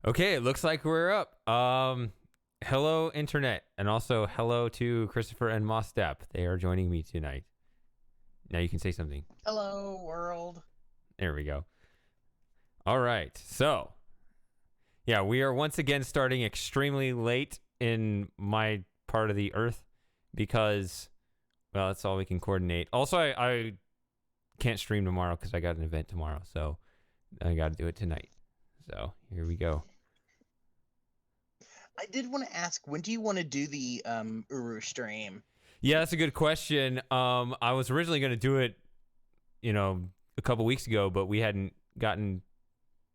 Okay, it looks like we're up. Hello, Internet, and also hello to Christopher and Mostap. They are joining me tonight. Now you can say something. Hello, world. There we go. All right, so yeah, we are once again starting extremely late in my part of the Earth because, well, that's all we can coordinate. Also, I can't stream tomorrow because I got an event tomorrow, so I got to do it tonight. So here we go. I did want to ask, when do you want to do the Uru stream? Yeah, that's a good question. I was originally going to do it, a couple weeks ago, but we hadn't gotten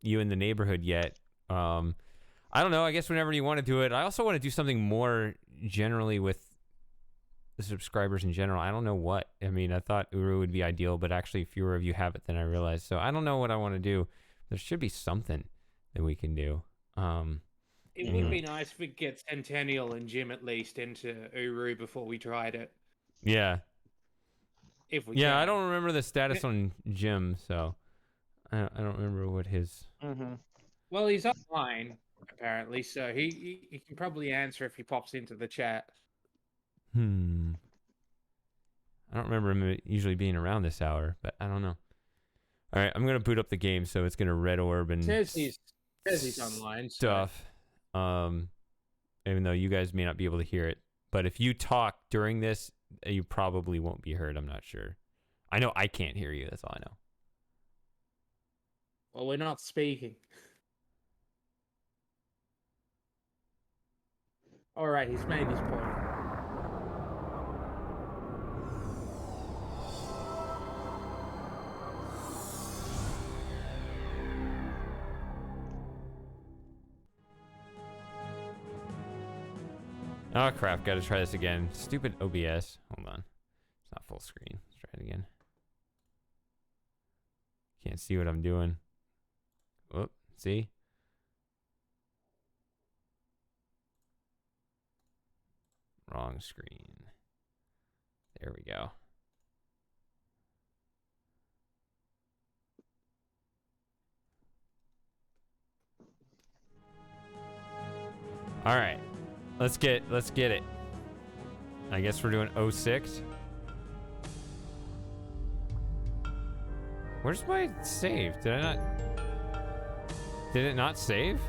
you in the neighborhood yet. I don't know. I guess whenever you want to do it. I also want to do something more generally with the subscribers in general. I don't know what. I mean, I thought Uru would be ideal, but actually fewer of you have it than I realized. So I don't know what I want to do. There should be something that we can do. It would be nice if we could get Centennial and Jim at least into Uru before we tried it. Yeah. If we Yeah, can. I don't remember the status on Jim, so I don't remember what his... Well, he's online, apparently, so he can probably answer if he pops into the chat. I don't remember him usually being around this hour, but I don't know. All right, I'm going to boot up the game, so it's going to red orb and Says he's online. stuff. Even though you guys may not be able to hear it. But if you talk during this, you probably won't be heard. I'm not sure. I know I can't hear you. That's all I know. Well, we're not speaking. All right, he's made his point. Oh, crap. Got to try this again. Stupid OBS. Hold on. It's not full screen. Let's try it again. Can't see what I'm doing. Whoop. See? Wrong screen. There we go. All right. Let's get it. I guess we're doing 06. Where's my save? Did it not save?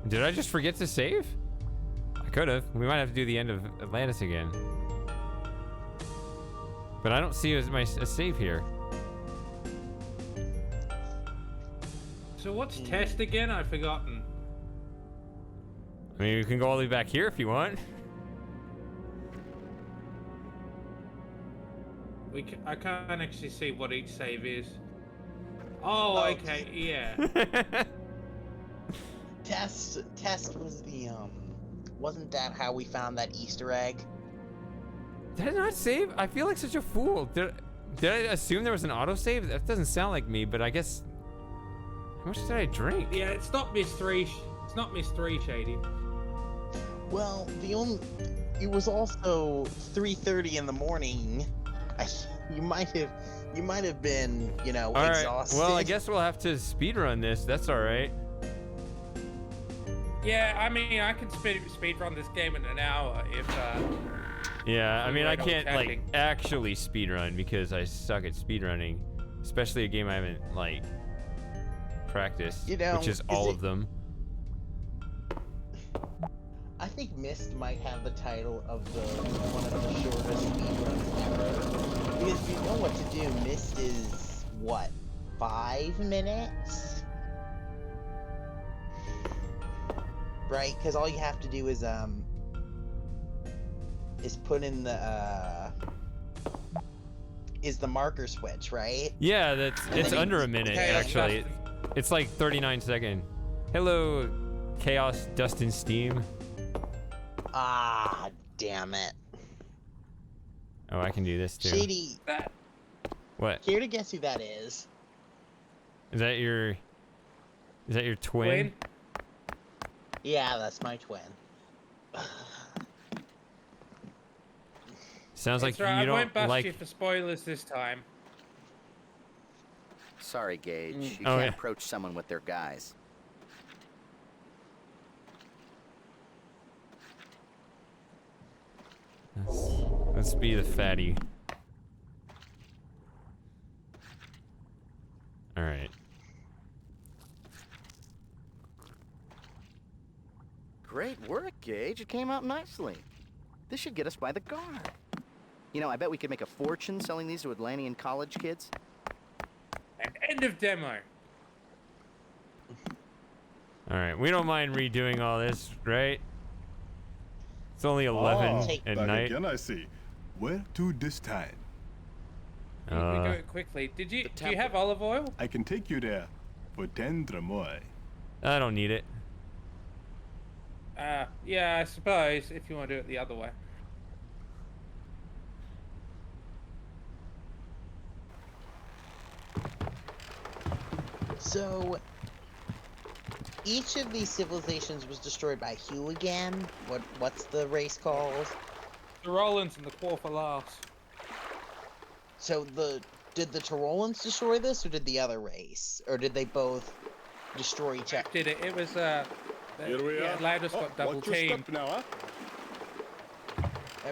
Did I just forget to save? I could have. We might have to do the end of Atlantis again. But I don't see a save here. So what's test again? I've forgotten. I mean, we can go all the way back here if you want. I can't actually see what each save is. Oh, okay, yeah. Test was the wasn't that how we found that Easter egg? Did I not save? I feel like such a fool. Did I assume there was an autosave? That doesn't sound like me, but I guess... How much did I drink? Yeah, it's not Miss 3. It's not Miss 3, Shady. Well, it was also 3:30 in the morning. You might have been, All right. exhausted. Well, I guess we'll have to speedrun this. That's all right. Yeah, I mean, I can speedrun this game in an hour if. Yeah, I mean, I no can't chatting. like actually speedrun because I suck at speedrunning, especially a game I haven't like practiced, which is all of them. I think Myst might have the title of one of the shortest speedruns ever. Because if you know what to do, Myst is what, 5 minutes? Right? Because all you have to do is put in the marker switch, right? Yeah, it's under a minute Okay, actually. It's like 39 seconds. Hello, Chaos, Dust, and Steam. Ah, damn it. Oh, I can do this too. Shady, What? care to guess who that is? Is that your twin? Yeah, that's my twin. Sounds like That's right, you I won't don't bust like... you for spoilers this time. Sorry, Gage. You Oh, can't yeah. approach someone with their guys. Let's be the fatty. All right. Great work, Gage. It came out nicely. This should get us by the guard. You know, I bet we could make a fortune selling these to Atlantean college kids. And end of demo. All right. We don't mind redoing all this, right? It's only 11 Take- at Back night. again, I see. Where to this time? We do it quickly. Do you temple. have olive oil? I can take you there for 10 dramoy. I don't need it. Yeah, I suppose if you want to do it the other way. So, each of these civilizations was destroyed by who again? What's the race called? The Rollins and the Quarfalas. So did the Tyrolans destroy this, or did the other race, or did they both destroy each other? Did it? It was Here we yeah, are. Atlantis got double watch your teamed. step now, huh?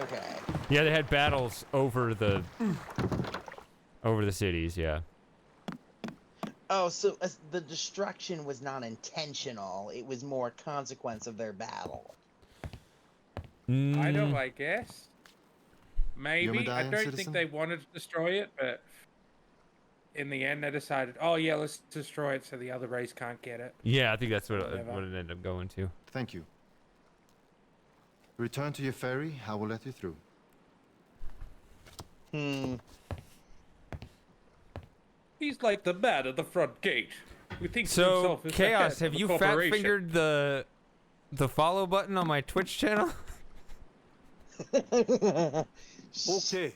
Okay. Yeah, they had battles over the cities. Yeah. Oh, so the destruction was not intentional; it was more a consequence of their battle. Kind of, I guess. Maybe. I medallion, don't citizen? think they wanted to destroy it, but in the end they decided, oh yeah, let's destroy it so the other race can't get it. Yeah, I think that's what Whatever. it ended up going to. Thank you. Return to your ferry. I will let you through. He's like the man at the front gate. Who thinks of So, himself as the Chaos, head have of you the fat corporation. fingered the follow button on my Twitch channel? Okay,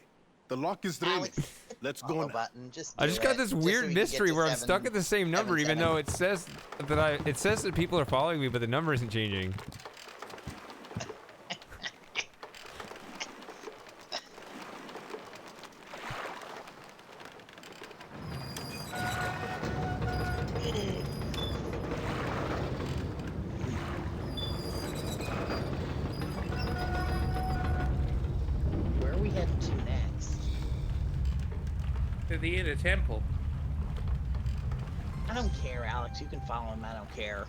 the lock is ready. Alex, Let's go follow now. button. Just I do just got it, this so weird we can get mystery to where I'm stuck at the same number, even 7. though it says that it says that people are following me, but the number isn't changing. Where are we heading to next? To the inner temple. I don't care, Alex. You can follow him. I don't care.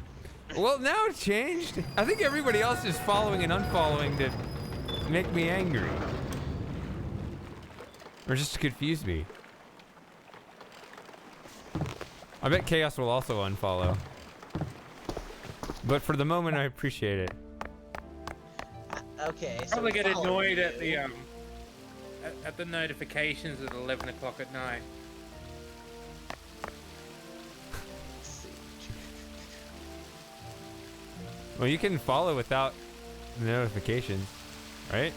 Well, now it's changed. I think everybody else is following and unfollowing to make me angry, or just to confuse me. I bet Chaos will also unfollow. But for the moment, I appreciate it. Okay. So Probably we get follow annoyed you. at the at the notifications at 11 o'clock at night. Let's see. Well, you can follow without the notifications, right?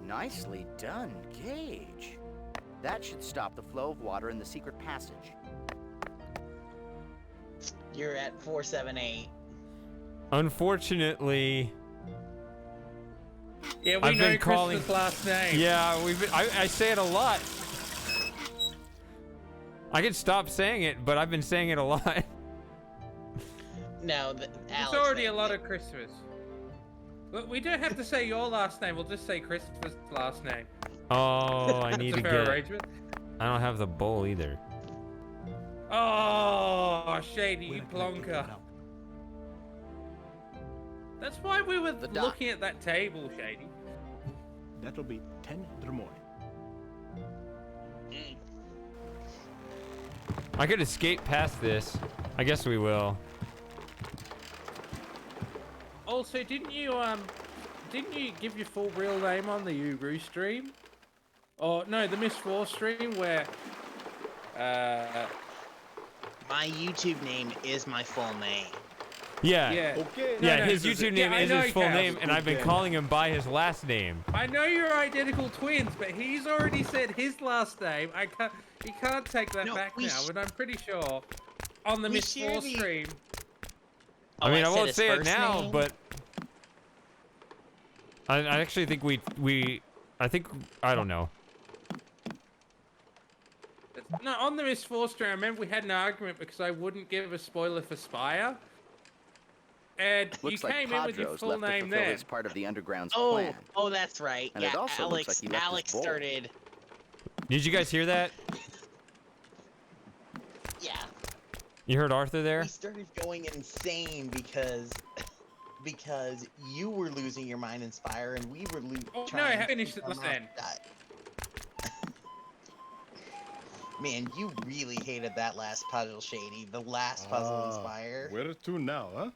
Nicely done, Gage. That should stop the flow of water in the secret passage. You're at 478. Unfortunately, Yeah, we I've know been calling- Christopher's last name. yeah, I say it a lot. I can stop saying it, but I've been saying it a lot. No, There's Alex. already a lot of Christopher's. Look, we don't have to say your last name. We'll just say Christopher's last name. Oh, I need It's to a fair get. arrangement. I don't have the bowl either. Oh, Shady, you plonker. That's why we were The dock. looking at that table, Shady. That'll be 10 dramoy. I could escape past this. I guess we will. Also, didn't you give your full real name on the Uru stream? Or no, the Miss 4 stream where My YouTube name is my full name. Yeah. yeah. Okay. Yeah, no, his this is YouTube it. name Yeah, I is know his he full counts. name, and I've been Okay. calling him by his last name. I know you're identical twins, but he's already said his last name. You can't take that No, back we now, but I'm pretty sure on the we Miss share 4 the- stream. I mean, I said won't his say it first now, name? but I actually think I don't know. No, on the Miss 4 stream, I remember we had an argument because I wouldn't give a spoiler for Spire. And Looks you like came in with your Padros full left to name fulfill there. his part of the Underground's Oh, plan. oh, that's right. And yeah, it also Alex, looks like he left his Alex bowl. started. Did you guys hear that? Yeah, You heard Arthur there? we started going insane because you were losing your mind in Spire, and we were Oh, no, trying I finished to it last end. Man, you really hated that last puzzle, Shady. The last puzzle in Spire. Where to now, huh?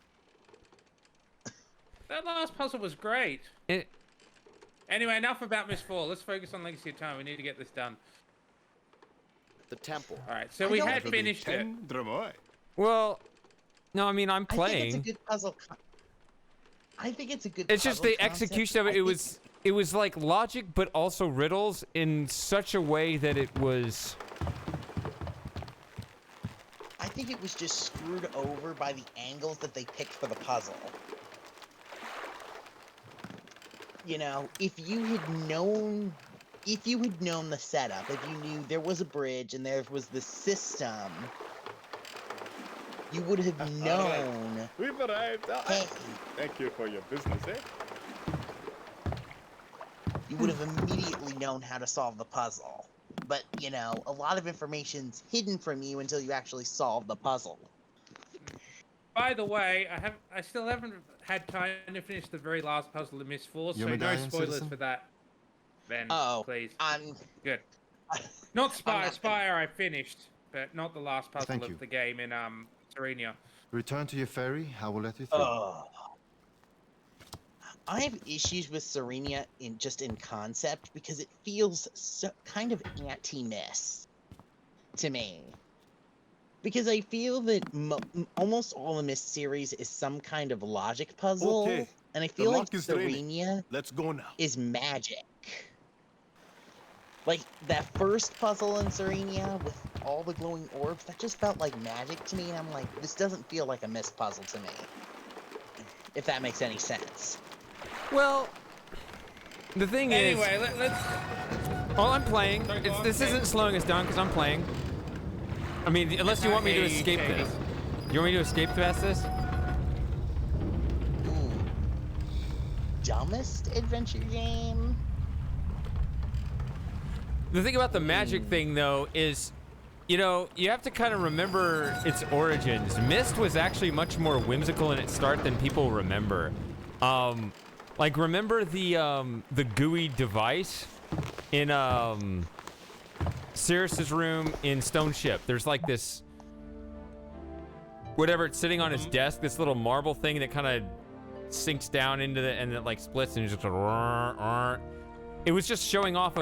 That last puzzle was great. Anyway, enough about Miss 4. Let's focus on Legacy of Time. We need to get this done. The temple. All right, so I we don't- had That'll be finished it. 10 Dramoy. Well, no, I mean I'm I think playing. it's a good puzzle. I think it's a good. It's just puzzle the concept. execution of it. I think- It was like logic, but also riddles in such a way that it was. I think it was just screwed over by the angles that they picked for the puzzle. You know, if you had known the setup, if you knew there was a bridge and there was the system, you would have known. We've arrived. Hey, Thank you for your business, eh? you would have immediately known how to solve the puzzle. But, you know, a lot of information's hidden from you until you actually solve the puzzle. By the way, I still haven't had time to finish the very last puzzle in Miss 4, so Your no medallion, spoilers citizen? for that. Ben, Oh, please. I'm Good. Not Spire. not Spire I finished, but not the last puzzle Thank of you. the game in Serenia. Return to your ferry. I will let you through. I have issues with Serenia in concept because it feels so kind of anti-Miss to me. Because I feel that almost all the Miss series is some kind of logic puzzle, Okay, and I the feel like lock is draining. Serenia Let's go now. is magic. Like that first puzzle in Serenia with all the glowing orbs, that just felt like magic to me, and I'm like, this doesn't feel like a Miss puzzle to me. If that makes any sense. Well, the thing Anyway, is, let's. while I'm playing, Sorry, go on, this Ben. isn't slowing us down because I'm playing. I mean, unless you want me to Okay, escape okay. this. You want me to escape past this? Ooh. Dumbest adventure game? The thing about the magic thing, though, is, you know, you have to kind of remember its origins. Myst was actually much more whimsical in its start than people remember. Like, remember the GUI device in Sirius's room in Stone Ship? There's like this, whatever, it's sitting on his desk, this little marble thing that kind of sinks down into the, and it like splits and just goes, it was just showing off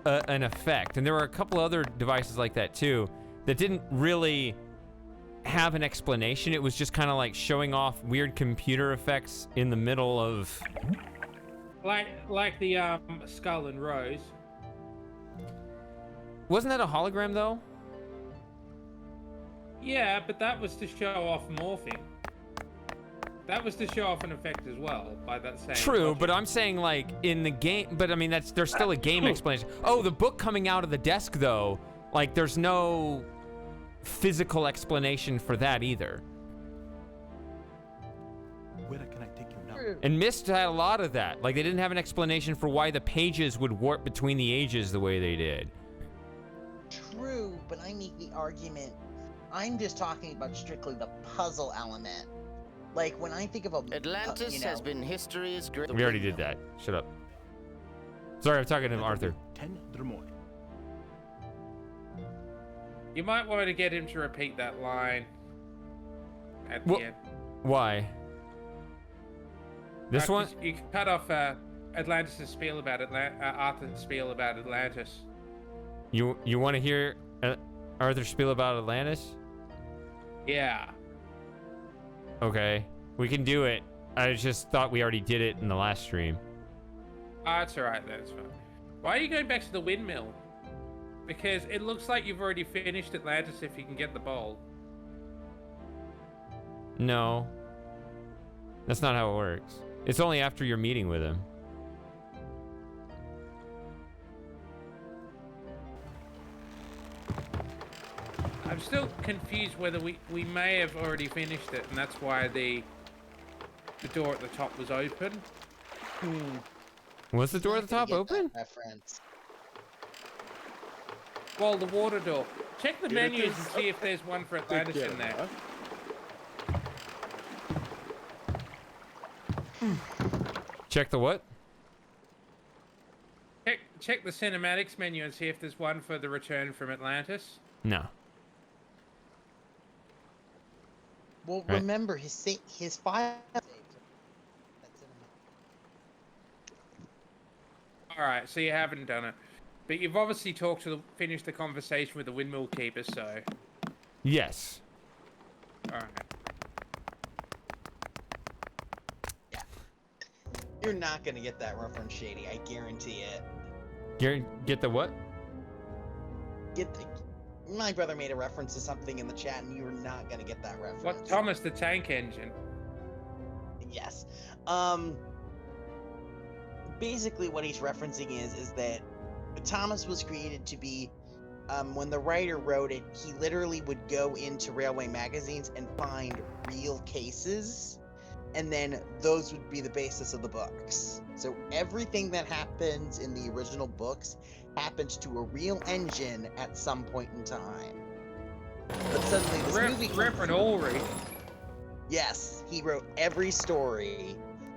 an effect. And there were a couple other devices like that too that didn't really have an explanation. It was just kind of like showing off weird computer effects in the middle of, Like the Skull and Rose. wasn't that a hologram though? Yeah, but that was to show off morphing. That was to show off an effect as well by that same. True, logic. but I'm saying like in the game, but I mean there's still a game explanation. Oh, the book coming out of the desk though, like there's no physical explanation for that either. Where can I take you now? And Myst had a lot of that. Like they didn't have an explanation for why the pages would warp between the ages the way they did. True, but I make the argument. I'm just talking about strictly the puzzle element. Like when I think of a Atlantis you know, has been history's great. We already did that. Shut up. Sorry, I'm talking to Arthur. 10 Dramoy. You might want to get him to repeat that line at Well, the end. Why? This one? You cut off Atlantis' spiel about Arthur's spiel about Atlantis. You want to hear Arthur's spiel about Atlantis? Yeah. Okay, we can do it. I just thought we already did it in the last stream. Oh, it's alright then, it's fine. Why are you going back to the windmill? Because it looks like you've already finished Atlantis if you can get the bowl. No. That's not how it works. It's only after your meeting with him. I'm still confused whether we may have already finished it, and that's why the door at the top was open. Was the door Not at the gonna top get open? that reference. Well, the water door. Check the Here it menus is. and see if there's one for Take Atlantis care in of there. that. Check the what? Check the cinematics menu and see if there's one for the Return from Atlantis. No. Well, Right. remember his file. That's All right, so you haven't done it, but you've obviously finished the conversation with the windmill keeper. So, Yes. all right. You're not gonna get that reference, Shady. I guarantee it. Get the what? My brother made a reference to something in the chat, and you are not gonna get that reference. What, Thomas the Tank Engine? Yes. Basically, what he's referencing is that Thomas was created to be. When the writer wrote it, he literally would go into railway magazines and find real cases, and then those would be the basis of the books. So everything that happens in the original books happens to a real engine at some point in time. But suddenly this movie comes Reverend along. Ulrich. Yes, he wrote every story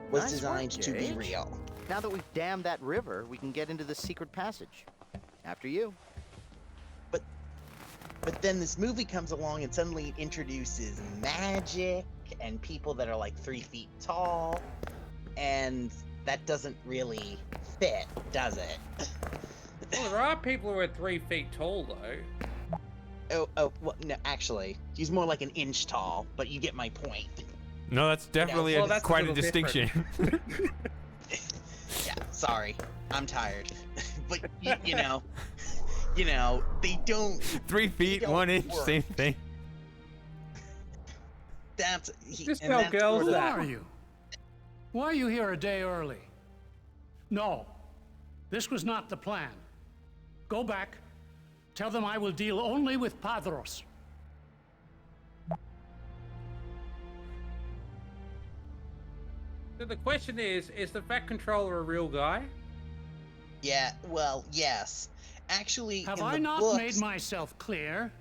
was Nice designed work, to be Gage. real. Now that we've dammed that river, we can get into the secret passage. After you. But then this movie comes along and suddenly it introduces magic and people that are like 3 feet tall, and that doesn't really fit, does it? Well, there are people who are 3 feet tall, though. Oh, well, no, actually, he's more like an inch tall, but you get my point. No, that's definitely well, that's a quite a little distinction. Yeah, sorry, I'm tired. But you know, they don't. 3 feet, don't 1 inch, work. same thing. Just and tell that's girls where Who the- that. are you? Why are you here a day early? No, this was not the plan. Go back. Tell them I will deal only with Padros. So the question is the Fat Controller a real guy? Yeah, well, yes. Actually, Have in I the not books, made myself clear?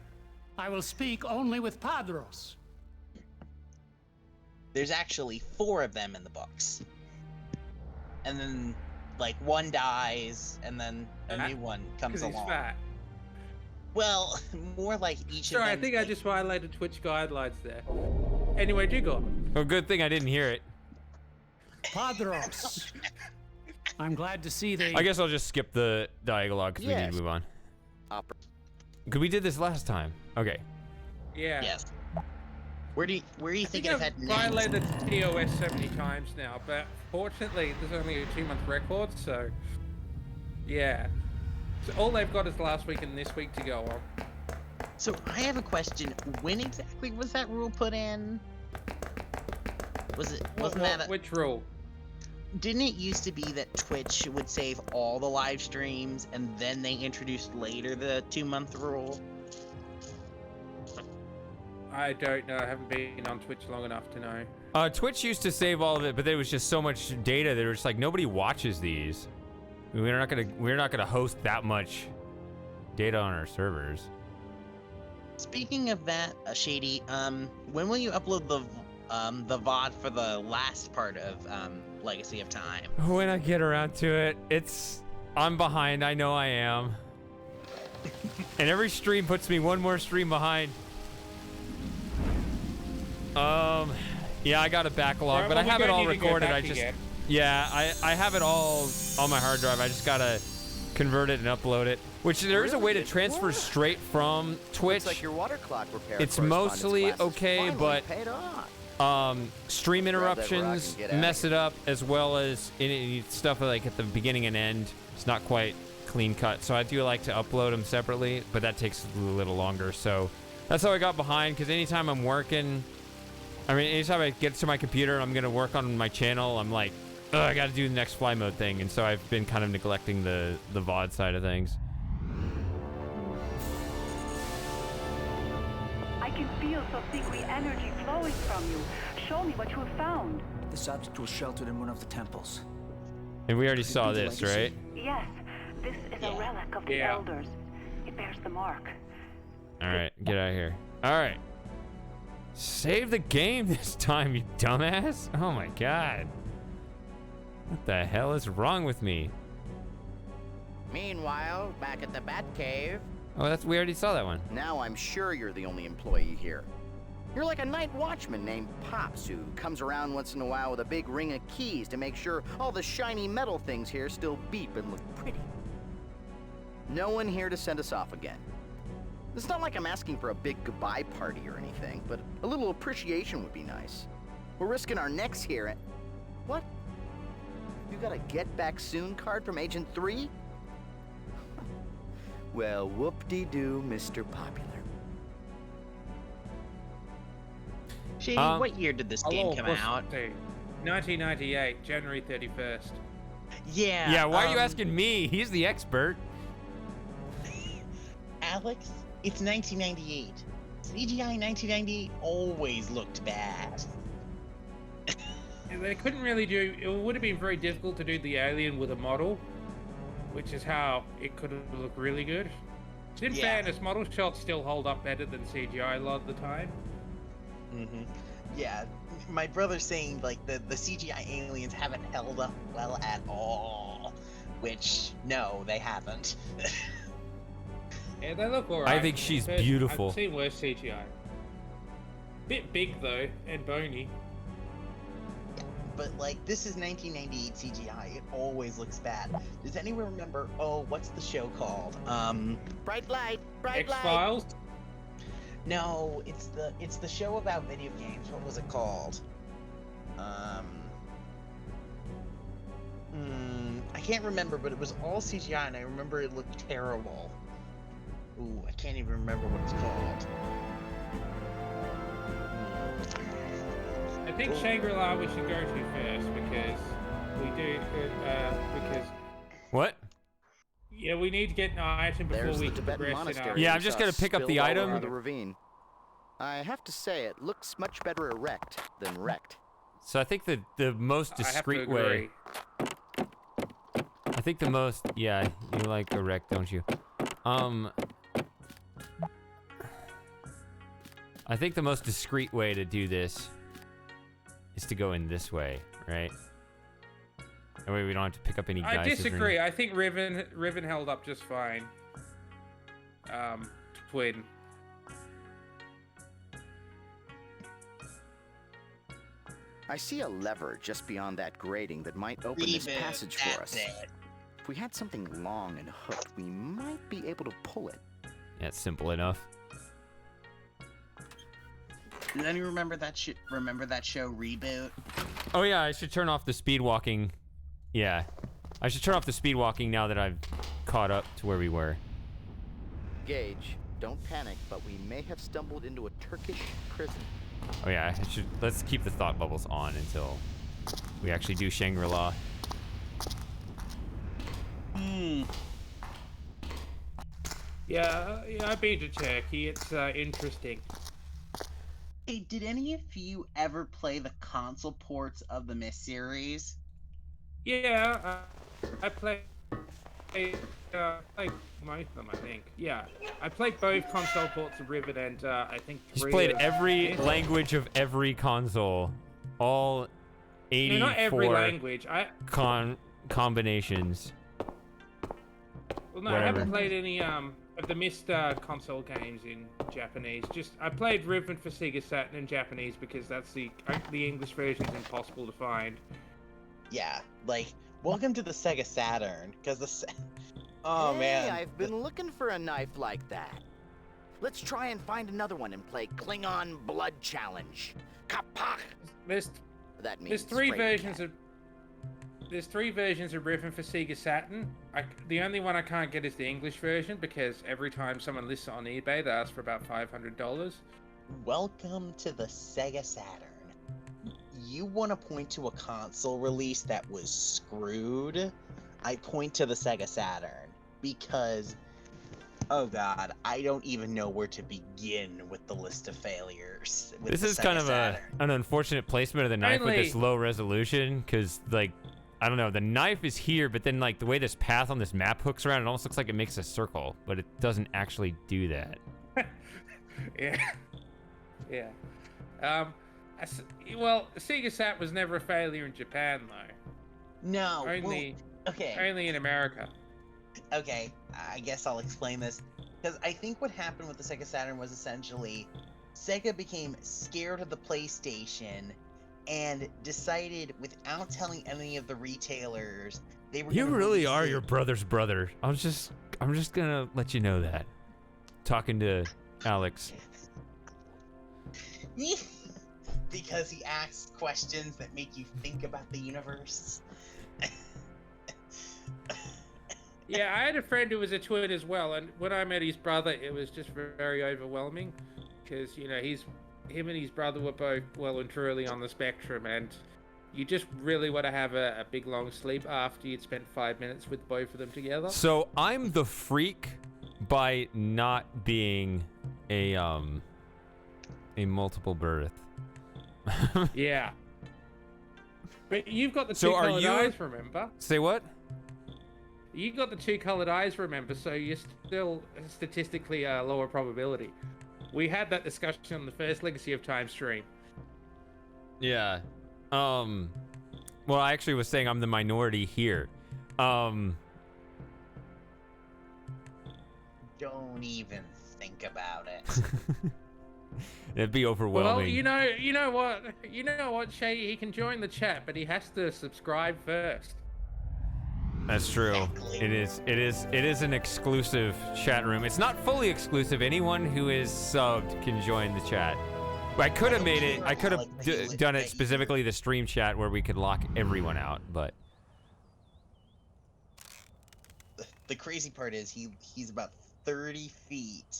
I will speak only with Padros. there's actually 4 of them in the books. And then, like, one dies, and then a new one comes Because he's along. fat. Well, more like each Sorry, of I them. think I just violated Twitch guidelines there. Anyway, do go on. Oh, good thing I didn't hear it. Padros. I'm glad to see they... I guess I'll just skip the dialogue because we need Yes. to move on. Opera. Because we did this last time. Okay. Yeah. Yes. Where do you I think think it I've had violated TOS so many times now, but fortunately there's only a 2-month record, so yeah. So all they've got is last week and this week to go on. So I have a question. When exactly was that rule put in? Wasn't that Which rule? didn't it used to be that Twitch would save all the live streams and then they introduced later the 2-month rule? I don't know. I haven't been on Twitch long enough to know. Twitch used to save all of it, but there was just so much data that it was just like nobody watches these. We're not gonna host that much data on our servers. Speaking of that, Shady, when will you upload the VOD for the last part of Legacy of Time? When I get around to it, I'm behind. I know I am. And every stream puts me one more stream behind. Yeah, I got a backlog, Right, but well, I have we it don't all need to go recorded. back I just, again. yeah, I have it all on my hard drive. I just gotta convert it and upload it. Which there is a way to Really? transfer What? straight from Twitch. Looks like your water clock repair It's correspondence mostly classes okay, finally but paid off. Stream Grab that rock interruptions and get outta mess here. it up, as well as stuff like at the beginning and end. It's not quite clean cut, so I do like to upload them separately, but that takes a little longer. So that's how I got behind, because anytime I'm working, anytime I get to my computer and I'm gonna work on my channel, I'm like, ugh, I gotta do the next fly mode thing, and so I've been kind of neglecting the VOD side of things. can feel Sosegui energy flowing from you. Show me what you have found. This object was sheltered in one of the temples. And we already saw this, right? Yes, this is a relic of the elders. It bears the mark. All right, get out of here. All right. Save the game this time, you dumbass. Oh my god. What the hell is wrong with me? Meanwhile, back at the Batcave. Oh, we already saw that one. Now I'm sure you're the only employee here. You're like a night watchman named Pops who comes around once in a while with a big ring of keys to make sure all the shiny metal things here still beep and look pretty. No one here to send us off again. It's not like I'm asking for a big goodbye party or anything, but a little appreciation would be nice. We're risking our necks here and... What? You got a get back soon card from Agent 3? Well, whoop-de-doo, Mr. Popular. Shady, what year did this game come out? 1998, January 31st. Yeah. Yeah, why are you asking me? He's the expert. Alex, it's 1998. CGI in 1998 always looked bad. They couldn't really do... It would have been very difficult to do the alien with a model, which is how it could have looked really good. In fairness, model shots still hold up better than CGI a lot of the time. Mm-hmm. Yeah, my brother's saying, like, the CGI aliens haven't held up well at all. Which, no, they haven't. Yeah, they look alright. I think she's beautiful. I've seen worse CGI. Bit big, though, and bony. But, like, this is 1998 CGI. It always looks bad. Does anyone remember, what's the show called? Bright Light! Bright Light! X-Files? No, it's the show about video games. What was it called? I can't remember, but it was all CGI, and I remember it looked terrible. Ooh, I can't even remember what it's called. I think Shangri-La we should go to first, because we do, because... What? Yeah, we need to get an item before There's we the Tibetan progress in monastery. our... Yeah, I'm just gonna pick up the item. Over the ravine. I have to say, it looks much better erect than wrecked. So I think the most discreet way. I think the most, yeah, you like erect, don't you? I think the most discreet way to do this is to go in this way, right? That way we don't have to pick up any I dice. disagree. I think Riven held up just fine. Twin. I see a lever just beyond that grating that might open this passage for us. If we had something long and hooked, we might be able to pull it. Yeah, it's simple enough. Does anyone remember that show Reboot? Oh yeah, I should turn off the speed walking. Yeah, I should turn off the speed walking now that I've caught up to where we were. Gage, don't panic, but we may have stumbled into a Turkish prison. Oh yeah, let's keep the thought bubbles on until we actually do Shangri-La. Yeah, I've been to Turkey. It's interesting. Hey, did any of you ever play the console ports of the Myst series? Yeah, I played most of them, I think. Yeah, I played both console ports of Riven and I think He's 3 played of every language of every console, all 84 not every language. combinations. Well, no, Whatever. I haven't played any of the Myst console games in Japanese. I played Riven for Sega Saturn in Japanese because that's the English version is impossible to find. Yeah, like, welcome to the Sega Saturn, because oh hey, man. I've been looking for a knife like that. Let's try and find another one and play Klingon Blood Challenge. Kapak! That means There's three spray versions of Riven for Sega Saturn. The only one I can't get is the English version because every time someone lists it on eBay, they ask for about $500. Welcome to the Sega Saturn. You want to point to a console release that was screwed? I point to the Sega Saturn because Oh god, I don't even know where to begin with the list of failures. With This the is kind Sega of Saturn. an unfortunate placement of the knife with this low resolution, because, like, I don't know, the knife is here, but then, like, the way this path on this map hooks around, it almost looks like it makes a circle, but it doesn't actually do that. Yeah. Yeah. Well, Sega Sat was never a failure in Japan, though. No. Only, okay. Only in America. Okay, I guess I'll explain this. Because I think what happened with the Sega Saturn was essentially Sega became scared of the PlayStation and decided, without telling any of the retailers, they were. You really are your brother's brother. I'm just gonna let you know that. Talking to Alex. Because he asks questions that make you think about the universe. Yeah, I had a friend who was a twin as well, and when I met his brother, it was just very overwhelming, because, you know, him and his brother were both well and truly on the spectrum, and you just really want to have a big long sleep after you'd spent 5 minutes with both of them together. So I'm the freak by not being a multiple birth. Yeah. But you've got the two colored eyes, remember? Say what? You got the two colored eyes, remember, so you're still statistically a lower probability. We had that discussion on the first Legacy of Time stream. Yeah. Well, I actually was saying I'm the minority here. Don't even think about it. It'd be overwhelming. Well, you know what, Shay, he can join the chat, but he has to subscribe first. That's true. Exactly. It is an exclusive chat room. It's not fully exclusive. Anyone who is subbed can join the chat. But I could have made it. I could have done it specifically the stream chat where we could lock everyone out. But the crazy part is he's about 30 feet,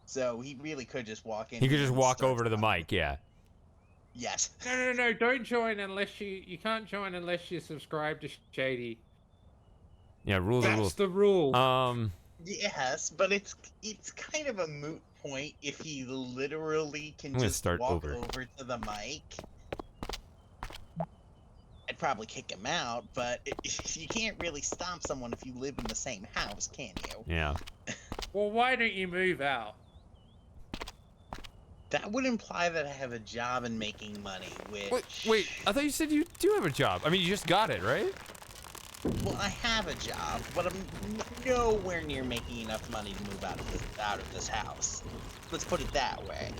so he really could just walk in. He could just walk over to the mic. Yeah. Yes. No. Don't join unless you can't join unless you subscribe to Shady. Yeah, rules are rules. That's the rule. Yes, but it's kind of a moot point if he literally can just walk over to the mic. I'd probably kick him out, but you can't really stop someone if you live in the same house, can you? Yeah. Well, why don't you move out? That would imply that I have a job in making money, which... Wait, I thought you said you do have a job. I mean, you just got it, right? Well, I have a job, but I'm nowhere near making enough money to move out of this house. Let's put it that way.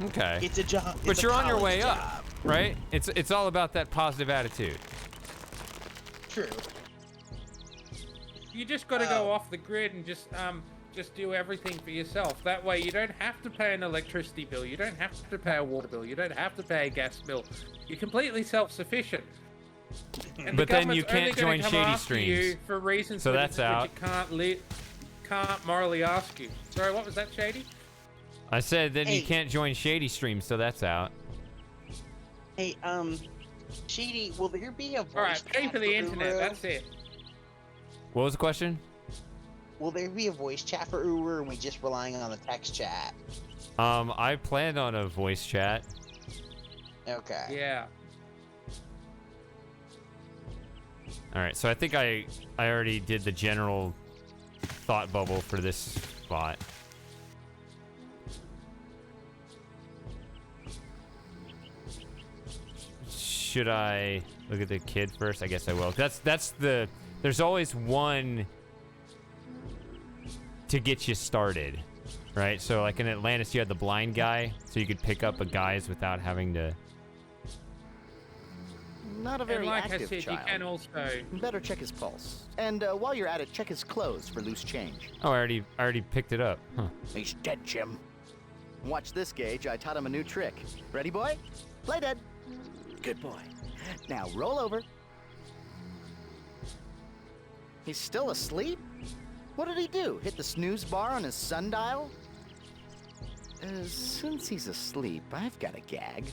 Okay. It's a job. But you're on your way up, right? It's all about that positive attitude. True. You just got to go off the grid and just do everything for yourself. That way you don't have to pay an electricity bill. You don't have to pay a water bill. You don't have to pay a gas bill. You're completely self-sufficient. And but then you can't join Shady Streams. You for reasons so that's out. You can't morally ask you. Sorry, what was that, Shady? I said that you can't join Shady Streams, so that's out. Hey, Shady, will there be a voice Alright, pay for the internet, Uru? that's it. What was the question? Will there be a voice chat for Uru, or are we just relying on the text chat? I planned on a voice chat. Okay. Yeah. Alright, so I think I already did the general thought bubble for this spot. Should I look at the kid first? I guess I will. There's always one to get you started, right? So like in Atlantis, you had the blind guy, so you could pick up a guys without having to. Not a very like active I said, child. you can also Better check his pulse. And while you're at it, check his clothes for loose change. Oh, I already picked it up. Huh. He's dead, Jim. Watch this, Gage. I taught him a new trick. Ready, boy? Play dead. Good boy. Now roll over. He's still asleep? What did he do? Hit the snooze bar on his sundial? Since he's asleep, I've got a gag.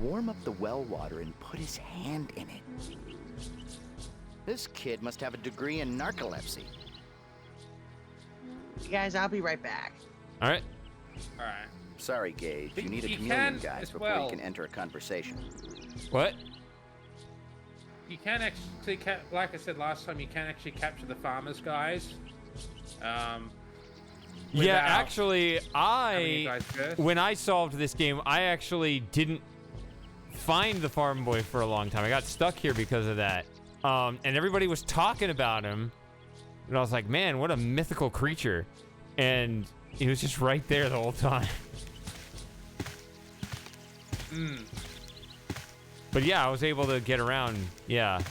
Warm up the well water and put his hand in it. This kid must have a degree in narcolepsy. Guys, I'll be right back. All right. All right. Sorry, Gage. You need a You chameleon can guise as before well. you can enter a conversation. What? You can actually, like I said last time, you can actually capture the farmers guys. Yeah, without actually, having you guys first. when I solved this game, I actually didn't find the farm boy for a long time. I got stuck here because of that. And everybody was talking about him. And I was like, man, what a mythical creature. And he was just right there the whole time. But yeah, I was able to get around. Yeah.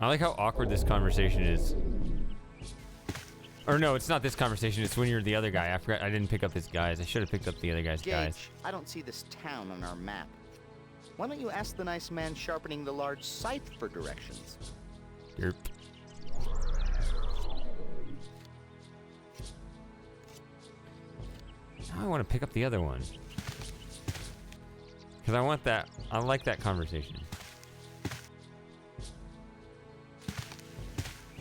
I like how awkward this conversation is. Or no, it's not this conversation. It's when you're the other guy. I forgot. I didn't pick up his guys. I should have picked up the other guy's guys. Gage, I don't see this town on our map. Why don't you ask the nice man sharpening the large scythe for directions? Yerp. Now I want to pick up the other one. Because I want that. I like that conversation.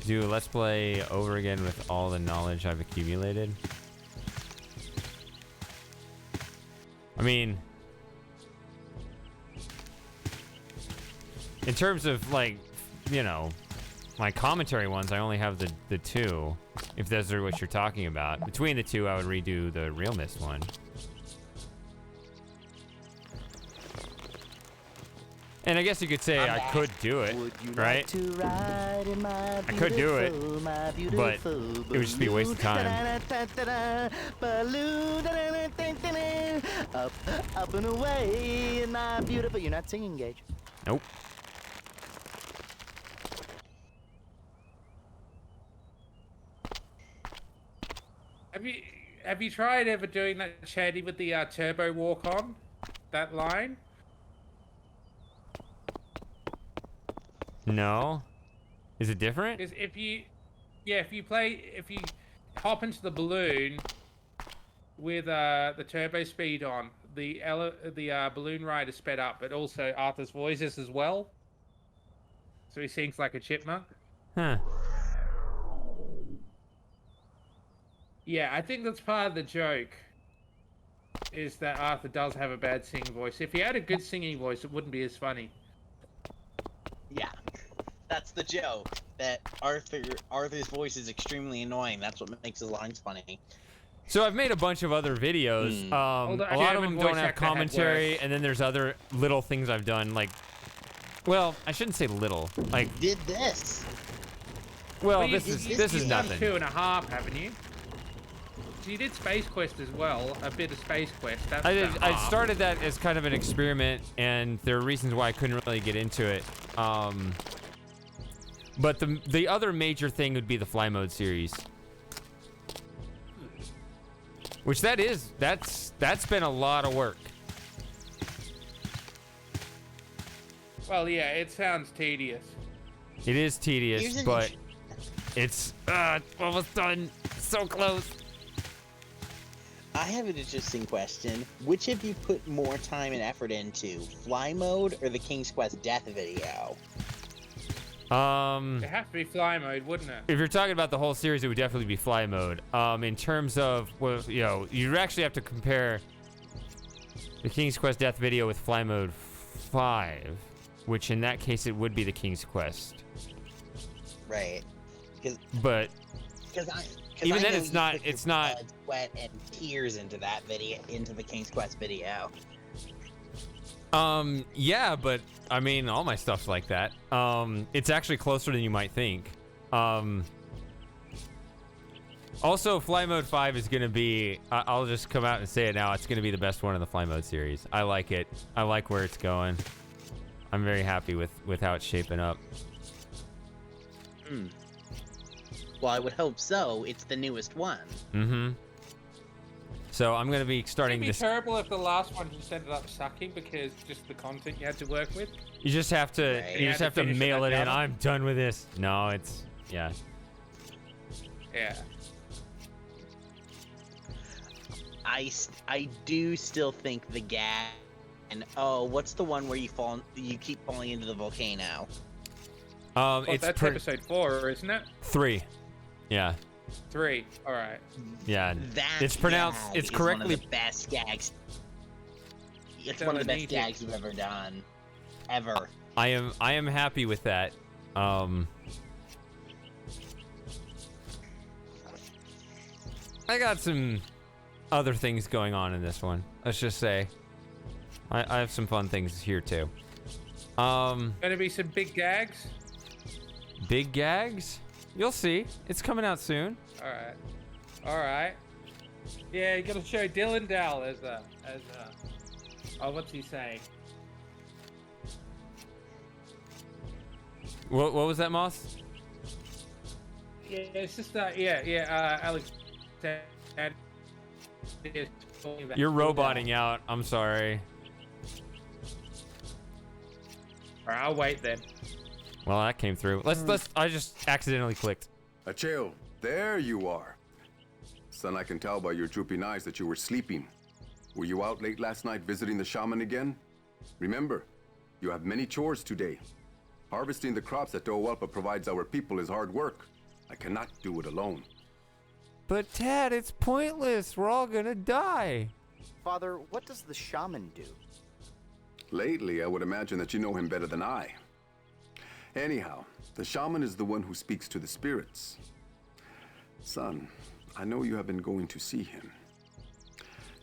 Do a let's play over again with all the knowledge I've accumulated. I mean, in terms of like, you know, my commentary ones, I only have the two. If those are what you're talking about. Between the two, I would redo the Real Mist one. And I guess you could say I could do it, right? I could do it, but it would just be a waste of time. Up and away, my beautiful. You're not singing, Gage. Nope. Have you tried ever doing that shanty with the turbo walk on? That line? No. Is it different? Because if you hop into the balloon with the turbo speed on, the balloon ride is sped up, but also Arthur's voice is as well. So he sings like a chipmunk. Huh. Yeah, I think that's part of the joke. Is that Arthur does have a bad singing voice. If he had a good singing voice, it wouldn't be as funny. Yeah, that's the joke. That Arthur's voice is extremely annoying. That's what makes his lines funny. So I've made a bunch of other videos. A lot of them don't have commentary, and then there's other little things I've done. Like, well, I shouldn't say little. Like, did this? Well, this is nothing. 2.5, haven't you? So you did Space Quest as well, a bit of Space Quest. That's I started that as kind of an experiment, and there are reasons why I couldn't really get into it. But the other major thing would be the Fly Mode series, which that's been a lot of work. Well, yeah, it sounds tedious. It is tedious, but it's almost done. So close. I have an interesting question. Which of you put more time and effort into, Fly Mode or the King's Quest Death video? It has to be Fly Mode, wouldn't it? If you're talking about the whole series, it would definitely be Fly Mode. In terms of, well, you know, you actually have to compare the King's Quest Death video with Fly Mode 5, which in that case it would be the King's Quest. Right. But even then, it's not. Blood, sweat, and tears into that video, into the King's Quest video. Yeah, but I mean, all my stuff's like that. It's actually closer than you might think. Also, Fly Mode 5 is gonna be. I'll just come out and say it now. It's gonna be the best one in the Fly Mode series. I like it. I like where it's going. I'm very happy with how it's shaping up. Well, I would hope so. It's the newest one. Mm-hmm. So I'm gonna be starting It'd be this. terrible if the last one just ended up sucking because just the content you had to work with. You just have to. Right. You just have to mail it in. done. I'm done with this. No, it's yeah. Yeah. I do still think the gag. And oh, what's the one where you keep falling into the volcano? It's that's episode 4, isn't it? 3. Yeah. 3. All right. Yeah. That It's pronounced. gag It's is correctly. one of the best gags. It's one of the best gags we've ever done, ever. I am happy with that. I got some other things going on in this one. Let's just say, I have some fun things here too. Gonna be some big gags. Big gags? You'll see. It's coming out soon. All right. Yeah, you gotta show Dylan Dell as a. Oh, what's he saying? What was that, Moss? Yeah, it's just Alex. You're roboting out. I'm sorry. All right, I'll wait then. Well, that came through. I just accidentally clicked. Acheo, there you are. Son, I can tell by your drooping eyes that you were sleeping. Were you out late last night visiting the shaman again? Remember, you have many chores today. Harvesting the crops that Toawalpa provides our people is hard work. I cannot do it alone. But Tad, it's pointless. We're all gonna die. Father, what does the shaman do? Lately, I would imagine that you know him better than I. Anyhow, the shaman is the one who speaks to the spirits. Son, I know you have been going to see him.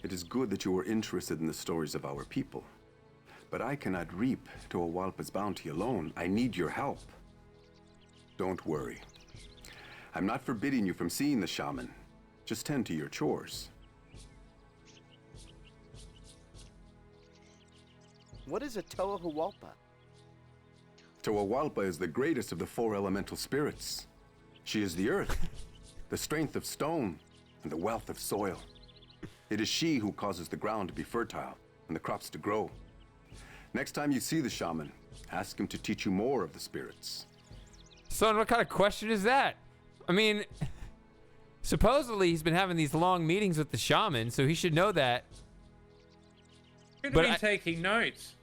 It is good that you are interested in the stories of our people. But I cannot reap Toawalpa's bounty alone. I need your help. Don't worry. I'm not forbidding you from seeing the shaman. Just tend to your chores. What is a Toawalpa? Toawalpa is the greatest of the 4 elemental spirits. She is the earth, the strength of stone, and the wealth of soil. It is she who causes the ground to be fertile and the crops to grow. Next time you see the shaman, ask him to teach you more of the spirits. Son, what kind of question is that? I mean, supposedly he's been having these long meetings with the shaman, so he should know that. Should have been taking notes.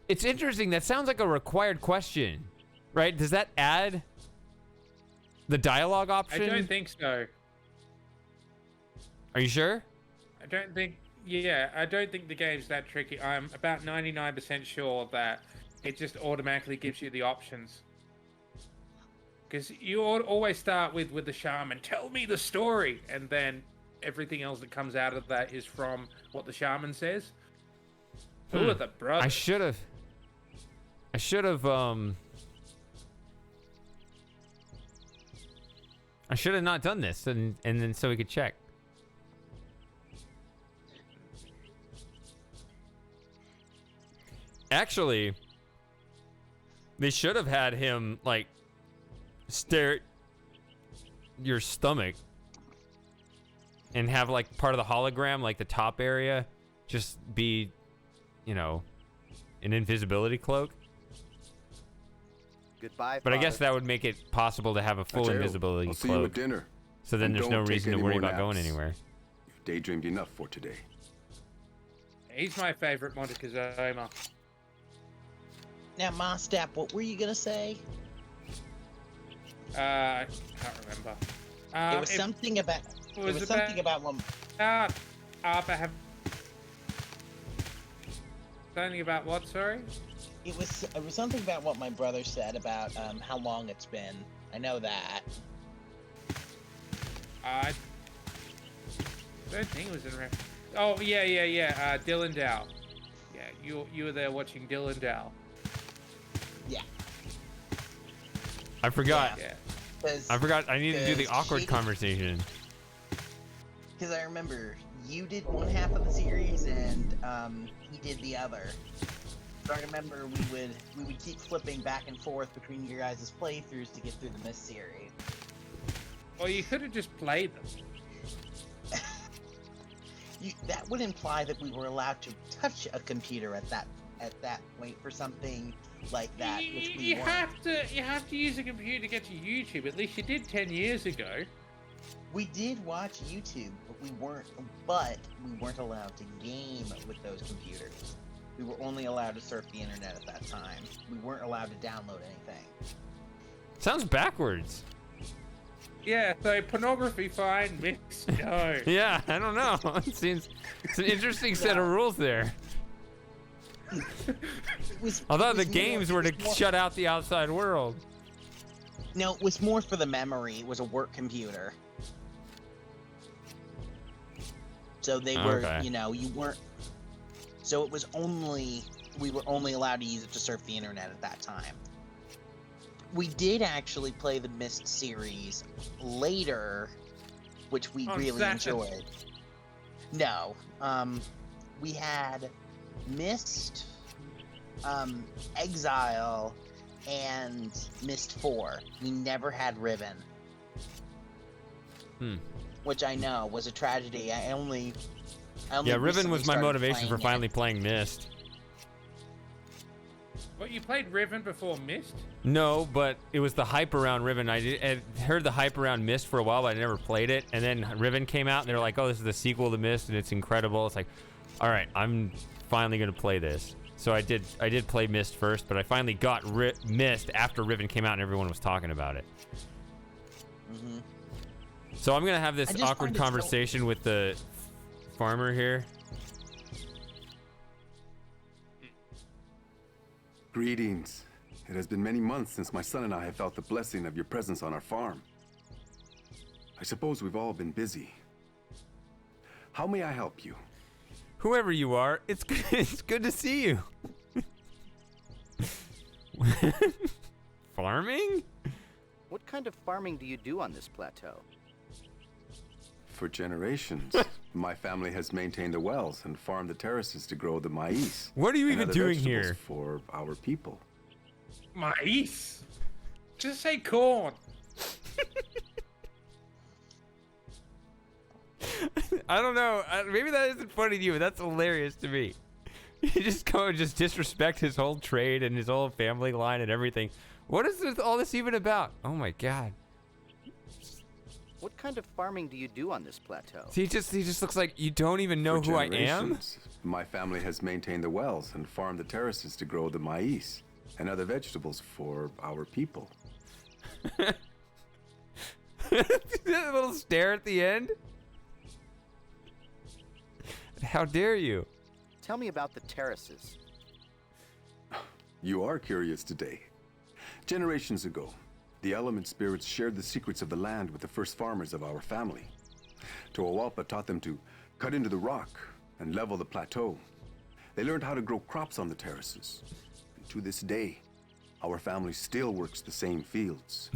It's interesting. That sounds like a required question, right? Does that add the dialogue option? I don't think so. Are you sure? I don't think. Yeah, I don't think the game's that tricky. I'm about 99% sure that it just automatically gives you the options. Because you always start with the shaman, tell me the story, and then everything else that comes out of that is from what the shaman says. Who are the brothers? I should have not done this, and then so we could check. Actually, they should have had him like stare at your stomach and have like part of the hologram, like the top area, just be, you know, an invisibility cloak. Goodbye, but I Father. guess that would make it possible to have a full invisibility I'll see cloak. you at dinner. So then And there's no don't take reason to any worry more about going naps. anywhere. You've daydreamed enough for today. He's my favorite Montezuma. Now, Mostap, what were you gonna say? I can't remember. It was something about. It was something about one. Something about what? Sorry. It was something about what my brother said about how long it's been. I know that. I don't think it was in reference. Oh yeah. Dylan Dow. Yeah, you were there watching Dylan Dow. Yeah. I forgot. Yeah. I forgot. I needed to do the awkward she- conversation. Because I remember you did one half of the series and he did the other. So I remember we would keep flipping back and forth between your guys' playthroughs to get through the Mist series. Well, you could have just played them. That would imply that we were allowed to touch a computer at that point for something like that, which we You weren't. have to use a computer to get to YouTube. At least you did 10 years ago. We did watch YouTube, but we weren't allowed to game with those computers. We were only allowed to surf the internet at that time. We weren't allowed to download anything. Sounds backwards. Yeah, so pornography fine, mixed no. Yeah, I don't know. It's an interesting set of rules there. I thought the games were to shut out the outside world. No, it was more for the memory. It was a work computer. So they were, Okay. you weren't. So it was we were only allowed to use it to surf the internet at that time. We did actually play the Myst series later, which we On really Saturn. enjoyed. No, we had Myst, Exile, and Myst 4. We never had Riven. Which I know was a tragedy. I only Yeah, Riven recently was my started motivation for playing finally it. playing Myst. What, you played Riven before Myst? No, but it was the hype around Riven. I heard the hype around Myst for a while, but I never played it. And then Riven came out, and they're like, "Oh, this is the sequel to Myst, and it's incredible." It's like, all right, I'm finally gonna play this. So I did play Myst first, but I finally got Myst after Riven came out, and everyone was talking about it. Mhm. So I'm gonna have this I just awkward find it so- conversation with the farmer here. Greetings. It has been many months since my son and I have felt the blessing of your presence on our farm. I suppose we've all been busy. How may I help you? Whoever you are, it's good, it's good to see you. Farming? What kind of farming do you do on this plateau? For generations, my family has maintained the wells and farmed the terraces to grow the maize. What are you and even other doing vegetables here? For our people. Maize. Just say corn. I don't know. Maybe that isn't funny to you, but that's hilarious to me. You just go and just disrespect his whole trade and his whole family line and everything. What is all this even about? Oh my god. What kind of farming do you do on this plateau? He just looks like you don't even know For who I am. generations, my family has maintained the wells and farmed the terraces to grow the maize and other vegetables for our people. That little stare at the end. How dare you? Tell me about the terraces. You are curious today. Generations ago, the element spirits shared the secrets of the land with the first farmers of our family. Toawalpa taught them to cut into the rock and level the plateau. They learned how to grow crops on the terraces. And to this day, our family still works the same fields.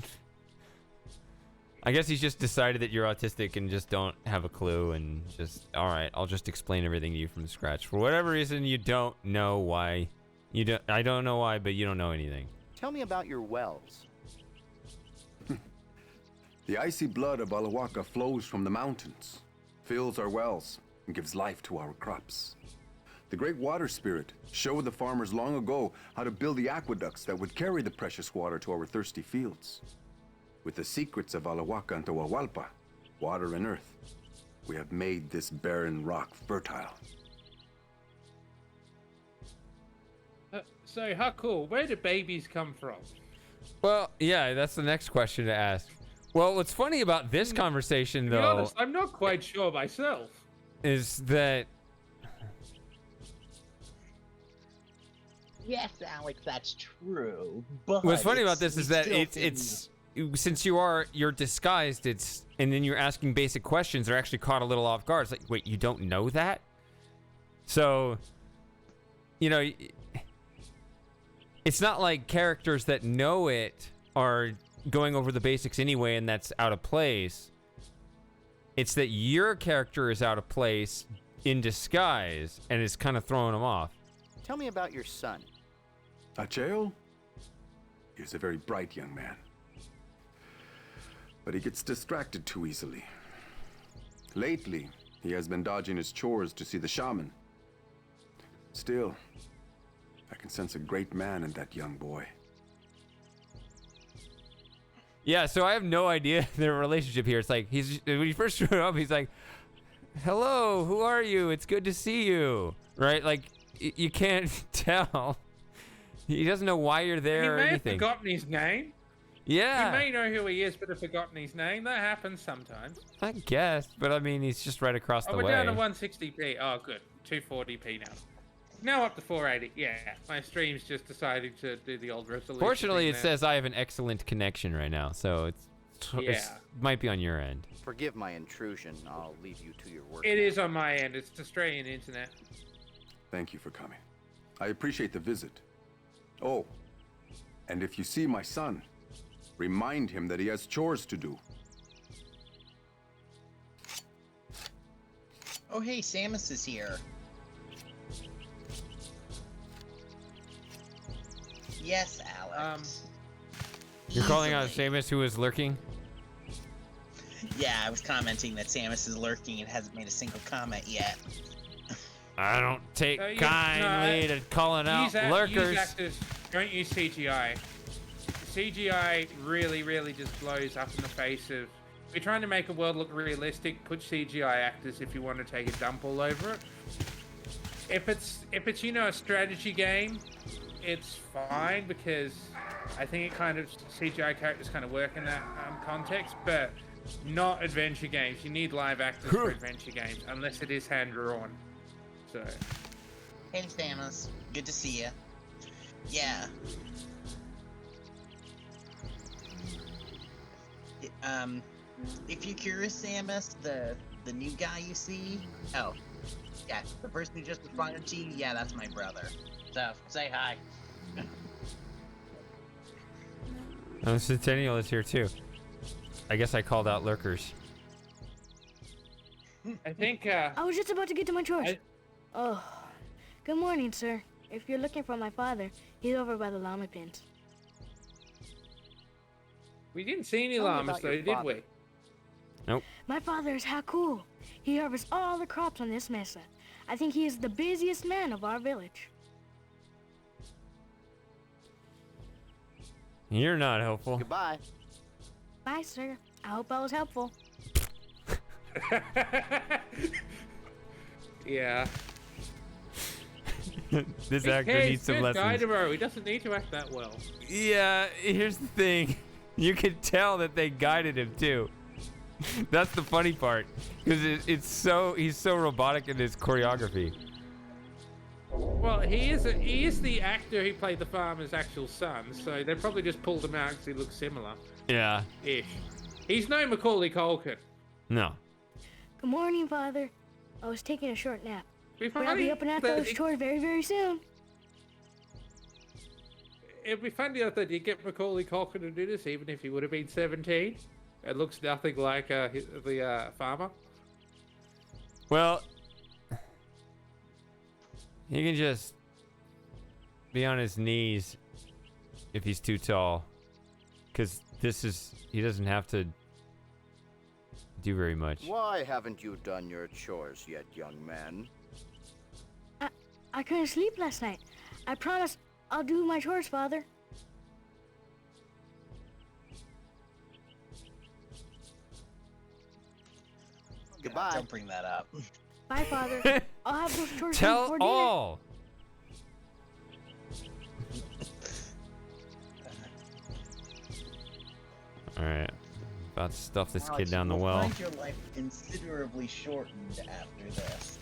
I guess he's just decided that you're autistic and just don't have a clue and just, all right, I'll just explain everything to you from scratch. For whatever reason, you don't know why. I don't know why, but you don't know anything. Tell me about your wells. The icy blood of Alawaka flows from the mountains, fills our wells, and gives life to our crops. The great water spirit showed the farmers long ago how to build the aqueducts that would carry the precious water to our thirsty fields. With the secrets of Alawaka and Toawalpa, water and earth, we have made this barren rock fertile. So, how cool. Where do babies come from? Well, yeah, that's the next question to ask. Well, what's funny about this conversation, To be though, honest, I'm not quite sure myself. is that Yes, Alex, that's true. But what's funny about it's- this is we that still it's since you're disguised, and then you're asking basic questions, they're actually caught a little off guard. It's like, wait, you don't know that? So, it's not like characters that know it are going over the basics anyway, and that's out of place. It's that your character is out of place in disguise, and it's kind of throwing them off. Tell me about your son. Acheo? He's a very bright young man. But he gets distracted too easily. Lately, he has been dodging his chores to see the shaman. Still, I can sense a great man in that young boy. Yeah, so I have no idea their relationship here. It's like when he first showed up, he's like, "Hello, who are you? It's good to see you." Right? Like you can't tell. He doesn't know why you're there or He may anything. have forgotten his name. Yeah. He may know who he is, but have forgotten his name. That happens sometimes. I guess, but I mean, he's just right across the We're way. down to 160p. Oh, good. 240p now. Now up to 480. Yeah, my stream's just deciding to do the old resolution. Fortunately, it thing says I have an excellent connection right now, so it might be on your end. Forgive my intrusion. I'll leave you to your work. It is on my end. It's Australian internet. Thank you for coming. I appreciate the visit. Oh, and if you see my son, remind him that he has chores to do. Oh, hey, Samus is here. Yes, Alex. You're calling out Easily. Seamus, who is lurking? Yeah, I was commenting that Samus is lurking and hasn't made a single comment yet. I don't take No, kindly to calling out lurkers. Use actors. Don't use CGI. CGI really just blows up in the face of... If you're trying to make a world look realistic, put CGI actors if you want to take a dump all over it. If it's a strategy game, it's fine because I think CGI characters kind of work in that context, but not adventure games. You need live actors for adventure games, unless it is hand-drawn. So... Hey, Samus. Good to see you. Yeah. If you're curious, Samus, the new guy you see... Oh. Yeah, the person who just responded to you, yeah, that's my brother. So, say hi. Oh, Centennial is here too. I guess I called out lurkers. I think, I was just about to get to my chores. Oh. Good morning, sir. If you're looking for my father, he's over by the llama pens. we didn't see any Tell me llamas about your though, did father. we? Nope. My father is how cool. He harvests all the crops on this mesa. I think he is the busiest man of our village. You're not helpful. Goodbye. Bye, sir. I hope I was helpful. Yeah. This actor Hey, needs some good guy lessons. tomorrow. He doesn't need to act that well. Yeah, here's the thing. You can tell that they guided him too. That's the funny part, because he's so robotic in his choreography. Well, he is the actor who played the farmer's actual son, so they probably just pulled him out because he looks similar. Yeah. Ish. He's no Macaulay Culkin. No. Good morning, Father. I was taking a short nap. It'd But I'll be up and at those chores very, very soon. It'd be funny if they did get Macaulay Culkin to do this, even if he would have been 17. It looks nothing like the farmer. Well, he can just be on his knees if he's too tall, because he doesn't have to do very much. Why haven't you done your chores yet, young man? I couldn't sleep last night. I promise I'll do my chores, Father. Goodbye. Don't bring that up. Bye, Father. I'll have those chores done Tell before dinner. all. All right. About to stuff this kid down the You'll well. find your life considerably shortened after this.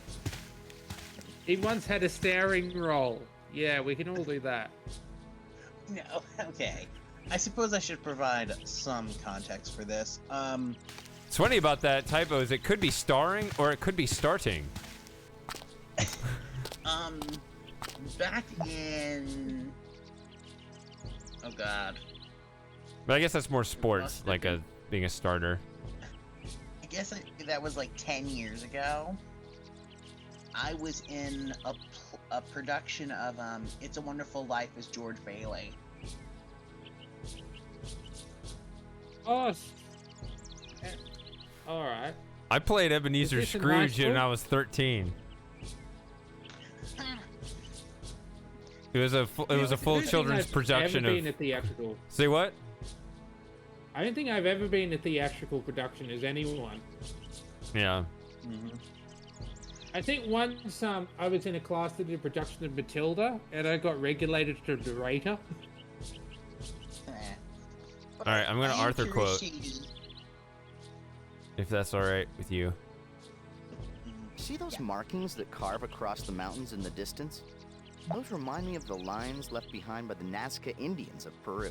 He once had a staring role. Yeah, we can all do that. No, okay. I suppose I should provide some context for this. It's funny about that typo is it could be starring or it could be starting. Back in... Oh god. But I guess that's more sports, like being a starter. I guess that was like 10 years ago. I was in a production of It's a Wonderful Life as George Bailey. Oh, all right. I played Ebenezer Is this in Scrooge high when school? I was 13. It was a full children's production ever of. been a theatrical. Say what? I don't think I've ever been a theatrical production as anyone. Yeah. I think once I was in a class that did a production of Matilda, and I got regulated to narrator. All right, I'm gonna Arthur quote. If that's all right with you. See those markings that carve across the mountains in the distance? Those remind me of the lines left behind by the Nazca Indians of Peru.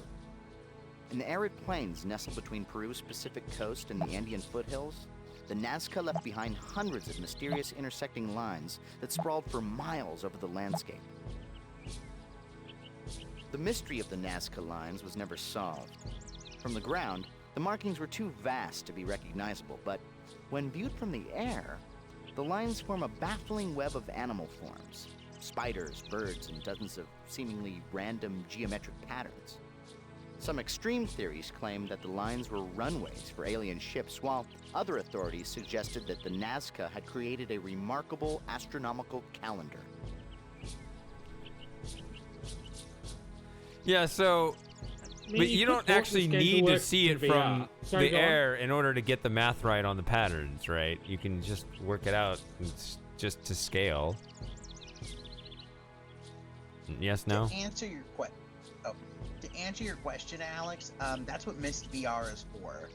In the arid plains nestled between Peru's Pacific coast and the Andean foothills, the Nazca left behind hundreds of mysterious intersecting lines that sprawled for miles over the landscape. The mystery of the Nazca lines was never solved. From the ground, the markings were too vast to be recognizable, but when viewed from the air, the lines form a baffling web of animal forms. Spiders, birds, and dozens of seemingly random geometric patterns. Some extreme theories claim that the lines were runways for alien ships, while other authorities suggested that the Nazca had created a remarkable astronomical calendar. Yeah, so... But you don't actually need to see it from the air in order to get the math right on the patterns, right? You can just work it out just to scale. Yes, no? To answer your question, Alex, that's what Mist VR is for.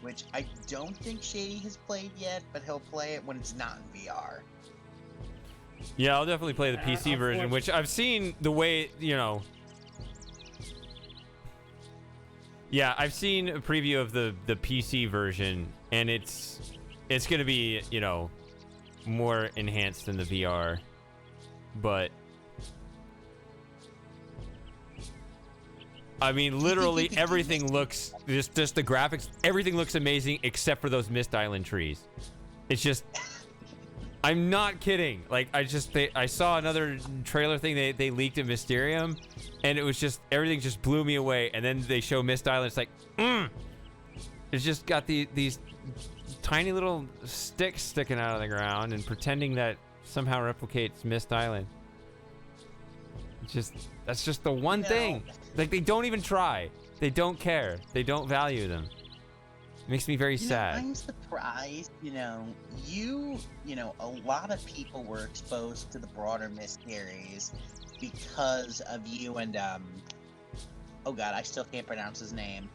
Which I don't think Shady has played yet, but he'll play it when it's not in VR. Yeah, I'll definitely play the PC version, which I've seen the way, you know... Yeah, I've seen a preview of the PC version, and it's going to be, you know, more enhanced than the VR. But... I mean, literally everything looks, just the graphics, everything looks amazing except for those Mist Island trees. It's just, I'm not kidding. Like, I saw another trailer thing they leaked at Mysterium, and it was just, everything just blew me away. And then they show Mist Island, it's like, It's just got these tiny little sticks sticking out of the ground and pretending that somehow replicates Mist Island. That's just the one thing. Like, they don't even try. They don't care. They don't value them. It makes me very sad. I'm surprised, a lot of people were exposed to the broader Mist series because of you and, oh god, I still can't pronounce his name.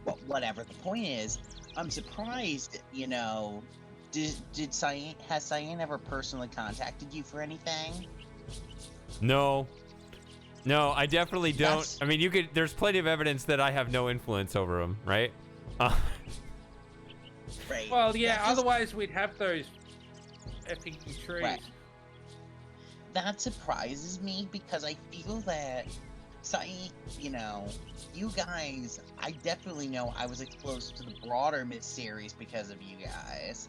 Well, whatever. The point is, I'm surprised, has Cyan ever personally contacted you for anything? No, I definitely don't. I mean, there's plenty of evidence that I have no influence over him, right? Right. Well, yeah, otherwise we'd have those effing trees. Right. That surprises me because I feel that Cyan, you guys, I definitely know I was exposed to the broader Mist series because of you guys.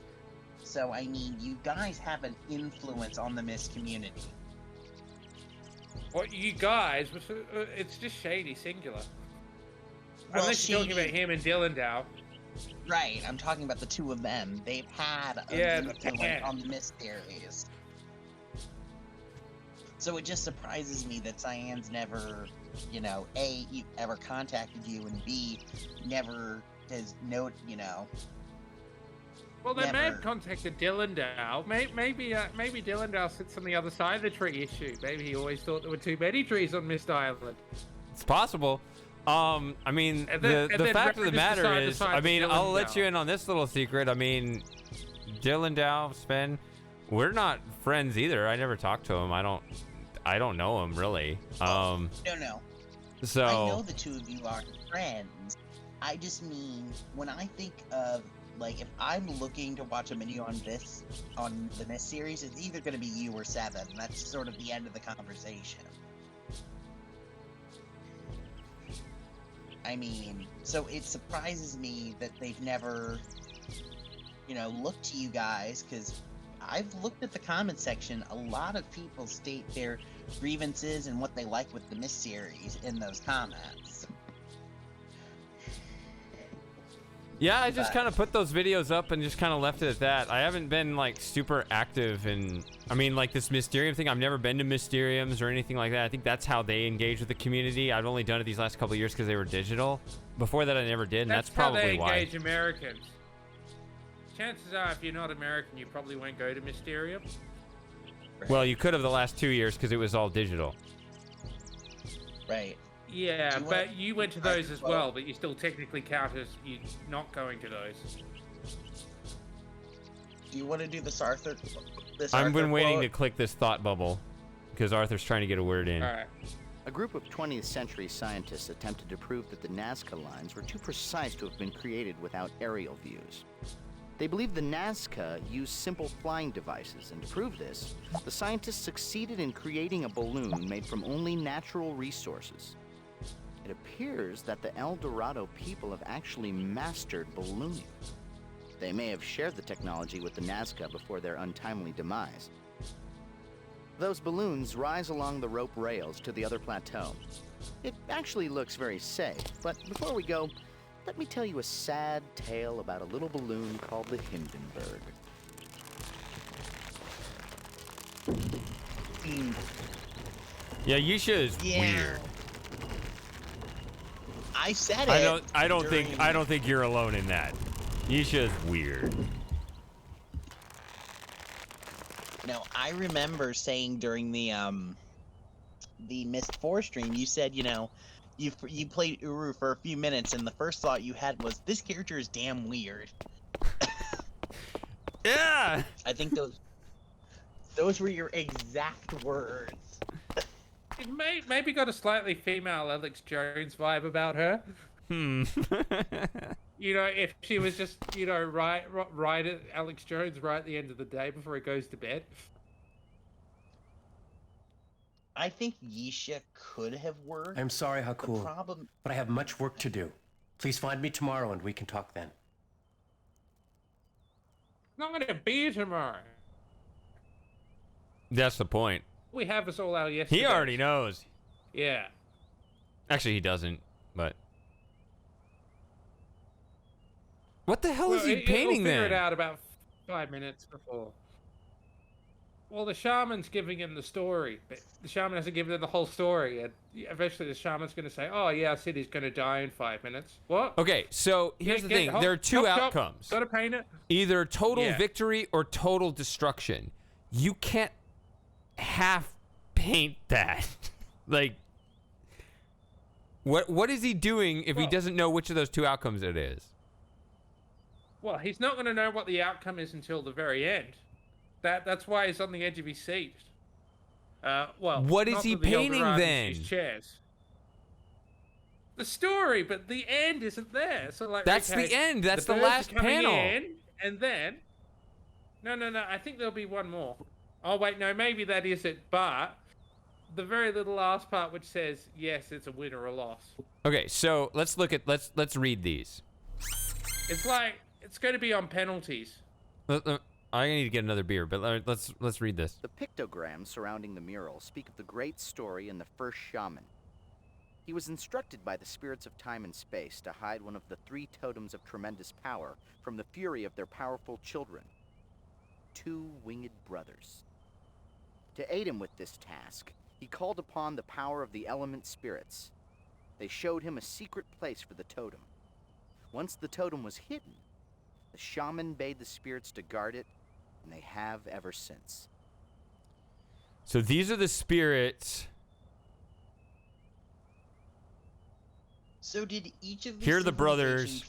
So, I mean, you guys have an influence on the Mist community. What, you guys? It's just Shady, singular. Well, unless you're talking about him and Dylan Dow. Right, I'm talking about the two of them. They've had an influence on the Mist series. So it just surprises me that Cyan's never, A, ever contacted you, and B, never has Well, they may have contacted Dylan Dow. Maybe Dylan Dow sits on the other side of the tree issue. Maybe he always thought there were too many trees on Mist Island. It's possible. I mean, the fact of the matter is, I'll let you in on this little secret. I mean, Dylan Dow, Sven, we're not friends either. I never talked to him. I don't know him really. No. So I know the two of you are friends. I just mean, when I think of, if I'm looking to watch a video on the Mist series, it's either going to be you or Seven. That's sort of the end of the conversation. I mean, so it surprises me that they've never, looked to you guys, because I've looked at the comment section. A lot of people state their grievances and what they like with the Mist series in those comments. Yeah, I just kind of put those videos up and just kind of left it at that. I haven't been super active in I mean, like this Mysterium thing, I've never been to Mysteriums or anything like that. I think that's how they engage with the community. I've only done it these last couple of years because they were digital. Before that, I never did, and that's probably how they why. engage Americans. Chances are, if you're not American, you probably won't go to Mysterium. Well, you could have the last 2 years because it was all digital. Right. Yeah, but you went to those as well, but you still technically count as you not going to those. Do you want to do this Arthur? I've been waiting to click this thought bubble because Arthur's trying to get a word in. All right. A group of 20th century scientists attempted to prove that the Nazca lines were too precise to have been created without aerial views. They believed the Nazca used simple flying devices, and to prove this, the scientists succeeded in creating a balloon made from only natural resources. It appears that the El Dorado people have actually mastered ballooning. They may have shared the technology with the Nazca before their untimely demise. Those balloons rise along the rope rails to the other plateau. It actually looks very safe, but before we go, let me tell you a sad tale about a little balloon called the Hindenburg. Yeah, Yisha is weird. I said it. I don't think you're alone in that. Yisha is weird. Now, I remember saying during the Myst 4 stream, you said, you know, you played Uru for a few minutes, and the first thought you had was, this character is damn weird. Yeah! I think those were your exact words. It maybe got a slightly female Alex Jones vibe about her. You know, if she was just, you know, right at Alex Jones right at the end of the day before he goes to bed. I think Yisha could have worked. I'm sorry, Haku, problem... but I have much work to do. Please find me tomorrow and we can talk then. Not going to be here tomorrow. That's the point. We have us all out yesterday. He already knows. Yeah. Actually, he doesn't, but... What the hell is he painting then? then? Figure it out about 5 minutes before. Well, the shaman's giving him the story, but the shaman hasn't given him the whole story, and eventually the shaman's going to say, "Oh yeah, I said he's going to die in 5 minutes." What? Okay, so here's the thing: there are two outcomes. Gotta paint it. Either total victory or total destruction. You can't half paint that. Like, what is he doing if he doesn't know which of those two outcomes it is? Well, he's not going to know what the outcome is until the very end. That's why he's on the edge of his seat. Well, what is he painting then? Chairs. The story, but the end isn't there. So like, that's okay, the end. That's the birds last are coming panel. In, and then, no. I think there'll be one more. Oh wait, no, maybe that is it. But the very little last part, which says yes, it's a win or a loss. Okay, so let's let's read these. It's like it's going to be on penalties. I need to get another beer, but let's read this. The pictograms surrounding the mural speak of the great story in the first shaman. He was instructed by the spirits of time and space to hide one of the 3 totems of tremendous power from the fury of their powerful children, 2 winged brothers. To aid him with this task, he called upon the power of the element spirits. They showed him a secret place for the totem. Once the totem was hidden, the shaman bade the spirits to guard it, and they have ever since. So these are the spirits. So did each of these Here are the brothers.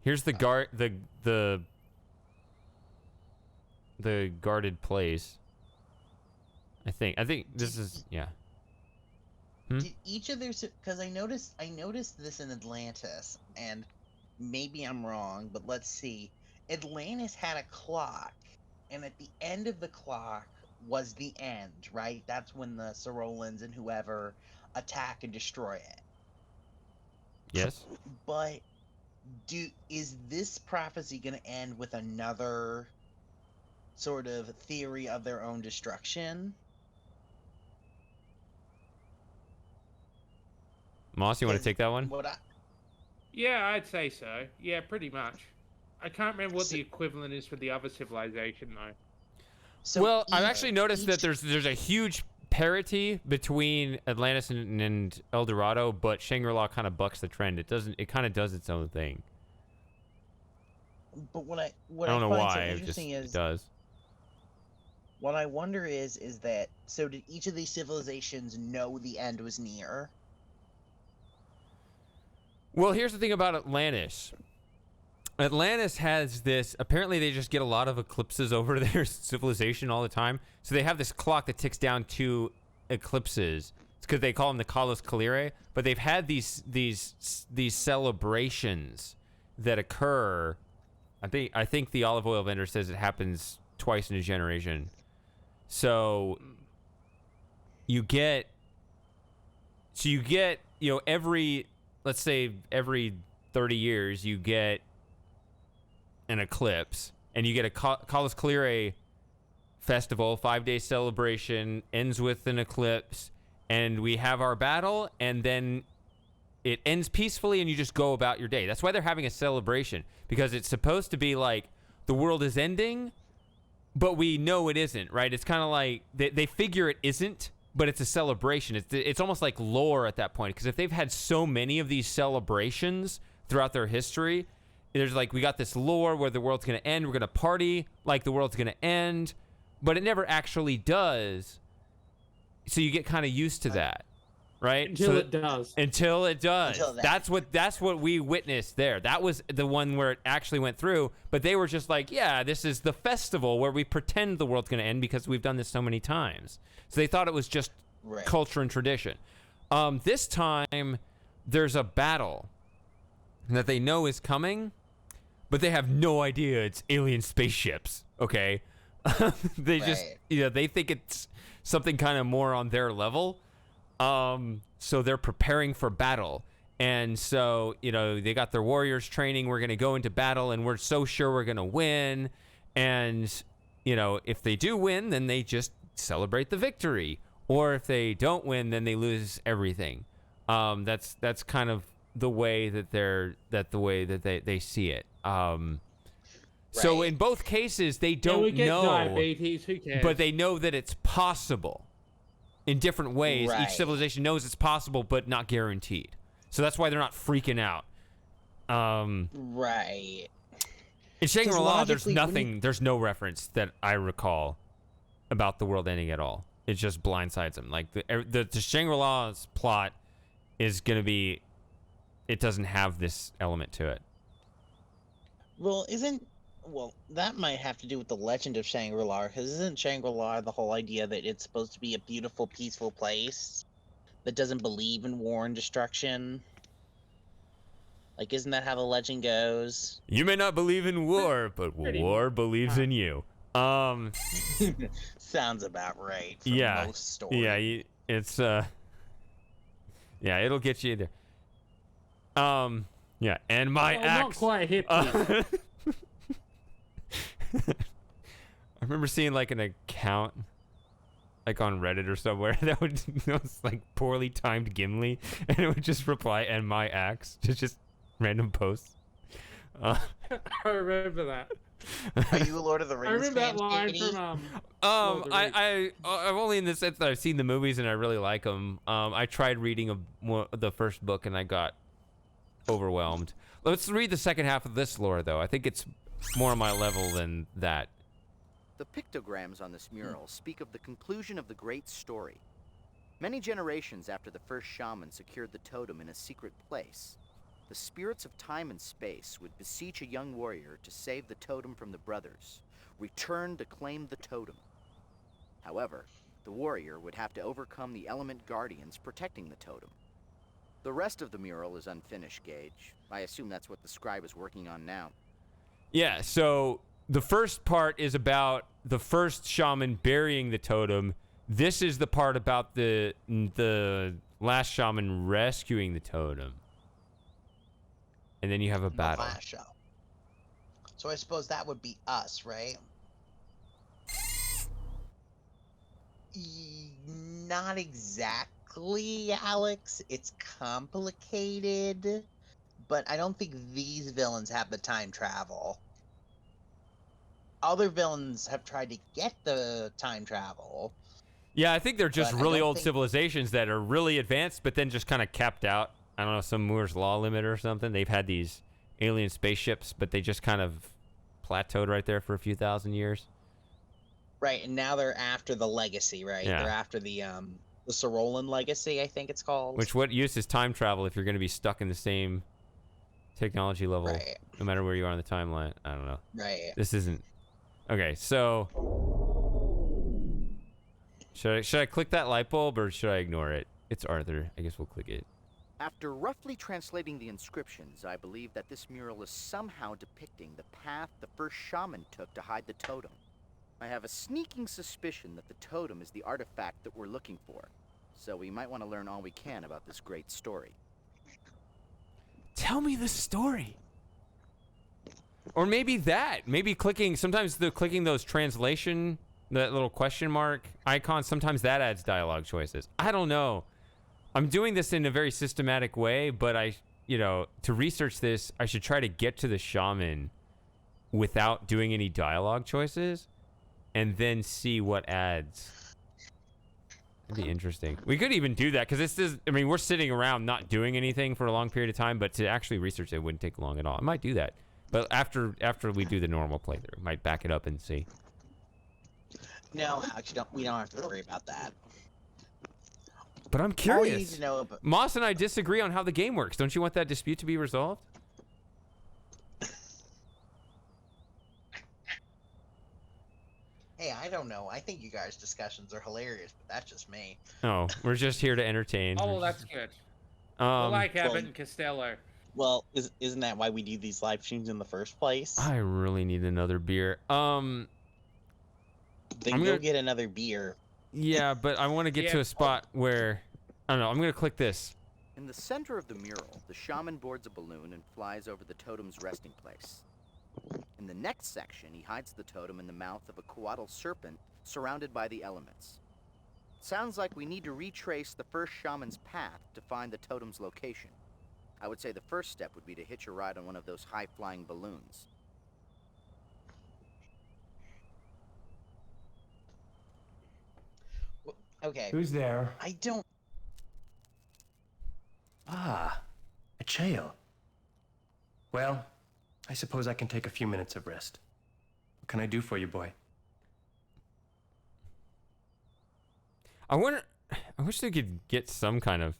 Here's the guard, the guarded place. I think this is, yeah. Did each of their, because I noticed this in Atlantis, and maybe I'm wrong, but let's see. Atlantis had a clock, and at the end of the clock was the end, right? That's when the Sorolans and whoever attack and destroy it. Yes. But is this prophecy going to end with another sort of theory of their own destruction? Moss, you want to take that one? Yeah, I'd say so. Yeah, pretty much. I can't remember what the equivalent is for the other civilization, though. So well, I've actually noticed that there's a huge parity between Atlantis and El Dorado, but Shangri-La kind of bucks the trend. It kind of does its own thing. But what I don't know find why, so it interesting just is does. what I wonder is that so did each of these civilizations know the end was near? Well, here's the thing about Atlantis. Atlantis has this, apparently they just get a lot of eclipses over their civilization all the time. So they have this clock that ticks down to eclipses. It's because they call them the Kalos Kalire, but they've had these celebrations that occur. I think the olive oil vendor says it happens twice in a generation. So you get, every, let's say every 30 years you get an eclipse, and you get a Kalos Kalire festival, 5-day celebration, ends with an eclipse, and we have our battle, and then it ends peacefully, and you just go about your day. That's why they're having a celebration, because it's supposed to be like the world is ending, but we know it isn't, right? It's kind of like they figure it isn't, but it's a celebration. It's almost like lore at that point, because if they've had so many of these celebrations throughout their history, there's like, we got this lore where the world's going to end. We're going to party like the world's going to end, but it never actually does. So you get kind of used to that, right? Until it does. Until it does. Until then. That's what we witnessed there. That was the one where it actually went through, but they were just like, yeah, this is the festival where we pretend the world's going to end because we've done this so many times. So they thought it was just culture and tradition. This time, there's a battle that they know is coming, but they have no idea it's alien spaceships, okay? They just, they think it's something kind of more on their level. So they're preparing for battle. And so, they got their warriors training. We're going to go into battle, and we're so sure we're going to win. And, if they do win, then they just celebrate the victory. Or if they don't win, then they lose everything. That's kind of the way that they see it. So in both cases, they don't know, diabetes, who cares? but they know that it's possible in different ways. Right. Each civilization knows it's possible, but not guaranteed. So that's why they're not freaking out. Right. In Shangri-La, there's logically, nothing, there's no reference that I recall about the world ending at all. It just blindsides them. Like the Shangri-La's plot is going to be, it doesn't have this element to it. Well, that might have to do with the legend of Shangri-La, because isn't Shangri-La the whole idea that it's supposed to be a beautiful, peaceful place that doesn't believe in war and destruction? Like, isn't that how the legend goes? You may not believe in war, but war believes in you. Sounds about right for most stories. Yeah, it's it'll get you there. Yeah, and my axe. Not quite hippie. I remember seeing like an account, like on Reddit or somewhere, that was like poorly timed Gimli, and it would just reply "and my axe" to just random posts. I remember that. Are you a Lord of the Rings I remember that fan, line Katie? from I'm only in the sense that I've seen the movies and I really like them. I tried reading the first book and I got overwhelmed. Let's read the second half of this lore, though. I think it's more on my level than that. The pictograms on this mural speak of the conclusion of the great story. Many generations after the first shaman secured the totem in a secret place, the spirits of time and space would beseech a young warrior to save the totem from the brothers, return to claim the totem. However, the warrior would have to overcome the element guardians protecting the totem. The rest of the mural is unfinished, Gage. I assume that's what the scribe is working on now. Yeah, so the first part is about the first shaman burying the totem. This is the part about the last shaman rescuing the totem. And then you have a battle. So I suppose that would be us, right? Not exactly, Alex. It's complicated, but I don't think these villains have the time travel. other villains have tried to get the time travel. Yeah, I think they're just But I really don't old think- civilizations that are really advanced, but then just kind of capped out. I don't know, some Moore's Law limit or something. They've had these alien spaceships, but they just kind of plateaued right there for a few thousand years. Right, and now they're after the legacy, right? Yeah. They're after the Sorolan legacy, I think it's called. Which, what use is time travel if you're going to be stuck in the same technology level, Right. no matter where you are on the timeline? I don't know. Right. This isn't... Okay, so... Should I click that light bulb, or should I ignore it? It's Arthur. I guess we'll click it. After roughly translating the inscriptions, I believe that this mural is somehow depicting the path the first shaman took to hide the totem. I have a sneaking suspicion that the totem is the artifact that we're looking for, so we might want to learn all we can about this great story. Tell me the story. Or maybe that. Maybe clicking... Sometimes clicking those translation... That little question mark icon, sometimes that adds dialogue choices. I don't know. I'm doing this in a very systematic way, but to research this, I should try to get to the shaman without doing any dialogue choices and then see what adds. That'd be interesting. We could even do that, because this is, I mean, we're sitting around not doing anything for a long period of time, but to actually research it wouldn't take long at all. I might do that. But after we do the normal playthrough, I might back it up and see. No, actually, we don't have to worry about that. But I'm All you curious. need to know about... Moss and I disagree on how the game works. Don't you want that dispute to be resolved? Hey, I don't know. I think you guys' discussions are hilarious, but that's just me. Oh, we're just here to entertain. Oh, well, that's good. Um, I like Abbott and Costello. Well, isn't that why we do these live streams in the first place? I really need another beer. Then I'm go gonna- get another beer. Yeah, but I want to get to a spot where... I don't know. I'm going to click this. In the center of the mural, the shaman boards a balloon and flies over the totem's resting place. In the next section, he hides the totem in the mouth of a coatl serpent surrounded by the elements. Sounds like we need to retrace the first shaman's path to find the totem's location. I would say the first step would be to hitch a ride on one of those high-flying balloons. Okay. Who's there? I don't... Ah, a jail. Well, I suppose I can take a few minutes of rest. What can I do for you, boy? I wish they could get some kind of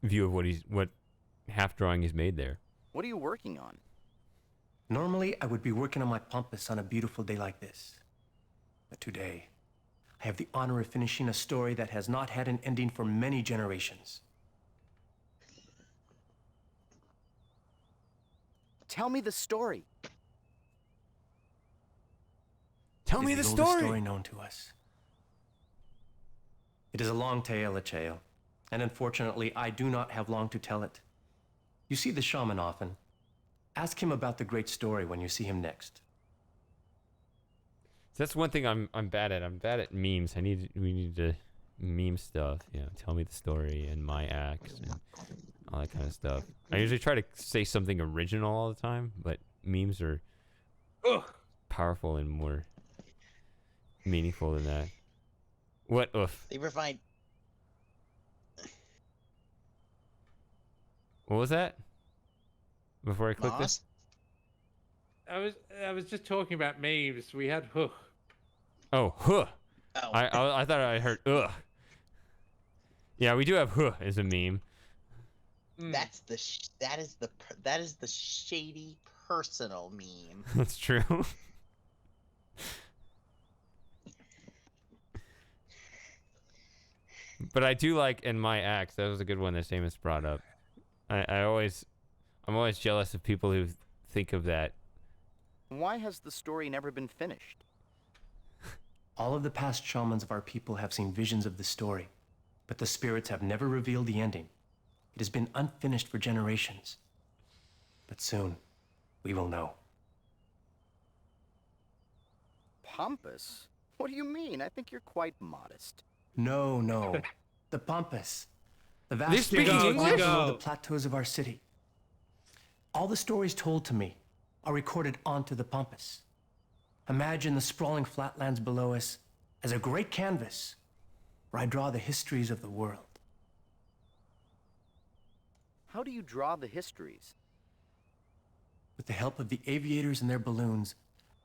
view of what half drawing he's made there. What are you working on? Normally, I would be working on my pampas on a beautiful day like this. But today, I have the honor of finishing a story that has not had an ending for many generations. Tell me the story. Tell It me is the oldest story. story known to us. It is a long tale, Acheo, and unfortunately, I do not have long to tell it. You see the shaman often. Ask him about the great story when you see him next. That's one thing I'm bad at. I'm bad at memes. We need to meme stuff. You know, tell me the story and my axe and all that kind of stuff. I usually try to say something original all the time, but memes are powerful and more meaningful than that. What? Oof. They provide... What was that? Before I click this? I was just talking about memes. We had huh. Oh, huh. Oh. I thought I heard ugh. Yeah, we do have huh as a meme. That's that is the shady personal meme. That's true. But I do like in my axe. That was a good one that Seamus brought up. I'm always jealous of people who think of that. Why has the story never been finished? All of the past shamans of our people have seen visions of the story, but the spirits have never revealed the ending. It has been unfinished for generations. But soon, we will know. Pompous? What do you mean? I think you're quite modest. No, no. The Pampas. The They vast speak regions English? below the plateaus of our city. All the stories told to me are recorded onto the Pampas. Imagine the sprawling flatlands below us as a great canvas where I draw the histories of the world. How do you draw the histories? With the help of the aviators and their balloons,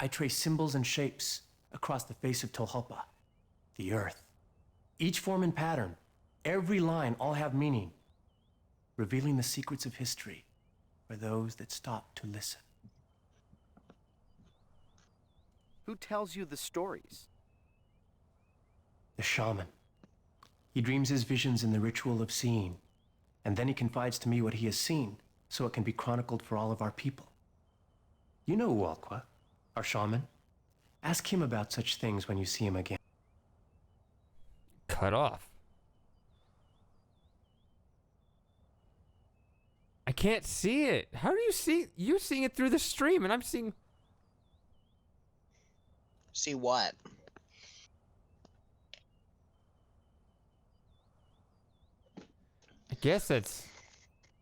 I trace symbols and shapes across the face of Tolhopa, the earth. Each form and pattern, every line, all have meaning, revealing the secrets of history for those that stop to listen. Who tells you the stories? The shaman. He dreams his visions in the ritual of seeing, and then he confides to me what he has seen, so it can be chronicled for all of our people. You know Ualqua, our shaman. Ask him about such things when you see him again. Cut off. I can't see it. How do you see? You're seeing it through the stream, and I'm seeing. See what? I guess that's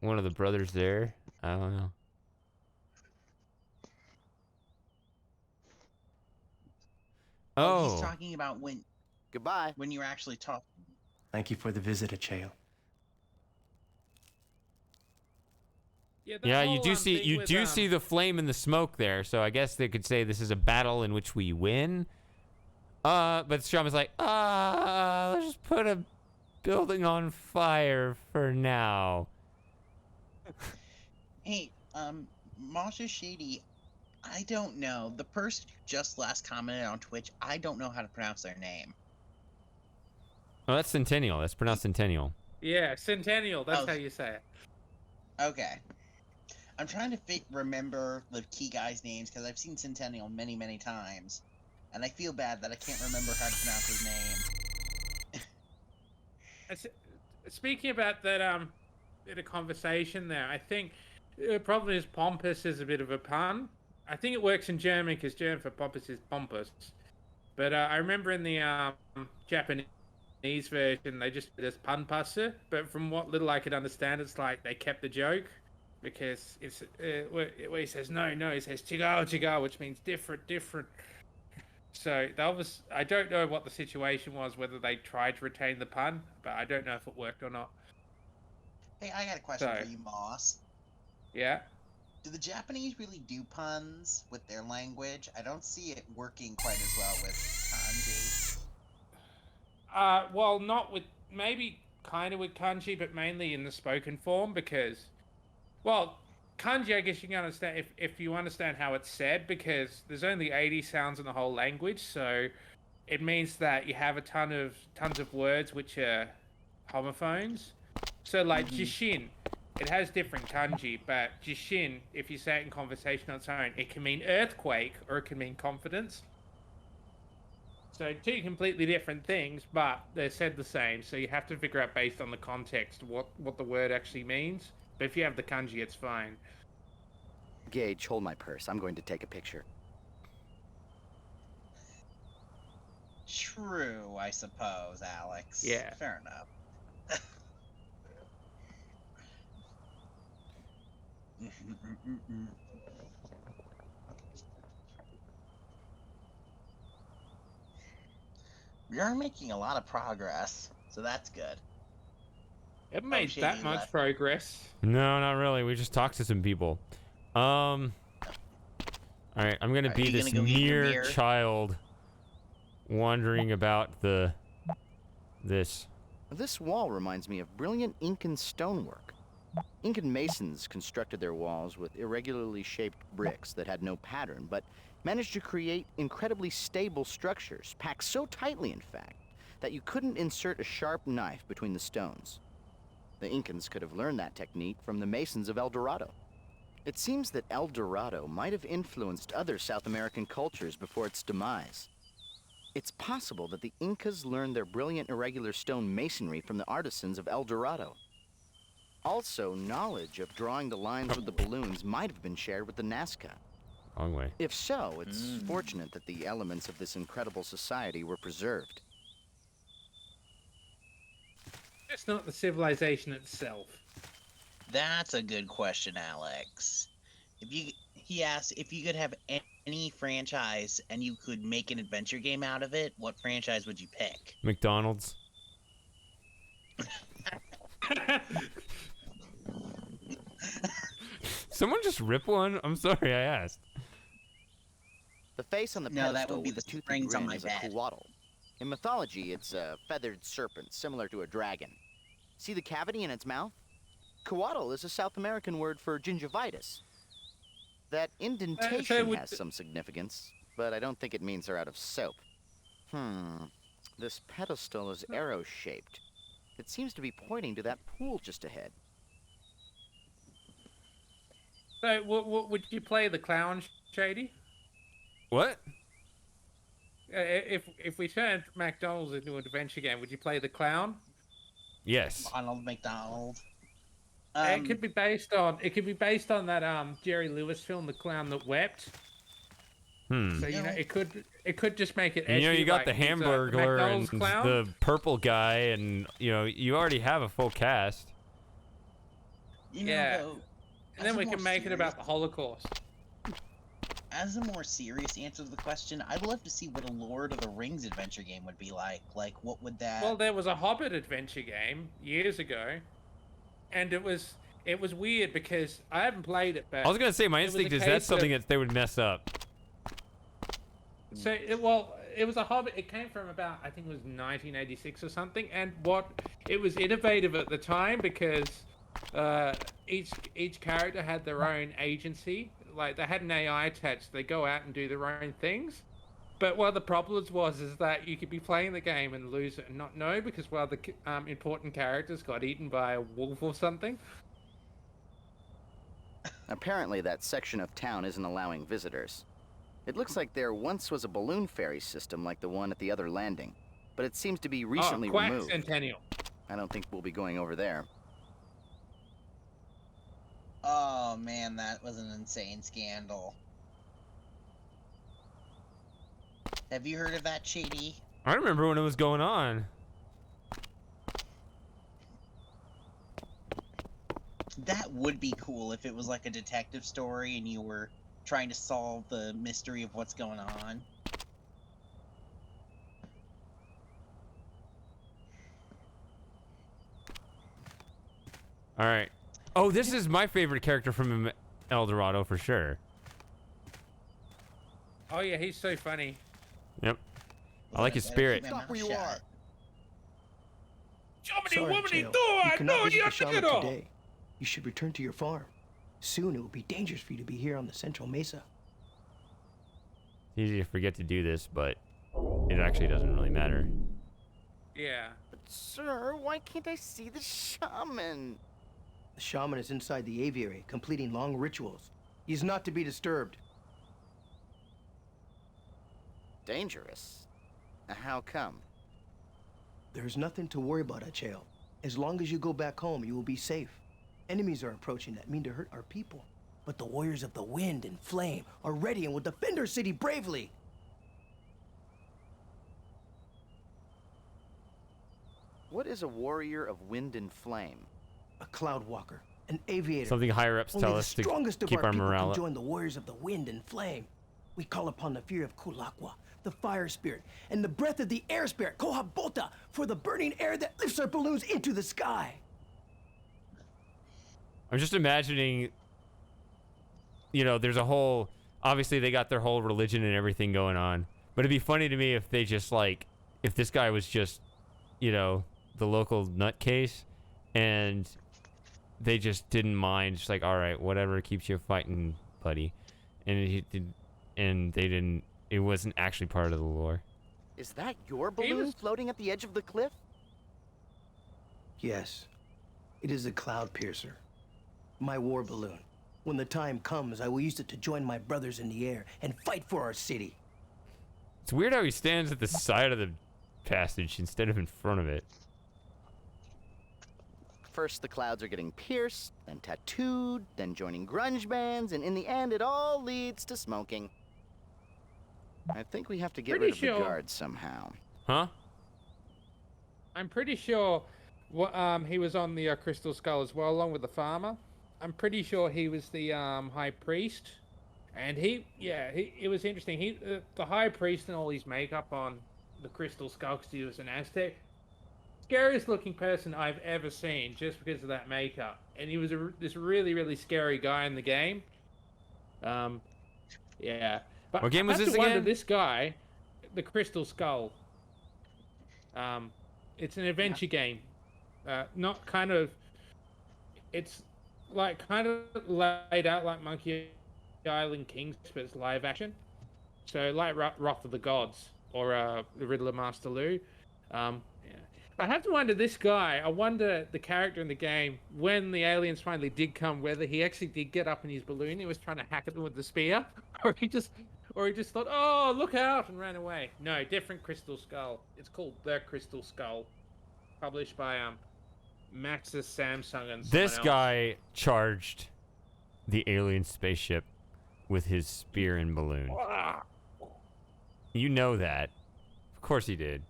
one of the brothers there. I don't know. Oh, he's talking about when. Goodbye. When you were actually talking. Thank you for the visit, Acheo. Yeah, you do see see the flame and the smoke there, so I guess they could say this is a battle in which we win. But the shaman's like, let's just put a building on fire for now. Hey, Masha Shady, I don't know. The person who just last commented on Twitch, I don't know how to pronounce their name. Oh, that's Centennial. That's pronounced Centennial. Yeah, Centennial. That's how you say it. Okay. I'm trying to remember the key guys' names because I've seen Centennial many, many times. And I feel bad that I can't remember how to pronounce his name. Speaking about that bit of conversation there, I think the problem is pompous is a bit of a pun. I think it works in German because German for pompous is pompous. But I remember in the Japanese version, they just did this punpasse. But from what little I could understand, it's like they kept the joke. Because it's where he says no, he says chigao, which means different. So that was, I don't know what the situation was, whether they tried to retain the pun, but I don't know if it worked or not. Hey, I got a question for you, Moss. Yeah? Do the Japanese really do puns with their language? I don't see it working quite as well with kanji. Well, not with, maybe kind of with kanji, but mainly in the spoken form, because, well, kanji, I guess you can understand if you understand how it's said, because there's only 80 sounds in the whole language, so it means that you have tons of words which are homophones. So like jishin, it has different kanji, but jishin, if you say it in conversation on its own, it can mean earthquake or it can mean confidence. So two completely different things, but they're said the same, so you have to figure out based on the context what the word actually means. But if you have the kanji, it's fine. Gage, hold my purse. I'm going to take a picture. True, I suppose, Alex. Yeah. Fair enough. We are making a lot of progress, so that's good. It made that much progress. No, not really. We just talked to some people. All right, I'm gonna be this mere child wandering about this. This wall reminds me of brilliant Incan stonework. Incan masons constructed their walls with irregularly shaped bricks that had no pattern, but managed to create incredibly stable structures, packed so tightly, in fact, that you couldn't insert a sharp knife between the stones. The Incans could have learned that technique from the masons of El Dorado. It seems that El Dorado might have influenced other South American cultures before its demise. It's possible that the Incas learned their brilliant irregular stone masonry from the artisans of El Dorado. Also, knowledge of drawing the lines with the balloons might have been shared with the Nazca. Wrong way. If so, it's fortunate that the elements of this incredible society were preserved. It's not the civilization itself. That's a good question, Alex. He asked if you could have any franchise and you could make an adventure game out of it, what franchise would you pick? McDonald's. Someone just rip one? I'm sorry, I asked. The face on the No, pedestal that would be with the the toothy springs on grin my is a bed. Kuatl. In mythology, it's a feathered serpent similar to a dragon. See the cavity in its mouth? Kuatl is a South American word for gingivitis. That indentation has some significance, but I don't think it means they're out of soap. This pedestal is arrow-shaped. It seems to be pointing to that pool just ahead. So, would you play the clown, Shady? What? If we turned McDonald's into an adventure game, would you play the clown? Yes. Ronald McDonald. It could be based on that Jerry Lewis film, The Clown That Wept. So you know, it could just make it. And, you know, you got the like Hamburglar and McDonald's clown. the purple guy, and you know, you already have a full cast. Yeah. And then we can make it about the Holocaust. As a more serious answer to the question, I'd love to see what a Lord of the Rings adventure game would be like. Like, what would that... Well, there was a Hobbit adventure game years ago, and it was weird because I haven't played it, but... I was going to say, my instinct is that's something that they would mess up. So, it was a Hobbit. It came from about, I think it was 1986 or something, and it was innovative at the time because each character had their own agency. Like, they had an AI attached. They go out and do their own things. But one of the problems is that you could be playing the game and lose it and not know because one of the important characters got eaten by a wolf or something. Apparently, that section of town isn't allowing visitors. It looks like there once was a balloon ferry system like the one at the other landing, but it seems to be recently removed. Centennial. I don't think we'll be going over there. Oh man, that was an insane scandal. Have you heard of that, Shady? I remember when it was going on. That would be cool if it was like a detective story and you were trying to solve the mystery of what's going on. All right. Oh, this is my favorite character from El Dorado for sure. Oh yeah, he's so funny. Yep. I like his spirit. Stop where you are. Sorry, Chale. You cannot visit the shaman today. You should return to your farm. Soon it will be dangerous for you to be here on the Central Mesa. It's easy to forget to do this, but it actually doesn't really matter. Yeah. But sir, why can't I see the shaman? The shaman is inside the aviary, completing long rituals. He is not to be disturbed. Dangerous? How come? There's nothing to worry about, Acheo. As long as you go back home, you will be safe. Enemies are approaching that mean to hurt our people. But the warriors of the wind and flame are ready and will defend our city bravely. What is a warrior of wind and flame? A cloud walker, an aviator. Something higher ups tell us to keep our morale up. Join the warriors of the wind and flame. We call upon the fear of Kulakwa, the fire spirit, and the breath of the air spirit, Kohabota, for the burning air that lifts our balloons into the sky. I'm just imagining, you know, there's a whole, obviously they got their whole religion and everything going on, but it'd be funny to me if they just like, if this guy was just, you know, the local nutcase and they just didn't mind, just like, all right, whatever keeps you fighting, buddy. And he did, and they didn't, it wasn't actually part of the lore. Is that your balloon floating at the edge of the cliff? Yes, it is a cloud piercer. My war balloon. When the time comes, I will use it to join my brothers in the air and fight for our city. It's weird how he stands at the side of the passage instead of in front of it. First, the clouds are getting pierced, then tattooed, then joining grunge bands, and in the end, it all leads to smoking. I think we have to get rid of the guards somehow. Huh? I'm pretty sure he was on the Crystal Skull as well, along with the farmer. I'm pretty sure he was the high priest. And it was interesting. The high priest and all his makeup on the crystal skull, 'cause he was an Aztec. Scariest looking person I've ever seen, just because of that makeup. And he was this really, really scary guy in the game. Yeah. But What game was I have this to wonder, again? this guy, the Crystal Skull. It's an adventure game. Not kind of. It's like kind of laid out like Monkey Island Kings, but it's live action. So like Wrath of the Gods or the Riddler Master Lu. Yeah. I have to wonder, this guy, I wonder the character in the game, when the aliens finally did come, whether he actually did get up in his balloon, he was trying to hack at them with the spear, or he just thought, oh, look out, and ran away. No, different Crystal Skull. It's called The Crystal Skull, published by Maxis, Samsung, and someone This else. guy charged the alien spaceship with his spear and balloon. You know that. Of course he did.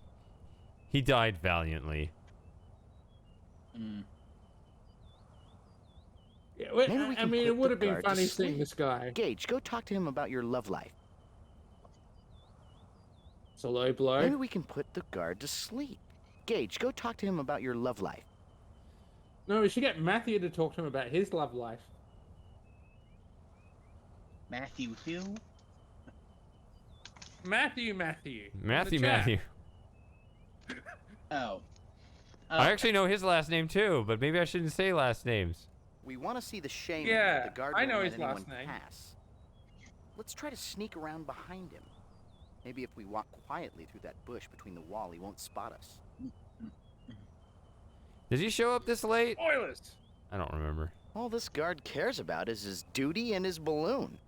He died valiantly. Yeah, well, Maybe we I can mean, put it would the have been guard to funny seeing sleep. this guy. Gage, go talk to him about your love life. It's a low blow. Maybe we can put the guard to sleep. Gage, go talk to him about your love life. No, we should get Matthew to talk to him about his love life. Matthew who? Matthew. Matthew. Oh. I actually know his last name too, but maybe I shouldn't say last names. We want to see the shaman. Yeah, but the guard I won't know let his last anyone name. pass. Let's try to sneak around behind him. Maybe if we walk quietly through that bush between the wall, he won't spot us. Does he show up this late? Spoilers! I don't remember. All this guard cares about is his duty and his balloon.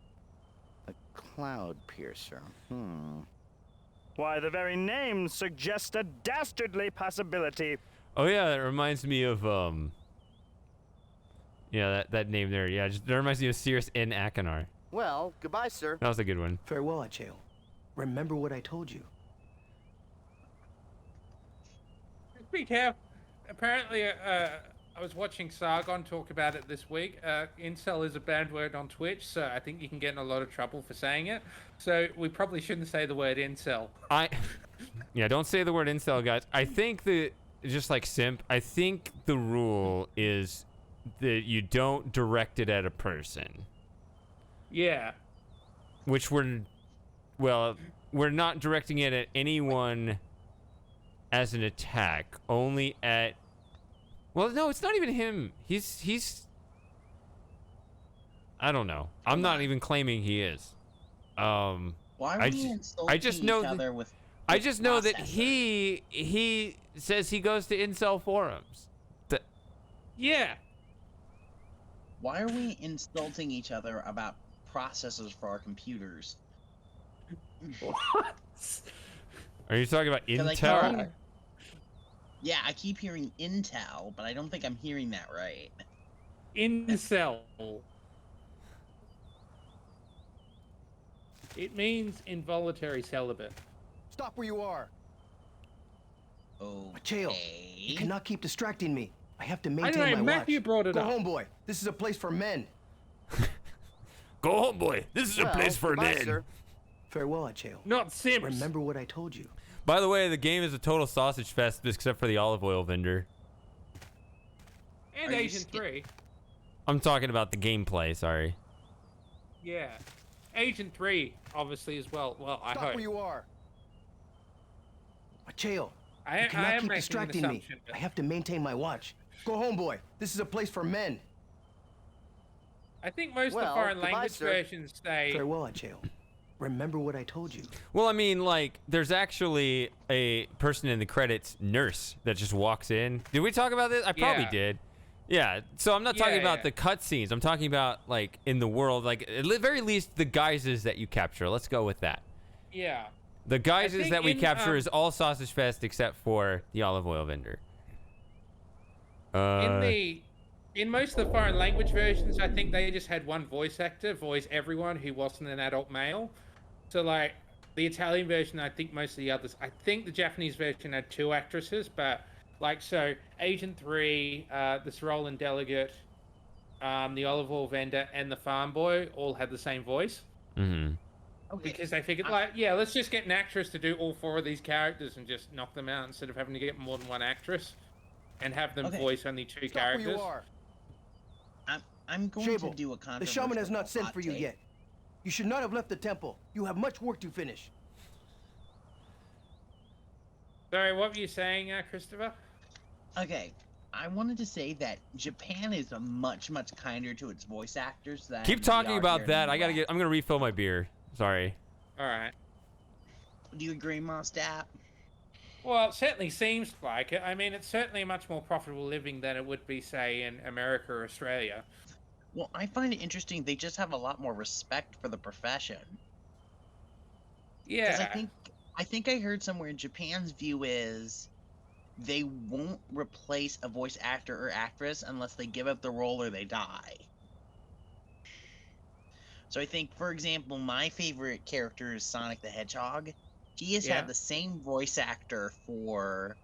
A cloud piercer. Why, the very name suggests a dastardly possibility. Oh yeah, that reminds me of yeah, that name there. Yeah, that reminds me of Cirrus N. Akinar. Well, goodbye, sir. That was a good one. Farewell, Acheo. Remember what I told you. Be careful. Apparently, I was watching Sargon talk about it this week. Incel is a bad word on Twitch, so I think you can get in a lot of trouble for saying it. So we probably shouldn't say the word incel. Yeah, don't say the word incel, guys. I think just like simp, I think the rule is that you don't direct it at a person. Yeah. Which we're not directing it at anyone as an attack, only at, well, no, it's not even him. He's I don't know. I'm not even claiming he is. Why are we insulting I just know each other with I just know that processor? he says he goes to incel forums. Yeah. Why are we insulting each other about processors for our computers? What? Are you talking about 'Cause I keep Intel? hearing- Yeah, I keep hearing Intel, but I don't think I'm hearing that right. Incel. It means involuntary celibate. Stop where you are. Oh. Acheo, you cannot keep distracting me. I have to I maintain don't know, my Matthew watch. brought it Go up. home, boy. This is a place for men. Go home, boy. This is a place for goodbye, men. sir. Farewell, Acheo. Not Sims. Remember what I told you. By the way, the game is a total sausage fest except for the olive oil vendor. And Agent 3. I'm talking about the gameplay, sorry. Yeah. Agent 3, obviously, as well. Well, I Stop hope. where you are. Acheo, I you cannot am keep making an distracting me. assumption. I have to maintain my watch. Go home, boy. This is a place for men. I think most of the Well, foreign goodbye, language sir. versions say... Farewell, Acheo. Remember what I told you. Well, I mean, like, there's actually a person in the credits, Nurse, that just walks in. Did we talk about this? I probably Yeah. did. Yeah, so I'm not talking Yeah, about yeah. the cutscenes. I'm talking about, like, in the world, like, at the very least, the guises that you capture. Let's go with that. Yeah. The guises think that we in, capture is all Sausage Fest except for the olive oil vendor. In most of the foreign language versions, I think they just had one voice actor voice everyone who wasn't an adult male. So, like, the Italian version, I think most of the others. I think the Japanese version had 2 actresses, but, like, so Agent 3, the Sorolan delegate, the olive oil vendor, and the farm boy all had the same voice. Mm-hmm. Okay. Because they figured, like, yeah, let's just get an actress to do all 4 of these characters and just knock them out instead of having to get more than one actress and have them voice only 2 characters. Where you are. I'm going Shable, to do a the controversial shaman has not sent hot for you take. yet. You should not have left the temple. You have much work to finish. Sorry, what were you saying, Christopher? Okay, I wanted to say that Japan is a much kinder to its voice actors than Keep we talking are about here that. in the I'm gonna refill my beer. Sorry. All right. Do you agree, Mostap? Well, it certainly seems like it. I mean, it's certainly a much more profitable living than it would be, say, in America or Australia. Well, I find it interesting. They just have a lot more respect for the profession. Yeah. I think I heard somewhere Japan's view is they won't replace a voice actor or actress unless they give up the role or they die. So I think, for example, my favorite character is Sonic the Hedgehog. He has had the same voice actor for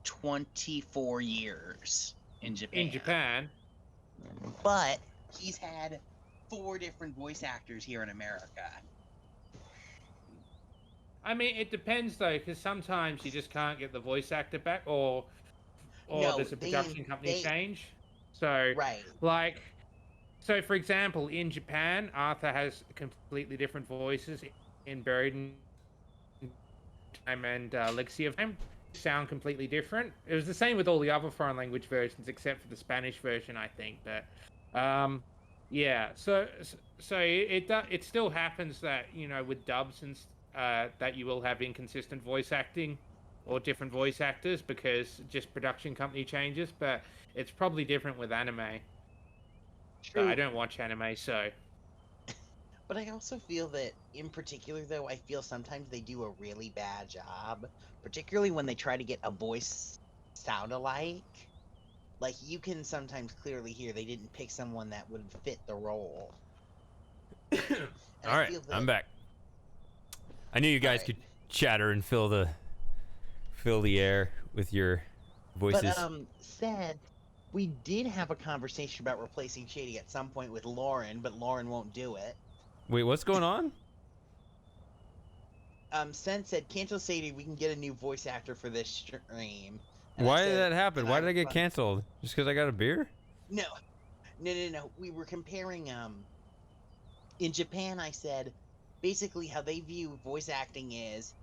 24 years in Japan. In Japan. But he's had 4 different voice actors here in America. I mean, it depends, though, because sometimes you just can't get the voice actor back, or No, there's a production company change. So, right. like, so for example, in Japan, Arthur has completely different voices in Buried in Time and Legacy of Time. Sound completely different. It was the same with all the other foreign language versions, except for the Spanish version, I think. But, yeah. So it still happens that, you know, with dubs and that you will have inconsistent voice acting or different voice actors because just production company changes. But it's probably different with anime. True. I don't watch anime, so. But I also feel that, in particular, though, I feel sometimes they do a really bad job, particularly when they try to get a voice sound alike. Like, you can sometimes clearly hear they didn't pick someone that would fit the role. All right, I'm back. I knew you guys could chatter and fill the air with your voices. But, said, we did have a conversation about replacing Shady at some point with Lauren, but Lauren won't do it. Wait, what's going on? Sen said, cancel Sadie, we can get a new voice actor for this stream. And Why did that happen? Why did I get canceled? Just because I got a beer? No. We were comparing, in Japan, I said, basically how they view voice acting is,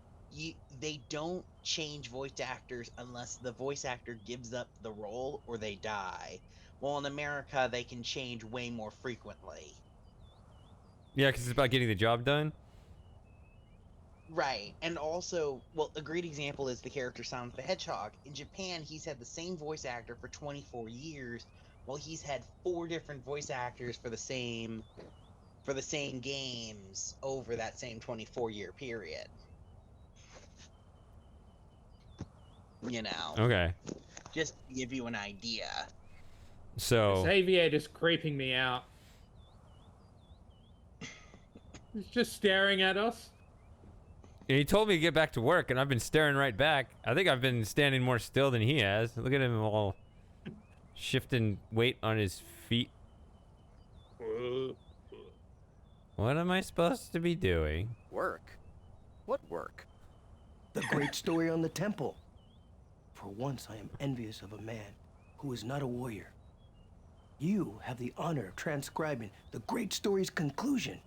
they don't change voice actors unless the voice actor gives up the role or they die. Well, in America, they can change way more frequently. Yeah, because it's about getting the job done. Right, and also, well, a great example is the character Sonic the Hedgehog. In Japan, he's had the same voice actor for 24 years, while he's had 4 different voice actors for the same games over that same 24-year period. You know. Okay. Just to give you an idea. So. This aviator's creeping me out. He's just staring at us. He told me to get back to work, and I've been staring right back. I think I've been standing more still than he has. Look at him all shifting weight on his feet. What am I supposed to be doing? Work? What work? The great story on the temple. For once, I am envious of a man who is not a warrior. You have the honor of transcribing the great story's conclusion.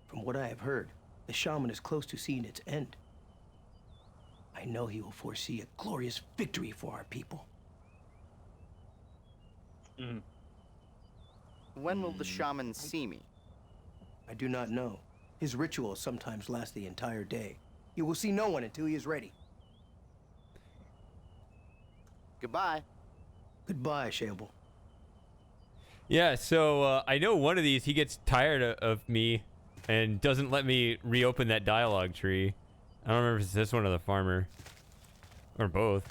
From what I have heard, the shaman is close to seeing its end. I know he will foresee a glorious victory for our people. When will the shaman see me? I do not know. His rituals sometimes last the entire day. You will see no one until he is ready. Goodbye. Goodbye, Shable. Yeah, so I know one of these, he gets tired of me and doesn't let me reopen that dialogue tree. I don't remember if it's this one or the farmer. Or both.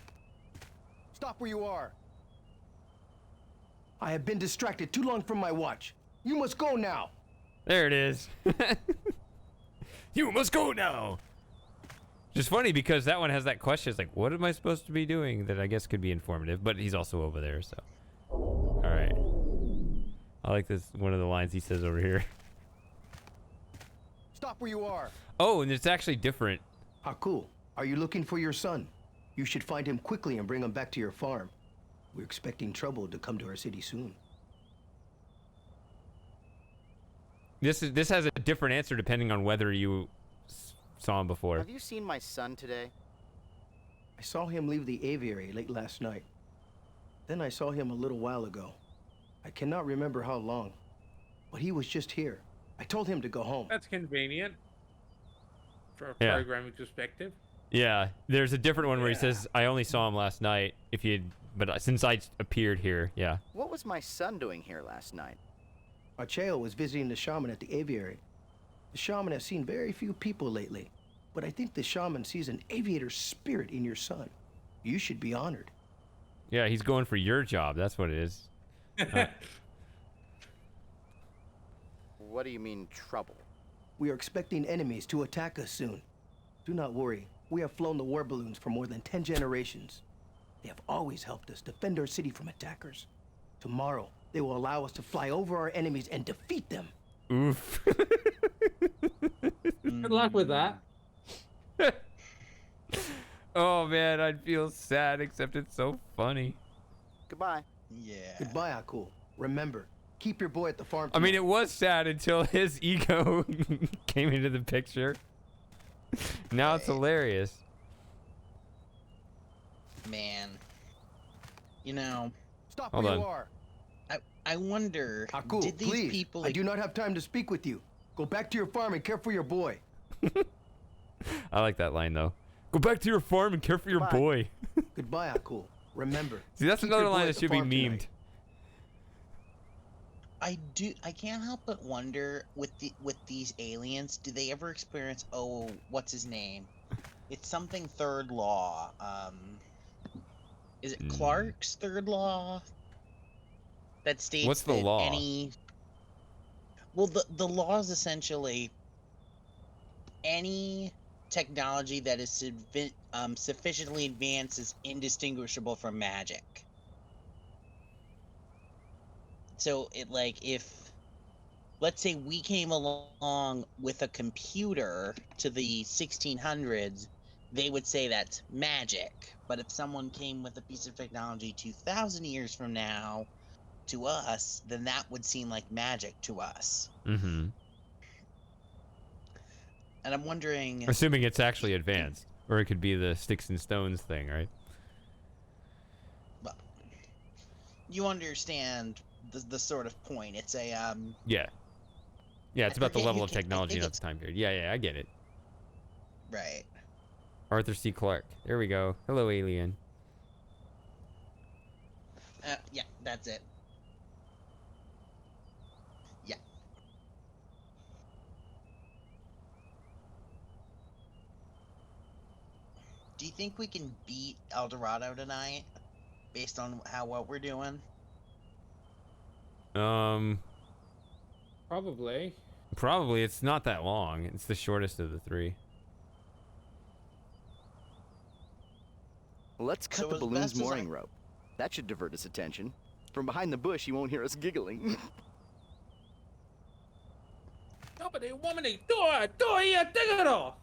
Stop where you are. I have been distracted too long from my watch. You must go now. There it is. You must go now. Just funny because that one has that question. It's like, what am I supposed to be doing? That I guess could be informative, but he's also over there, so. All right. I like this, one of the lines he says over here. where you are. Oh, and it's actually different. Haku, are you looking for your son? You should find him quickly and bring him back to your farm. We're expecting trouble to come to our city soon. This has a different answer depending on whether you saw him before. Have you seen my son today? I saw him leave the aviary late last night. Then I saw him a little while ago. I cannot remember how long, but he was just here. I told him to go home. That's convenient for a Yeah. programming perspective. Yeah, there's a different one where he says, "I only saw him last night." But since I appeared here, yeah. What was my son doing here last night? Acheo was visiting the shaman at the aviary. The shaman has seen very few people lately, but I think the shaman sees an aviator spirit in your son. You should be honored. Yeah, he's going for your job. That's what it is. What do you mean, trouble? We are expecting enemies to attack us soon. Do not worry. We have flown the war balloons for more than 10 generations. They have always helped us defend our city from attackers. Tomorrow, they will allow us to fly over our enemies and defeat them. Oof. Good luck with that. Oh man, I'd feel sad, except it's so funny. Goodbye. Yeah. Goodbye, Akul. Remember, keep your boy at the farm. I mean, it was sad until his ego came into the picture. Now it's hilarious. Man. You know. Stop Hold where on. you are. I wonder, Akul, did these please. people... I do not have time to speak with you. Go back to your farm and care for your boy. I like that line though. Go back to your farm and care for your boy. Goodbye, Akul. Remember. See, that's keep another your boy line at that the should be farm memed. tonight. I can't help but wonder with these aliens, do they ever experience, what's his name? It's something third law. Is it Clark's third law? That states What's the that law? Well, the law is essentially any technology that is sufficiently advanced is indistinguishable from magic. So if let's say we came along with a computer to the 1600s, they would say that's magic. But if someone came with a piece of technology 2,000 years from now to us, then that would seem like magic to us. Mm-hmm. And I'm wondering... Assuming it's actually advanced. Or it could be the sticks and stones thing, right? Well, you understand the sort of point. It's a... Yeah. Yeah, it's about the forget level who of ca- I technology think of the time period. Yeah, I get it. Right. Arthur C. Clarke. There we go. Hello, alien. Yeah, that's it. Yeah. Do you think we can beat El Dorado tonight, based on what we're doing? Probably. Probably. It's not that long. It's the shortest of the three. Let's cut the balloon's mooring rope. That should divert his attention. From behind the bush, he won't hear us giggling. Nobody, womany, door here, take it off.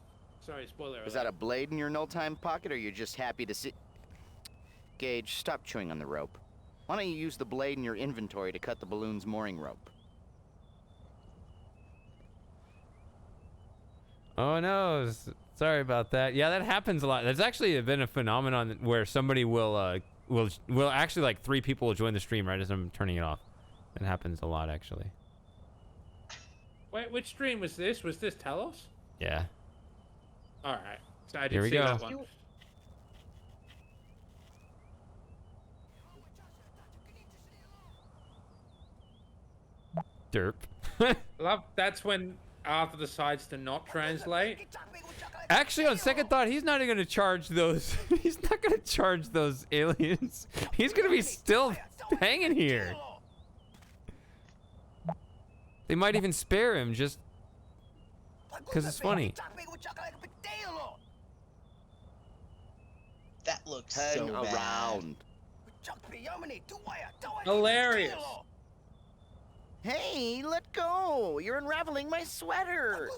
Sorry, spoiler. Is that a blade in your no-time pocket, or you're just happy to see? Gage, stop chewing on the rope. Why don't you use the blade in your inventory to cut the balloon's mooring rope? Oh no, sorry about that. Yeah, that happens a lot. There's actually been a phenomenon where somebody will actually, like, 3 people will join the stream right as I'm turning it off. It happens a lot, actually. Wait, which stream was this? Was this Talos? Yeah. All right. So I Here did we see go. that one. Derp. Love. That's when Arthur decides to not translate. Actually, on second thought, he's not even going to charge those. He's not going to charge those aliens. He's going to be still hanging here. They might even spare him just because it's funny. That looks Hang so bad. around. Hilarious. Hey, let go! You're unraveling my sweater!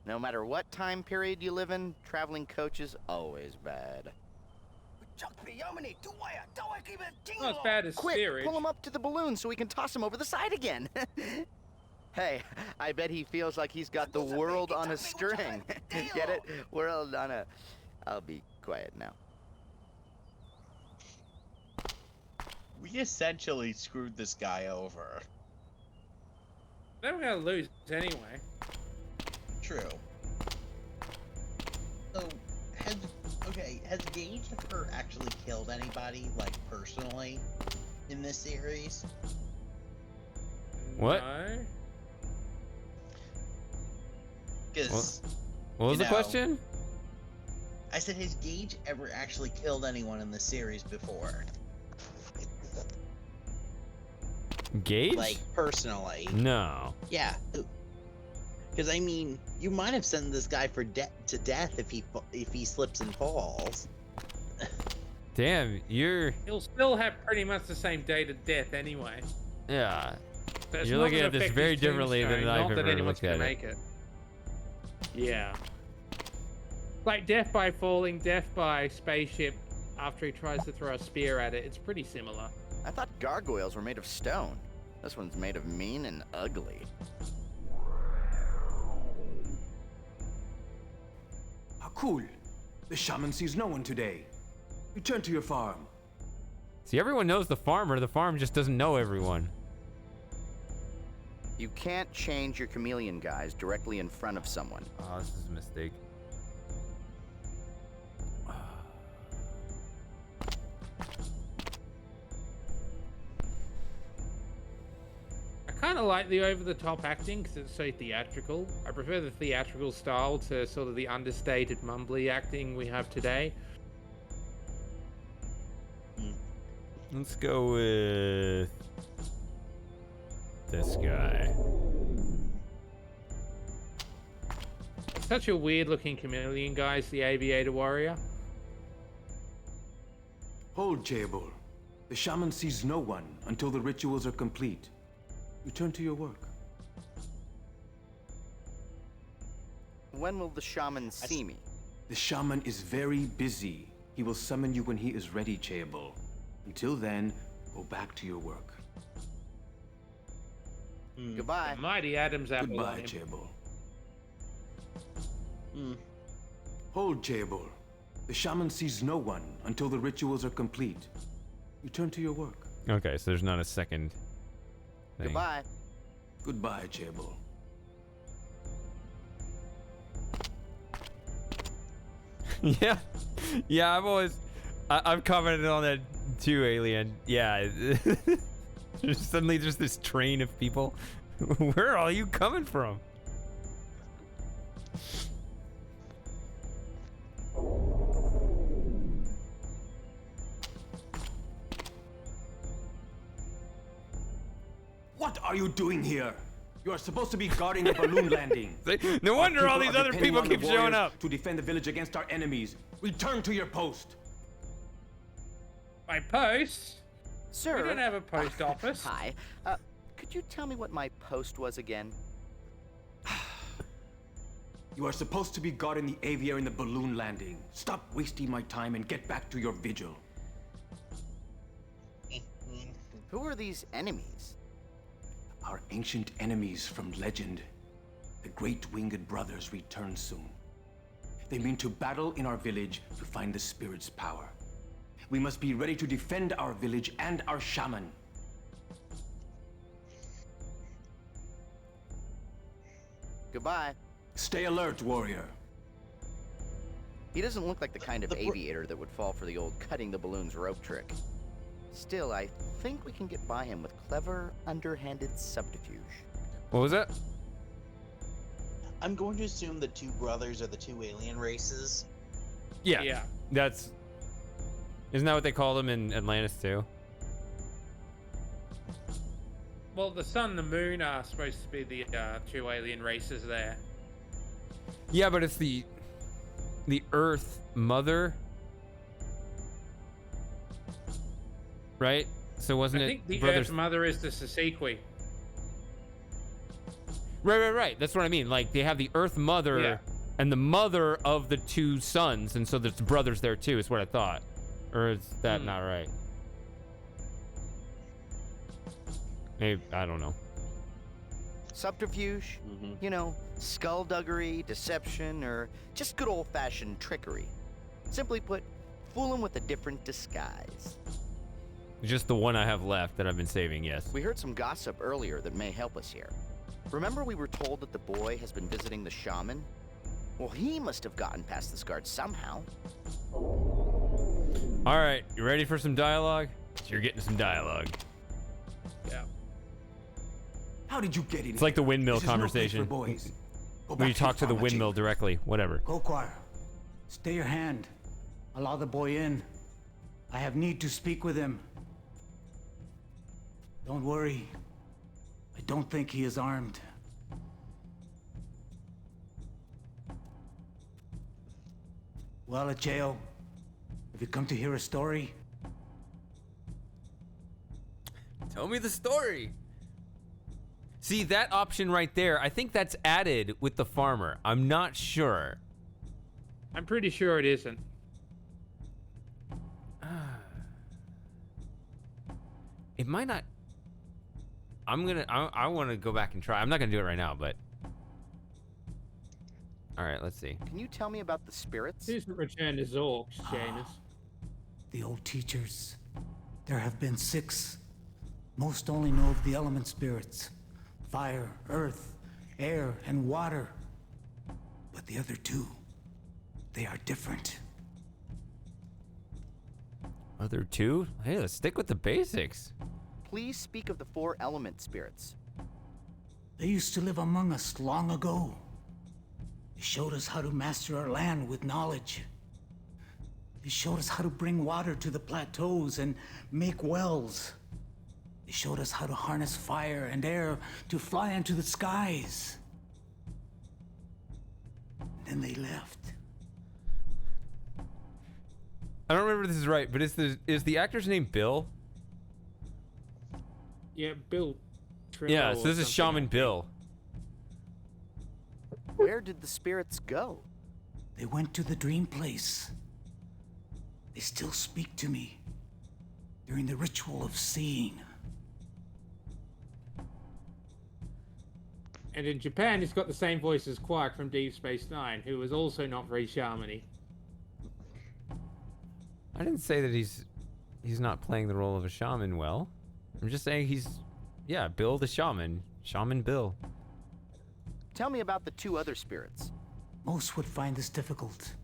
No matter what time period you live in, traveling coach is always bad. Not as bad as Quick, steerage. pull him up to the balloon so we can toss him over the side again. Hey, I bet he feels like he's got the world on a string. Get it? World on a... I'll be quiet now. We essentially screwed this guy over. They were gonna lose anyway. True. So, has Gage ever actually killed anybody, like, personally, in this series? What? No. Because... What was the question? I said, has Gage ever actually killed anyone in the series before? Gage? Like, personally. No. Yeah. Because, I mean, you might have sent this guy to death if he slips and falls. Damn, He'll still have pretty much the same date of death anyway. Yeah. So it's You're not looking gonna at this affect very his differently than tombstone, I've not that ever anyone's looked gonna at make it. Yeah. Like death by falling, death by spaceship after he tries to throw a spear at it. It's pretty similar. I thought gargoyles were made of stone. This one's made of mean and ugly. How cool. The shaman sees no one today. Return to your farm. See, everyone knows the farmer. The farm just doesn't know everyone. You can't change your chameleon guys directly in front of someone. Oh, this is a mistake. I kind of like the over-the-top acting because it's so theatrical. I prefer the theatrical style to sort of the understated, mumbly acting we have today. Let's go with this guy. Such a weird-looking chameleon, guys. The aviator warrior. Hold, Jaebul. The shaman sees no one until the rituals are complete. Return to your work. When will the shaman see me? The shaman is very busy. He will summon you when he is ready, Jaebul. Until then, go back to your work. Goodbye. Mighty Adam's apple. Goodbye, Jaebul. Hold, Jaebul. The shaman sees no one until the rituals are complete. Return to your work. Okay, so there's not a second thing. Goodbye. Goodbye, Jaebul. Yeah. Yeah, I've commented on that too, Alien. Yeah. Suddenly there's this train of people. Where are all you coming from? What are you doing here? You are supposed to be guarding the balloon landing. No wonder all these other depending people on the keep showing warriors up. to defend the village against our enemies. Return to your post. My post? Sir. We don't have a post office. Hi. Could you tell me what my post was again? You are supposed to be guarding the aviary in the balloon landing. Stop wasting my time and get back to your vigil. Who are these enemies? Our ancient enemies from legend. The Great Winged Brothers return soon. They mean to battle in our village to find the spirit's power. We must be ready to defend our village and our shaman. Goodbye. Stay alert, warrior. He doesn't look like the kind of aviator that would fall for the old cutting the balloons rope trick. Still, I think we can get by him with clever, underhanded subterfuge. What was that? I'm going to assume the two brothers are the two alien races. Yeah. Yeah. Isn't that what they call them in Atlantis too? Well, the sun and the moon are supposed to be the two alien races there. Yeah, but it's the Earth Mother, right? So wasn't I it think the brothers? Earth Mother is the Sisequi. Right. That's what I mean. Like they have the Earth Mother Yeah. and the mother of the two sons, and so there's brothers there too. Is what I thought, or is that not right? Maybe I don't know. Subterfuge? You know, skullduggery, deception, or just good old-fashioned trickery. Simply put, fool 'em with a different disguise. Just the one I have left that I've been saving. Yes. We heard some gossip earlier that may help us here. Remember we were told that the boy has been visiting the shaman? Well, he must have gotten past this guard somehow. All right, you ready for some dialogue? You're getting some dialogue. Yeah. How did you get in? It's like the windmill This is no place conversation. for boys. Go When you back talk to the farmer windmill chamber. directly, whatever. Kokwar, stay your hand. Allow the boy in. I have need to speak with him. Don't worry. I don't think he is armed. Well, Acheo, have you come to hear a story? Tell me the story. See, that option right there, I think that's added with the farmer. I'm not sure. I'm pretty sure it isn't. It might not. I want to go back and try. I'm not gonna do it right now, but. All right, let's see. Can you tell me about the spirits? Who's returned as orcs, Seamus? The old teachers. There have been 6. Most only know of the element spirits. Fire, earth, air, and water. But the other 2, they are different. Other 2? Hey, let's stick with the basics. Please speak of the 4 element spirits. They used to live among us long ago. They showed us how to master our land with knowledge. They showed us how to bring water to the plateaus and make wells. They showed us how to harness fire and air to fly into the skies. Then they left. I don't remember if this is right, but is the actor's name Bill? Yeah, Bill. Yeah, so this is Shaman Bill. Where did the spirits go? They went to the dream place. They still speak to me during the ritual of seeing. And in Japan, he's got the same voice as Quark from Deep Space Nine, who was also not very shamany. I didn't say that he's not playing the role of a shaman well. I'm just saying yeah, Bill the shaman. Shaman Bill. Tell me about the 2 other spirits. Most would find this difficult,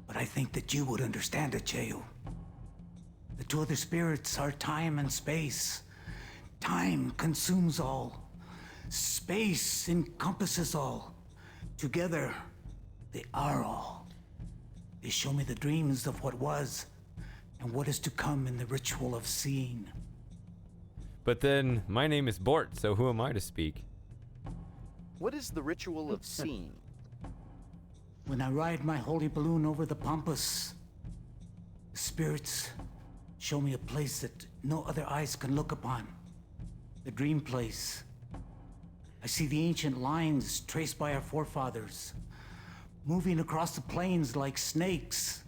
but I think that you would understand it, Acheo. The 2 other spirits are time and space. Time consumes all. Space encompasses all. Together, they are all. They show me the dreams of what was and what is to come in the ritual of seeing. But then, my name is Bort, so who am I to speak? What is the ritual of seeing? When I ride my holy balloon over the Pampas, the spirits show me a place that no other eyes can look upon. The dream place. I see the ancient lines traced by our forefathers, moving across the plains like snakes,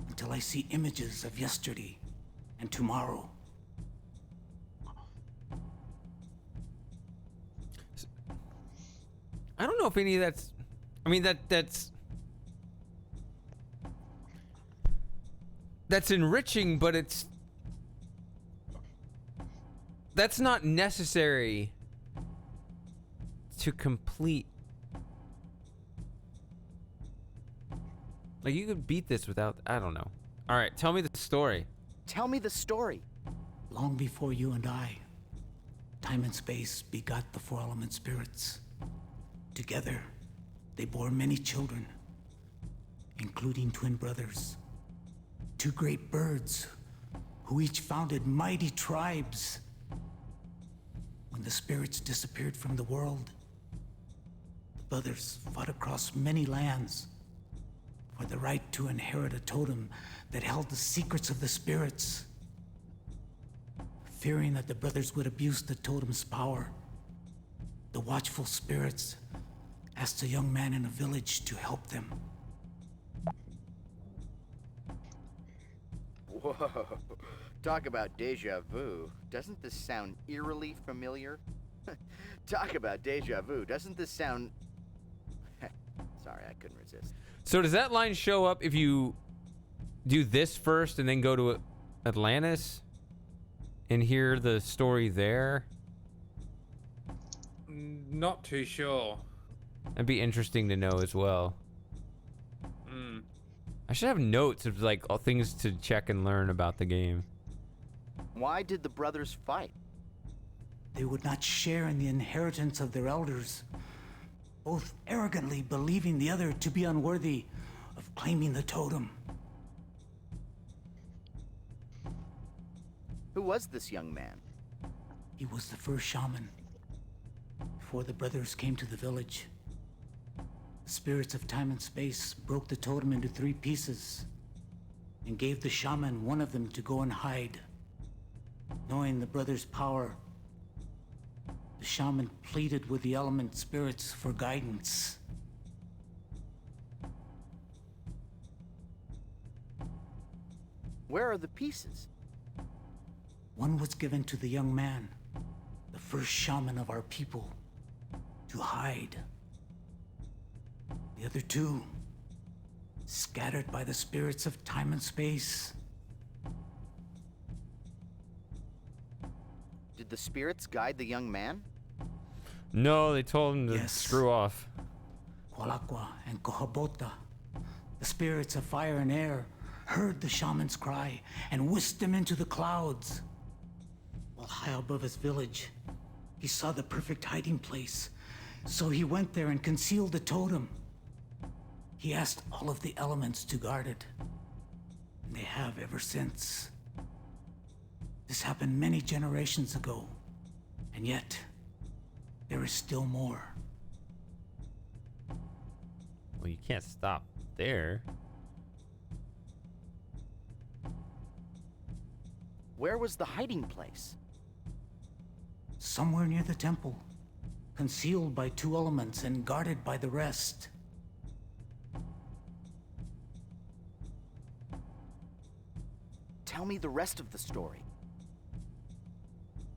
until I see images of yesterday and tomorrow. I don't know if any of that's. I mean, that's enriching, but that's not necessary to complete. Like, you could beat this without. I don't know. All right, tell me the story. Tell me the story. Long before you and I, time and space begot the 4 element spirits. Together, they bore many children, including twin brothers. 2 great birds, who each founded mighty tribes. When the spirits disappeared from the world, the brothers fought across many lands for the right to inherit a totem that held the secrets of the spirits. fearing that the brothers would abuse the totem's power, the watchful spirits asked a young man in a village to help them. Whoa. Talk about deja vu. Doesn't this sound eerily familiar? Talk about deja vu. Doesn't this sound... Sorry, I couldn't resist. So does that line show up if you do this first and then go to Atlantis and hear the story there? Not too sure. That'd be interesting to know as well. I should have notes of like all things to check and learn about the game. Why did the brothers fight? They would not share in the inheritance of their elders, both arrogantly believing the other to be unworthy of claiming the totem. Who was this young man? He was the first shaman. Before the brothers came to the village, the spirits of time and space broke the totem into 3 pieces and gave the shaman one of them to go and hide. Knowing the brothers' power, the shaman pleaded with the element spirits for guidance. Where are the pieces? One was given to the young man, the first shaman of our people, to hide. The other 2, scattered by the spirits of time and space. Did the spirits guide the young man? No, they told him to screw off. Kualakwa and Kohabota, the spirits of fire and air, heard the shaman's cry and whisked him into the clouds. While high above his village, he saw the perfect hiding place, so he went there and concealed the totem. He asked all of the elements to guard it, and they have ever since. This happened many generations ago, and yet there is still more. Well, you can't stop there. Where was the hiding place? Somewhere near the temple, concealed by 2 elements and guarded by the rest. Tell me the rest of the story.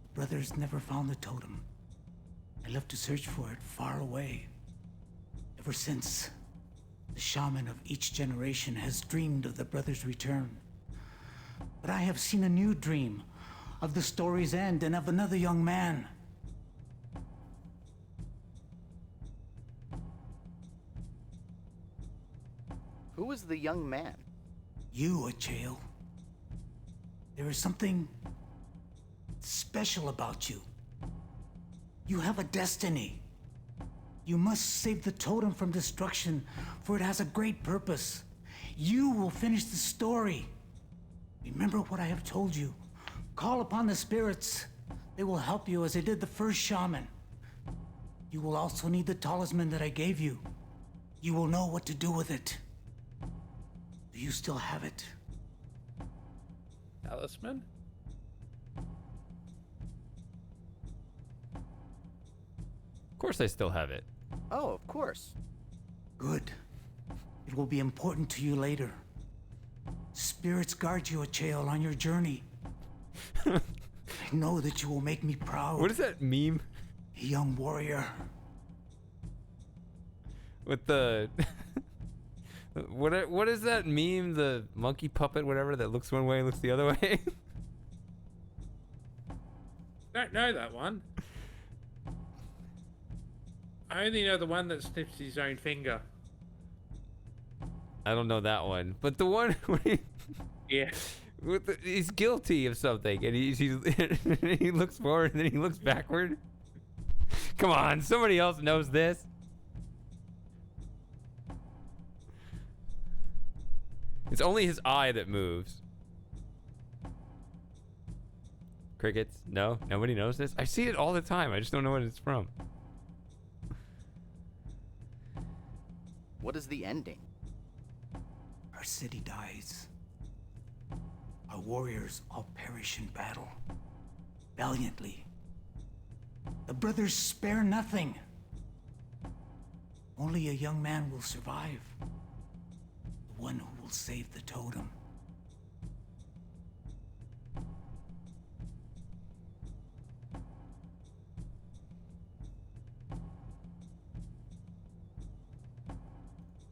The brothers never found the totem. I left to search for it far away. Ever since, the shaman of each generation has dreamed of the brothers' return. But I have seen a new dream of the story's end and of another young man. Who was the young man? You, Achael. There is something special about you. You have a destiny. You must save the totem from destruction, for it has a great purpose. You will finish the story. Remember what I have told you. Call upon the spirits. They will help you as they did the first shaman. You will also need the talisman that I gave you. You will know what to do with it. Do you still have it? Talisman? Of course I still have it. Oh, of course. Good. It will be important to you later. Spirits guard you, Achael, on your journey. I know that you will make me proud. What is that meme? A young warrior. With the... What is that meme? The monkey puppet, whatever, that looks one way and looks the other way? Don't know that one. I only know the one that snips his own finger. I don't know that one, but the one where he, yeah, he's guilty of something, and he looks forward and then he looks backward. Come on, somebody else knows this. It's only his eye that moves. Crickets? No, nobody knows this. I see it all the time. I just don't know what it's from. What is the ending? Our city dies. Our warriors all perish in battle. valiantly. The brothers spare nothing. Only a young man will survive. The one who will save the totem.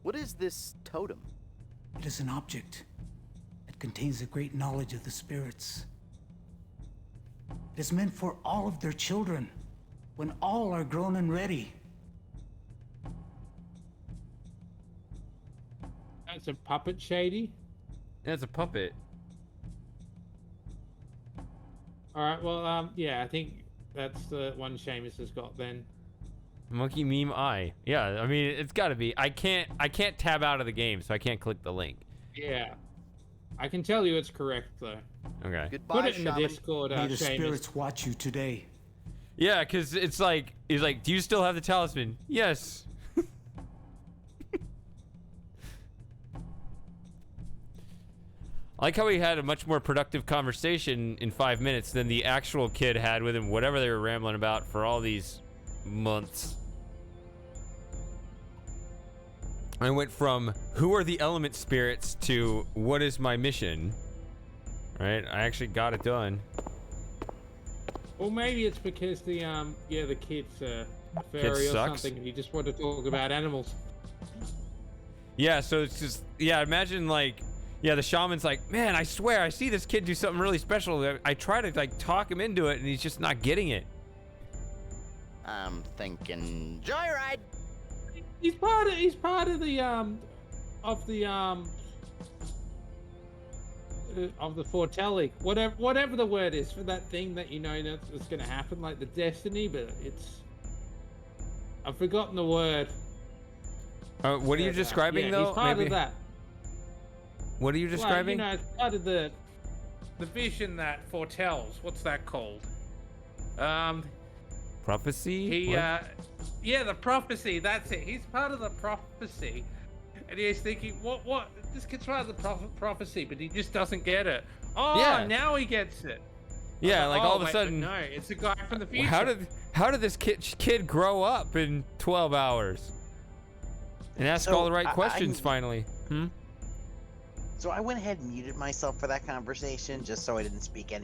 What is this totem? It is an object that contains a great knowledge of the spirits. It is meant for all of their children, when all are grown and ready. That's a puppet, Shady? That's a puppet. Alright, well, yeah, I think that's the one Seamus has got then. Monkey meme eye. Yeah, I mean, it's got to be. I can't tab out of the game, so I can't click the link. Yeah. I can tell you it's correct, though. Okay. Goodbye, Put it in the shaman. Discord, May the Seamus. spirits watch you today. Yeah, because it's like, he's like, do you still have the talisman? Yes. I like how he had a much more productive conversation in 5 minutes than the actual kid had with him, whatever they were rambling about for all these months. I went from who are the element spirits to what is my mission, right? I actually got it done. Well, maybe it's because the kid's a Kid fairy or sucks. something, and he just wanted to talk about animals. Yeah, so it's just, yeah, imagine like, yeah, the shaman's like, man, I swear I see this kid do something really special. I try to like talk him into it and he's just not getting it. I'm thinking joyride. He's part of the foretelling, whatever the word is for that thing that you know that's gonna happen, like the destiny, but I've forgotten the word. What are you describing though? He's part of that. What are you describing? Well, you know, it's part of the vision that foretells. What's that called? Prophecy? Yeah, the prophecy. That's it. He's part of the prophecy, and he's thinking, what? This kid's part of the prophecy, but he just doesn't get it. Oh, Yeah. now he gets it. Yeah, like all of a wait, sudden. no, it's a guy from the future. How did this kid grow up in 12 hours? And ask all the right questions finally. So I went ahead and muted myself for that conversation just so I didn't speak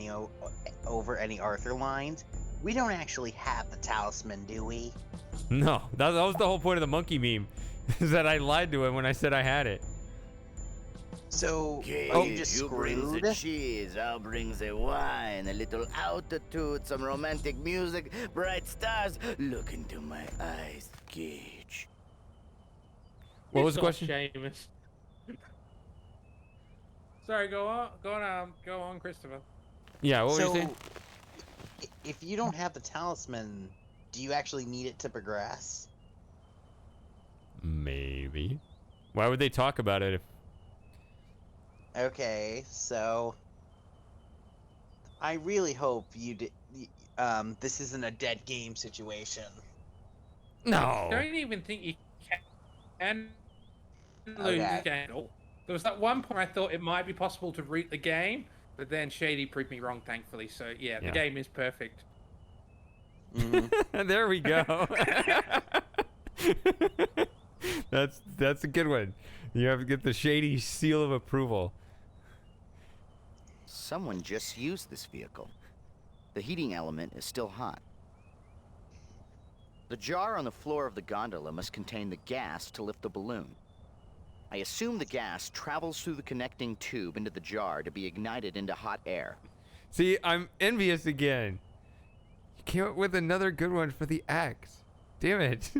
over any Arthur lines. We don't actually have the talisman, do we? No, that was the whole point of the monkey meme, is that I lied to him when I said I had it. So, Okay, are you just you brings screwed? the cheese, I'll brings the wine, a little altitude, some romantic music, bright stars. Look into my eyes, Gage. What was the Piss off, question? Seamus. Sorry, go on, Christopher. Yeah, what were you saying? If you don't have the talisman, do you actually need it to progress? Maybe. Why would they talk about it if... Okay, so I really hope this isn't a dead game situation. No. I don't even think you can lose the game. There was that one point I thought it might be possible to read the game, but then Shady proved me wrong, thankfully. So yeah, the game is perfect. There we go. That's a good one. You have to get the Shady seal of approval. Someone just used this vehicle. The heating element is still hot. The jar on the floor of the gondola must contain the gas to lift the balloon. I assume the gas travels through the connecting tube into the jar to be ignited into hot air. See, I'm envious again. You came up with another good one for the axe. Damn it.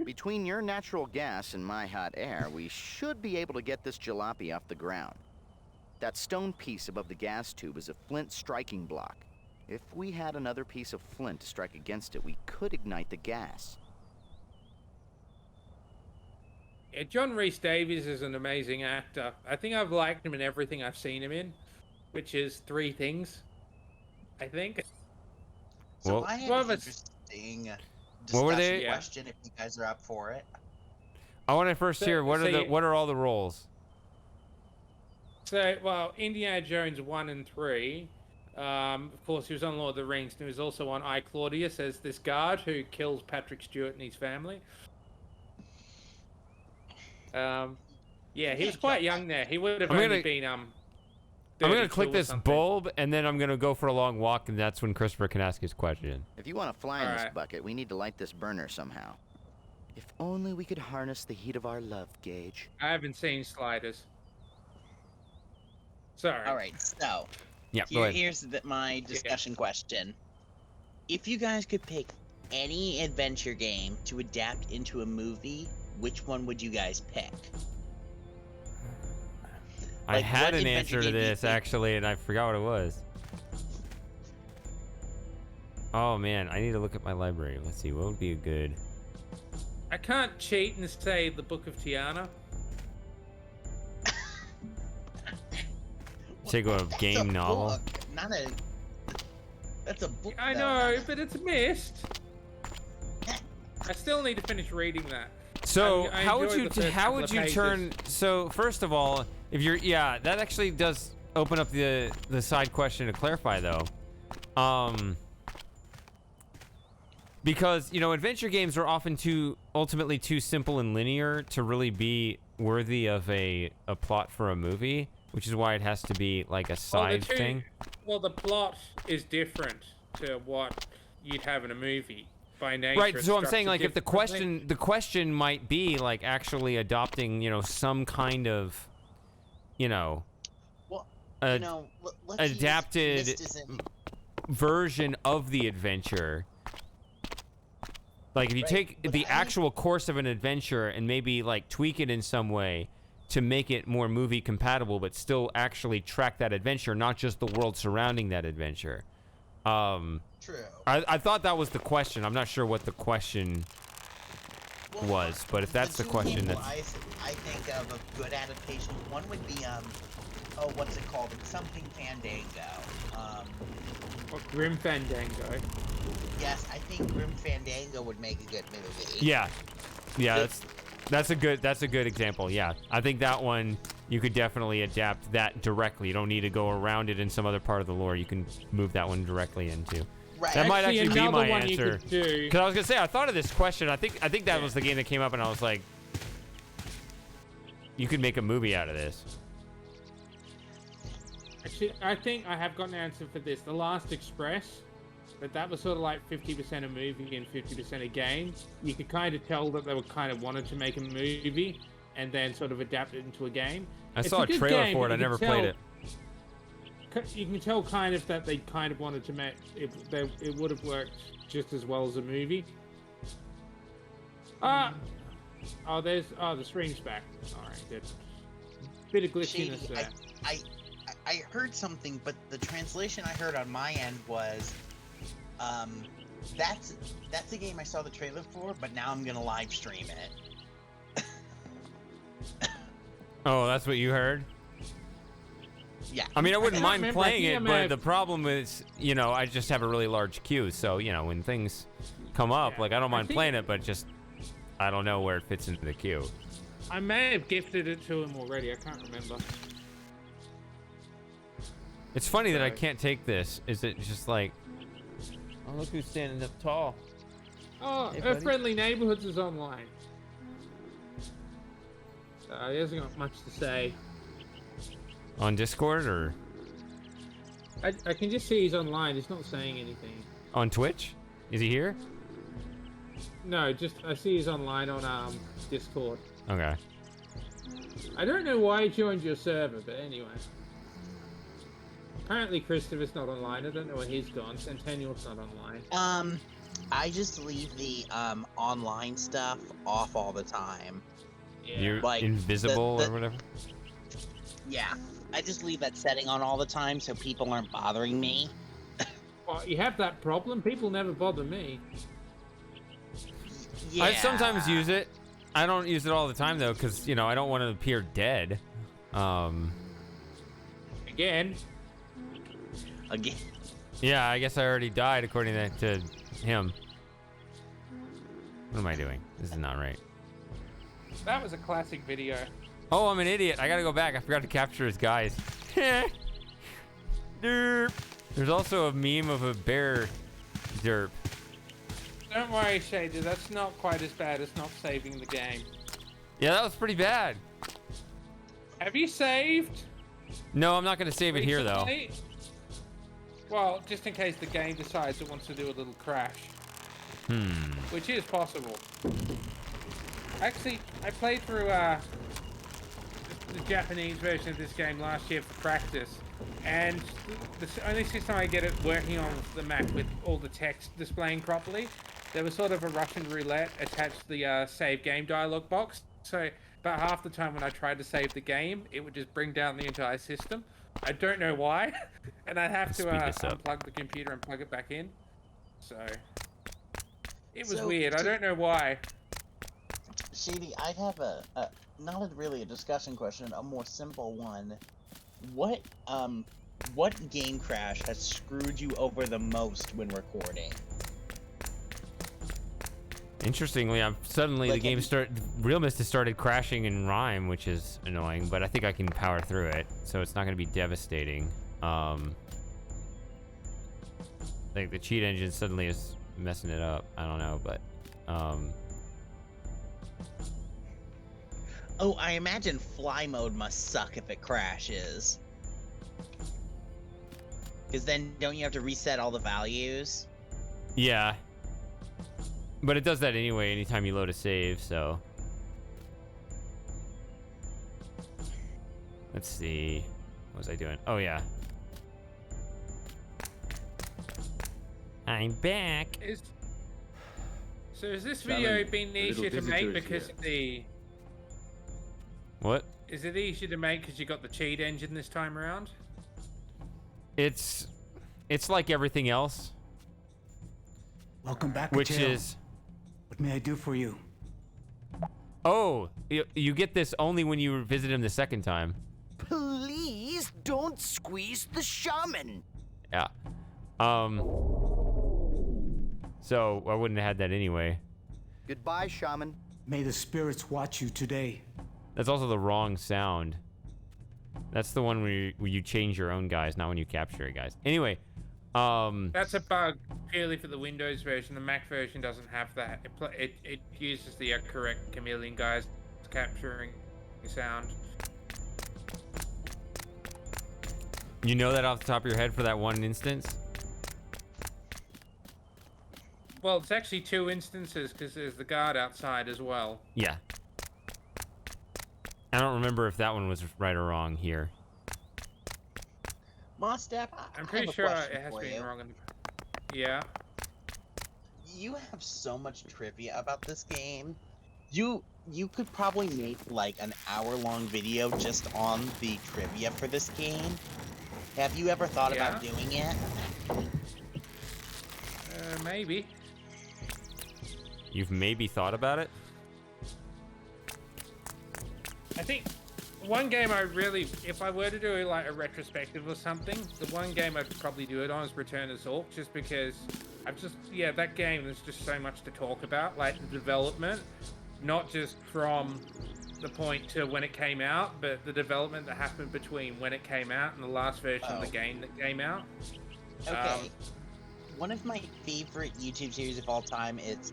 Between your natural gas and my hot air, we should be able to get this jalopy off the ground. That stone piece above the gas tube is a flint striking block. If we had another piece of flint to strike against it, we could ignite the gas. Yeah, John Rhys Davies is an amazing actor. I think I've liked him in everything I've seen him in, which is 3 things, I think. So Well, I have Well, an it's- interesting What were discussion they? question if you guys are up for it. I want to first hear what So- what are all the roles? So, well, Indiana Jones 1 and 3, Of course, he was on Lord of the Rings, and he was also on I, Claudius as this guard who kills Patrick Stewart and his family. Yeah, he was quite young there. He would have only been I'm gonna click this something. bulb, and then I'm gonna go for a long walk, and that's when Christopher can ask his question. If you want to fly in this bucket, we need to light this burner somehow. If only we could harness the heat of our love, Gage. I haven't seen Sliders. Sorry. All right, so Yeah, go ahead. here's my discussion question. If you guys could pick any adventure game to adapt into a movie, which one would you guys pick? I Like, had what an adventure answer to game do you this think- actually, and I forgot what it was. Oh man, I need to look at my library. Let's see, what would be a good... I can't cheat and say the Book of Tiana. Take a game novel. Book, not a. That's a book. I though, know, not but it's missed. I still need to finish reading that. So I how would enjoyed you the first how couple would of you pages. turn? So first of all, if you're that actually does open up the side question to clarify though, because adventure games are often ultimately too simple and linear to really be worthy of a plot for a movie, which is why it has to be like a side thing. Well, the plot is different to what you'd have in a movie. By nature, Right, it's so I'm saying, like, if structured the question might be like actually adopting, some kind of, well, let's use adapted mysticism. version of the adventure. Like, if you take the actual course of an adventure and maybe like tweak it in some way to make it more movie compatible, but still actually track that adventure, not just the world surrounding that adventure. True. I thought that was the question. I'm not sure what the question was, but if that's the question, that's... I think of a good adaptation. One would be oh, what's it called? It's something Fandango. Grim Fandango. Yes, I think Grim Fandango would make a good movie. Yeah, that's a good example. Yeah, I think that one you could definitely adapt that directly. You don't need to go around it in some other part of the lore. You can move that one directly into. Right. That might actually be my answer. Because I was gonna say I thought of this question. I think that was the game that came up, and I was like, you could make a movie out of this. Actually, I think I have got an answer for this. The Last Express, but that was sort of like 50% a movie and 50% a game. You could kind of tell that they were kind of wanted to make a movie and then sort of adapt it into a game. I It's saw a good trailer game, for it. but I you never can played tell- it. You can tell kind of that they kind of wanted to make it. It would have worked just as well as a movie. The stream's back. All right, good. Bit of glitchiness Shady, there. I heard something, but the translation I heard on my end was, that's a game I saw the trailer for, but now I'm gonna live stream it. Oh, that's what you heard? Yeah. I mean, I wouldn't mind remember, I playing think I it, might but have- the problem is, I just have a really large queue. So, when things come up, like, I don't mind playing it, but just, I don't know where it fits into the queue. I may have gifted it to him already. I can't remember. It's funny that I can't take this. Is it just like, oh, look who's standing up tall. Oh, Hey, buddy. Friendly Neighborhoods is online. He hasn't got much to say. On Discord or I can just see he's online. He's not saying anything. on Twitch? Is he here? No, just I see he's online on Discord. Okay. I don't know why he joined your server, but anyway. Apparently Christopher's not online. I don't know where he's gone. Centennial's not online. I just leave the online stuff off all the time. Yeah. You're Like, invisible the- or whatever? Yeah, I just leave that setting on all the time so people aren't bothering me. Well, you have that problem. People never bother me. Yeah. I sometimes use it. I don't use it all the time though, because I don't want to appear dead. Again. Yeah, I guess I already died according to him. What am I doing? This is not right. That was a classic video. Oh, I'm an idiot. I gotta go back. I forgot to capture his guys. Derp. There's also a meme of a bear derp. Don't worry, Shader. That's not quite as bad as not saving the game. Yeah, that was pretty bad. Have you saved? No, I'm not going to save it here, though. recently? Well, just in case the game decides it wants to do a little crash. Which is possible. Actually, I played through the Japanese version of this game last year for practice. And the only system I get it working on the Mac with all the text displaying properly, there was sort of a Russian roulette attached to the save game dialog box. So about half the time when I tried to save the game, it would just bring down the entire system. I don't know why. And I'd have to unplug the computer and plug it back in. So it was weird. I don't know why. Shady, I have a not really a discussion question, a more simple one. What game crash has screwed you over the most when recording? Interestingly, suddenly the game Real Mist has started crashing in Rhyme, which is annoying, but I think I can power through it, so it's not going to be devastating. Like the cheat engine suddenly is messing it up. I don't know, but Oh, I imagine fly mode must suck if it crashes. Because then don't you have to reset all the values? yeah. But it does that anyway anytime you load a save, so. Let's see. What was I doing? Oh, yeah. I'm back. So is this video been easier to make because of the... What? Is it easier to make because you got the cheat engine this time around? It's like everything else. Welcome back, Which Jail. is... What may I do for you? Oh, you get this only when you visit him the second time. Please don't squeeze the shaman. Yeah. So I wouldn't have had that anyway. Goodbye, shaman. May the spirits watch you today. That's also the wrong sound. That's the one where you change your own guys, not when you capture a guys. Anyway, that's a bug purely for the Windows version. The Mac version doesn't have that. It uses the correct chameleon guys capturing sound. You know that off the top of your head for that one instance? Well, it's actually two instances because there's the guard outside as well. Yeah. I don't remember if that one was right or wrong here. Mostep, I'm pretty sure it has been wrong. Yeah. You have so much trivia about this game. You could probably make like an hour-long video just on the trivia for this game. Have you ever thought about doing it? Maybe. You've maybe thought about it? I think one game I really, if I were to do like a retrospective or something, the one game I'd probably do it on is Return to Zork, just because that game, there's just so much to talk about, like the development, not just from the point to when it came out, but the development that happened between when it came out and the last version of the game that came out. Okay. One of my favorite YouTube series of all time is,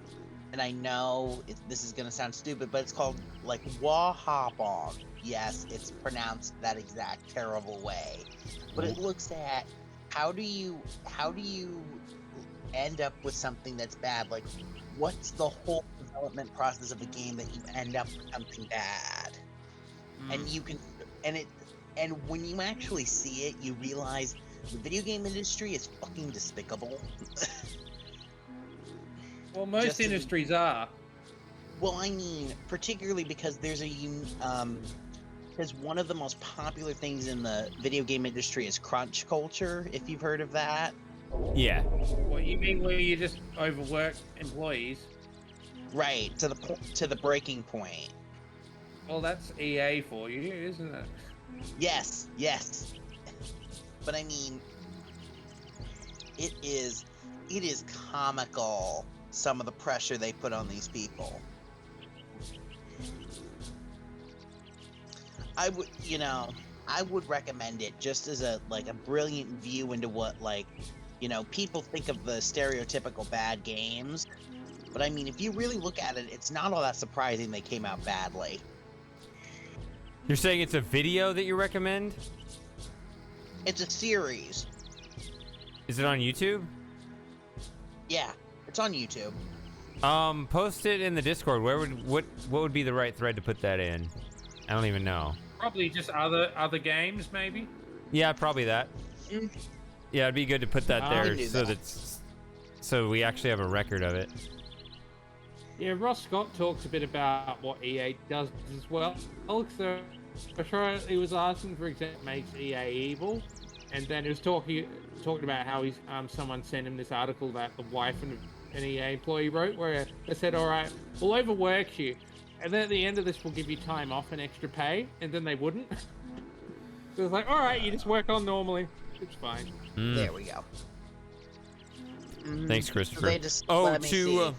and I know this is gonna sound stupid, but it's called like Wahopon. Yes, it's pronounced that exact terrible way. But it looks at how do you end up with something that's bad? Like, what's the whole development process of a game that you end up with something bad? And you can, and when you actually see it, you realize the video game industry is fucking despicable. Well, most industries are. Well, I mean, particularly because there's because one of the most popular things in the video game industry is crunch culture, if you've heard of that. Yeah. What you mean where you just overwork employees? Right, to the breaking point. Well, that's EA for you, isn't it? Yes. But I mean, it is comical, some of the pressure they put on these people. I I would recommend it just as a brilliant view into what people think of the stereotypical bad games. But I mean, if you really look at it, it's not all that surprising they came out badly. You're saying it's a video that you recommend? It's a series. Is it on YouTube? Yeah, it's on YouTube. Post it in the Discord. What would be the right thread to put that in? I don't even know. Probably just other games, maybe. Yeah, probably that. Yeah, it'd be good to put that there so we actually have a record of it. Yeah, Ross Scott talks a bit about what EA does as well. So, I'm sure he was asking, for example, what makes EA evil, and then he was talking about how he's someone sent him this article that the wife and an EA employee wrote, where they said, "All right, we'll overwork you, and then at the end of this, we'll give you time off and extra pay," and then they wouldn't. So it's like, "All right, you just work on normally. It's fine." There we go. Thanks, Christopher. They just let me see.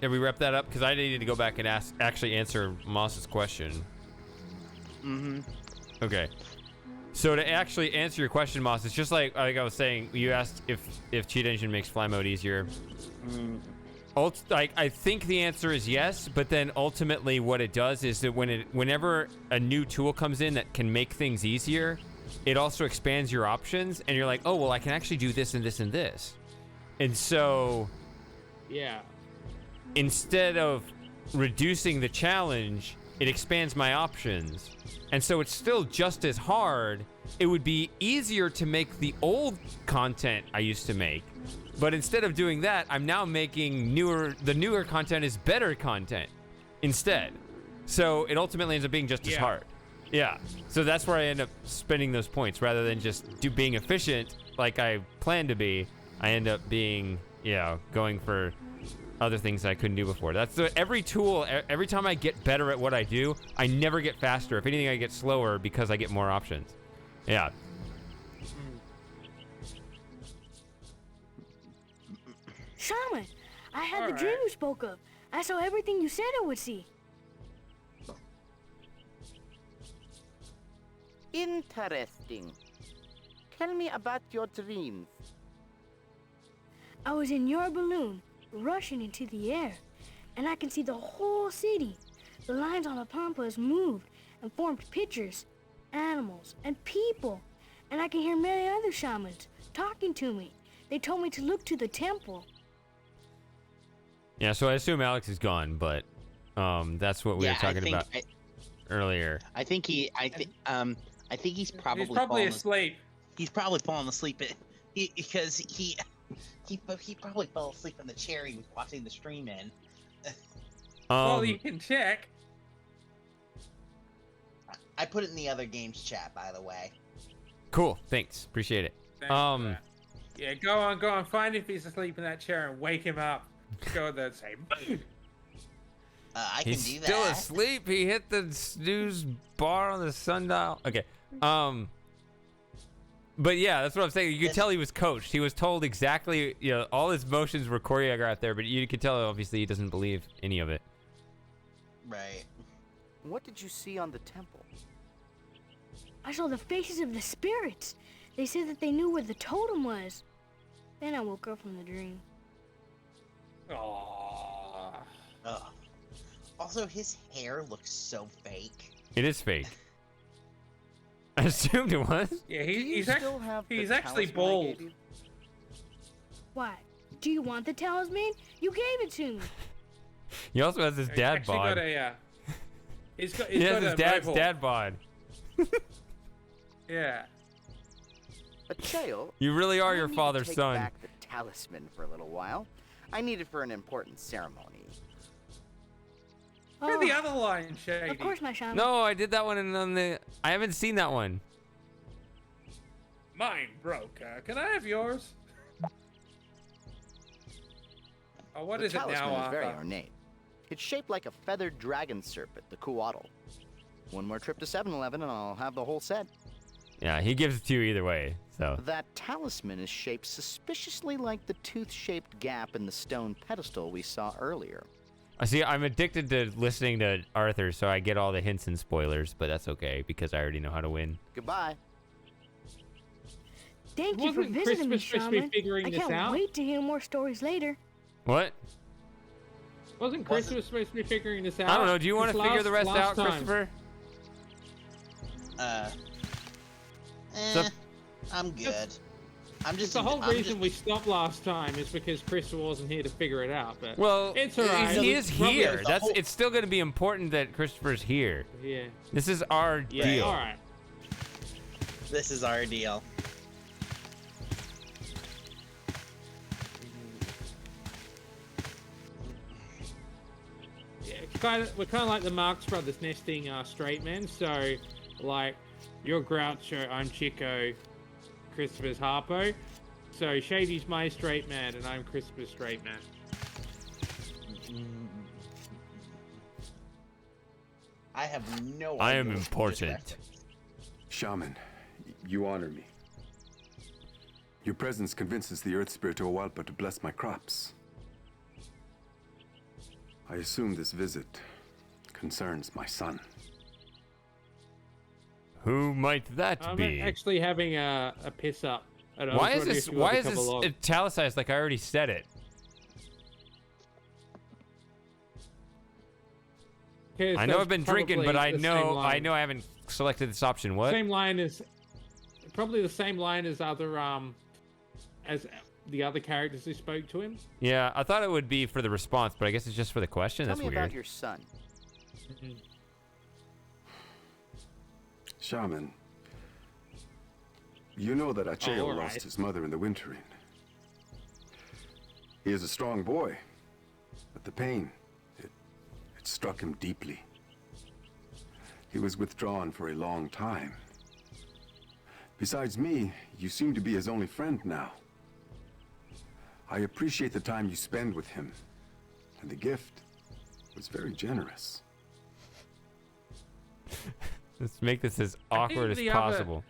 Have we wrapped that up? Because I needed to go back and actually answer Moss's question. Okay. So to actually answer your question, Moss, it's just like I was saying. You asked if Cheat Engine makes fly mode easier. I think the answer is yes, but then ultimately what it does is that whenever a new tool comes in that can make things easier, it also expands your options, and you're like, oh well, I can actually do this and this and this, and so. Yeah. Instead of reducing the challenge, it expands my options. And so it's still just as hard. It would be easier to make the old content I used to make. But instead of doing that, I'm now making the newer content is better content instead. So it ultimately ends up being just as hard. Yeah. So that's where I end up spending those points rather than just being efficient like I planned to be. I end up being, going for other things I couldn't do before. That's every tool. Every time I get better at what I do, I never get faster. If anything, I get slower because I get more options. Yeah. Shaman, I had the dream you spoke of. I saw everything you said I would see. Interesting. Tell me about your dreams. I was in your balloon, rushing into the air, and I can see the whole city. The lines on the pampas moved and formed pictures, animals, and people. And I can hear many other shamans talking to me. They told me to look to the temple. Yeah, so I assume Alex is gone, but that's what we were talking about earlier. I think he's probably asleep. He's probably fallen asleep because he probably fell asleep in the chair he was watching the stream in. Well, you can check. I put it in the other games chat, by the way. Cool, thanks, appreciate it. Yeah, go on, find if he's asleep in that chair and wake him up. Go there and say, "Boo." I can He's do that. still asleep. He hit the snooze bar on the sundial. Okay. But yeah, that's what I'm saying. You could tell he was coached. He was told exactly, all his motions were choreographed there, but you could tell obviously he doesn't believe any of it. Right. What did you see on the temple? I saw the faces of the spirits. They said that they knew where the totem was. Then I woke up from the dream. Aww. Also, his hair looks so fake. It is fake. I assumed it was. Yeah, he's actually bald. Why? Do you want the talisman? You gave it to me. He also has his dad bod. He has his dad bod. Yeah. Acheo, you really are your father's take son. Back the talisman for a little while. I need it for an important ceremony. Where's the other line, Shady? Of course, my shaman. No, I did that one I haven't seen that one. Mine broke. Can I have yours? Oh, what is it now, The talisman is very Arthur? ornate. It's shaped like a feathered dragon serpent, the Kuatl. One more trip to 7-Eleven and I'll have the whole set. Yeah, he gives it to you either way, so. That talisman is shaped suspiciously like the tooth-shaped gap in the stone pedestal we saw earlier. I see. I'm addicted to listening to Arthur, so I get all the hints and spoilers, but that's okay because I already know how to win. Goodbye. Thank you for Wasn't visiting me, Christmas supposed to be Shaman. figuring I this can't out? wait to hear more stories later. What? Wasn't Christmas supposed to be figuring this out? I don't know. Do you want to This figure the rest last out, time. Christopher? I'm good. I'm just The whole I'm reason just- we stopped last time is because Christopher wasn't here to figure it out. But Well, it's alright. he is here. the whole- It's still going to be important that Christopher's here. Yeah. This is our deal. All right. This is our deal. Yeah, we're kind of like the Marx Brothers nesting straight men. So, like, you're Groucho, I'm Chico, Christopher's Harpo. So Shady's my straight man, and I'm Christopher's straight man. I have no idea. I am what you just important. referenced. Shaman, you honor me. Your presence convinces the Earth Spirit Owalpa to bless my crops. I assume this visit concerns my son. Who might that I'm be? actually having a piss up. And I was Why is wondering this? if you want Why to is come this along. italicized? Like I already said it. 'Cause I know that's I've been drinking, but probably I the same know line. I haven't selected this option. What? Same line as probably the same line as other as the other characters who spoke to him. Yeah, I thought it would be for the response, but I guess it's just for the question. Tell That's me weird. about your son. Shaman, you know that Acheo all right. lost his mother in the wintering. He is a strong boy, but the pain, it struck him deeply. He was withdrawn for a long time. Besides me, you seem to be his only friend now. I appreciate the time you spend with him, and the gift was very generous. Let's make this as awkward as the other- possible.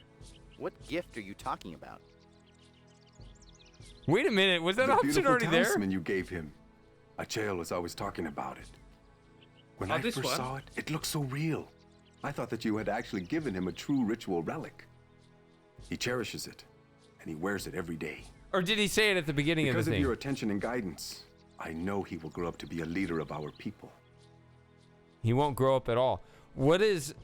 What gift are you talking about? Wait a minute, was that The option beautiful already there? talisman you gave him. Acheo was always talking about it. When I this first one? saw it, it looked so real. I thought that you had actually given him a true ritual relic. He cherishes it, and he wears it every day. Or did he say it at the beginning Because of of the thing? your attention and guidance, I know he will grow up to be a leader of our people. He won't grow up at all. What is...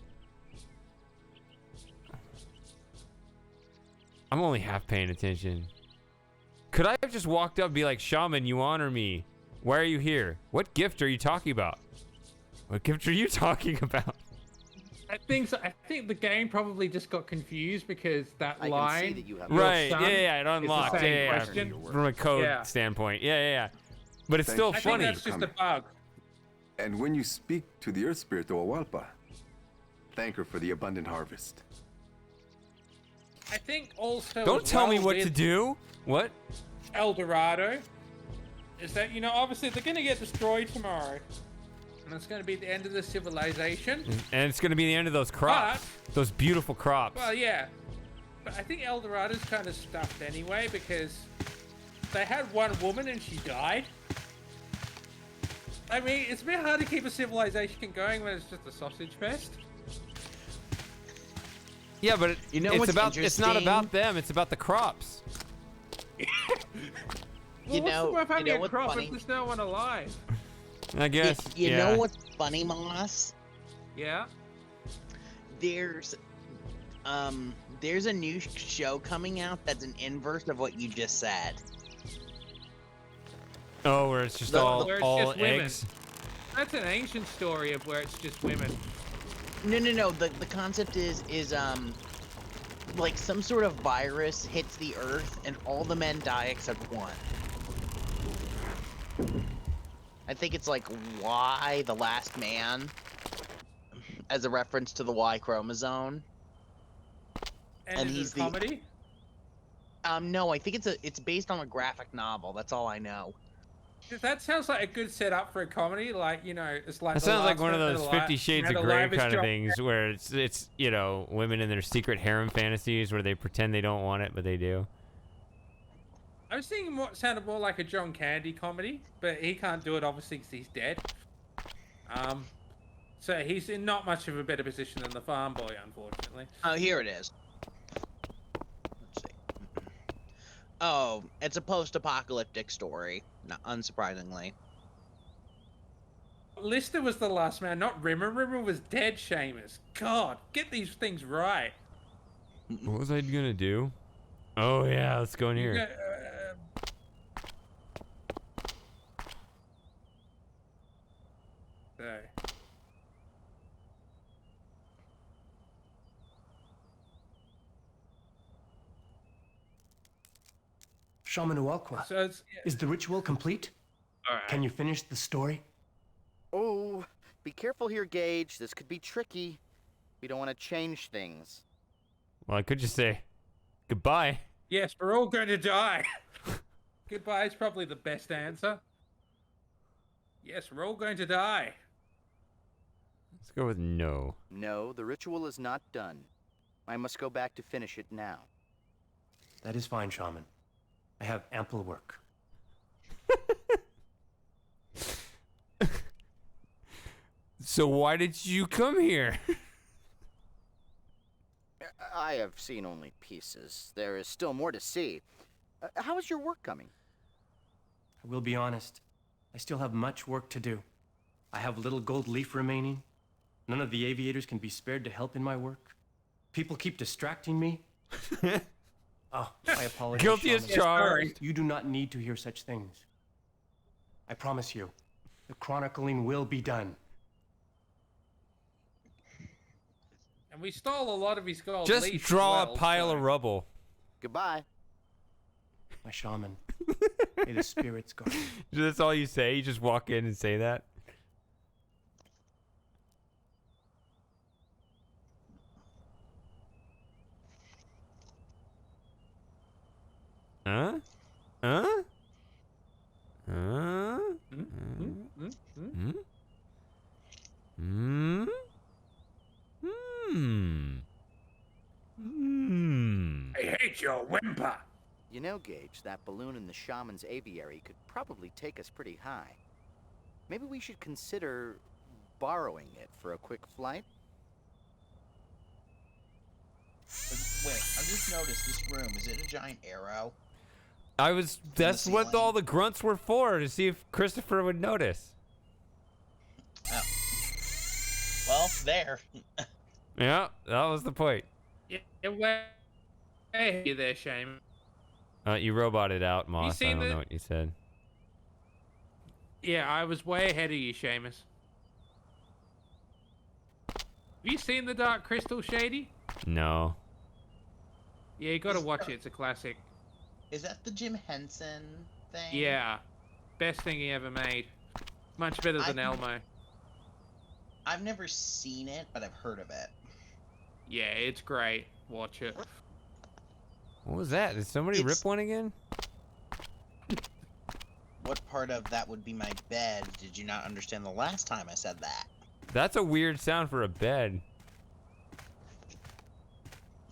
I'm only half paying attention. Could I have just walked up and be like, Shaman, you honor me. Why are you here? What gift are you talking about? What gift are you talking about? I think so. I think the game probably just got confused because that I line. can see that you have. your Right, son yeah, it is the unlocked. same Yeah, question. from a code Yeah. standpoint. Yeah. But it's Thank still you. I think funny. that's just a bug. And when you speak to the Earth Spirit, the Owalpa, thank her for the abundant harvest. I think also. Don't as tell me well what to with do. What? El Dorado is that obviously they're going to get destroyed tomorrow, and it's going to be the end of the civilization. And it's going to be the end of those crops. Those beautiful crops. Well, yeah, but I think El Dorado's kind of stuffed anyway because they had one woman and she died. I mean, it's a bit hard to keep a civilization going when it's just a sausage fest. Yeah, but You know it's what's about it's not interesting? about them, it's about the crops. Well, what's the point of having a what's crop funny? if there's no one alive? I guess. You yeah. know what's funny, Moss? Yeah. There's a new show coming out that's an inverse of what you just said. Oh, where it's just The- all Where it's all just women. eggs. That's an ancient story of where it's just women. No. The concept is like some sort of virus hits the Earth and all the men die except one. I think it's like Y, the last man, as a reference to the Y chromosome. And he's is it the- a comedy? No, I think it's based on a graphic novel. That's all I know. That sounds like a good setup for a comedy. Like, it's like. That The sounds like Last one of Man those Alive- 50 Shades Man of Grey Alive is kind of John- things where it's women in their secret harem fantasies where they pretend they don't want it but they do. I was thinking sounded more like a John Candy comedy, but he can't do it obviously because he's dead. So he's in not much of a better position than the farm boy, unfortunately. Oh, here it is. Let's see. Oh, it's a post-apocalyptic story, not unsurprisingly. Lister was the last man, not Rimmer. Rimmer was dead, Seamus. God, get these things right. What was I gonna do? Oh yeah, let's go in here. So. Shaman Ualqua, So is the ritual complete? All right. Can you finish the story? Oh, be careful here, Gage. This could be tricky. We don't want to change things. Well, I could just say goodbye. Yes, we're all going to die. Goodbye is probably the best answer. Yes, we're all going to die. Let's go with no. No, the ritual is not done. I must go back to finish it now. That is fine, Shaman. I have ample work. So why did you come here? I have seen only pieces. There is still more to see. How is your work coming? I will be honest. I still have much work to do. I have little gold leaf remaining. None of the aviators can be spared to help in my work. People keep distracting me. Oh, I apologize. Guilty as Shaman. charged. You do not need to hear such things. I promise you, the chronicling will be done. And we stole a lot of his gold. Just leaf as draw well, a pile so- of rubble. Goodbye. My shaman. May the spirits guard you. That's all you say? You just walk in and say that? Huh? Huh? Huh? I hate your whimper. You know, Gage, that balloon in the shaman's aviary could probably take us pretty high. Maybe we should consider borrowing it for a quick flight? Wait, I just noticed this room. Is it a giant arrow? That's what ceiling? all the grunts were for, to see if Christopher would notice. Oh. Well, there. Yeah, that was the point. Yeah, where are you there, Shame? You roboted out, Moss. I seen don't the- know what you said. Yeah, I was way ahead of you, Seamus. Have you seen The Dark Crystal, Shady? No. Yeah, you gotta watch it. It's a classic. Is that the Jim Henson thing? Yeah. Best thing he ever made. Much better than Elmo. I've never seen it, but I've heard of it. Yeah, it's great. Watch it. What was that? Did somebody rip one again? What part of that would be my bed? Did you not understand the last time I said that? That's a weird sound for a bed.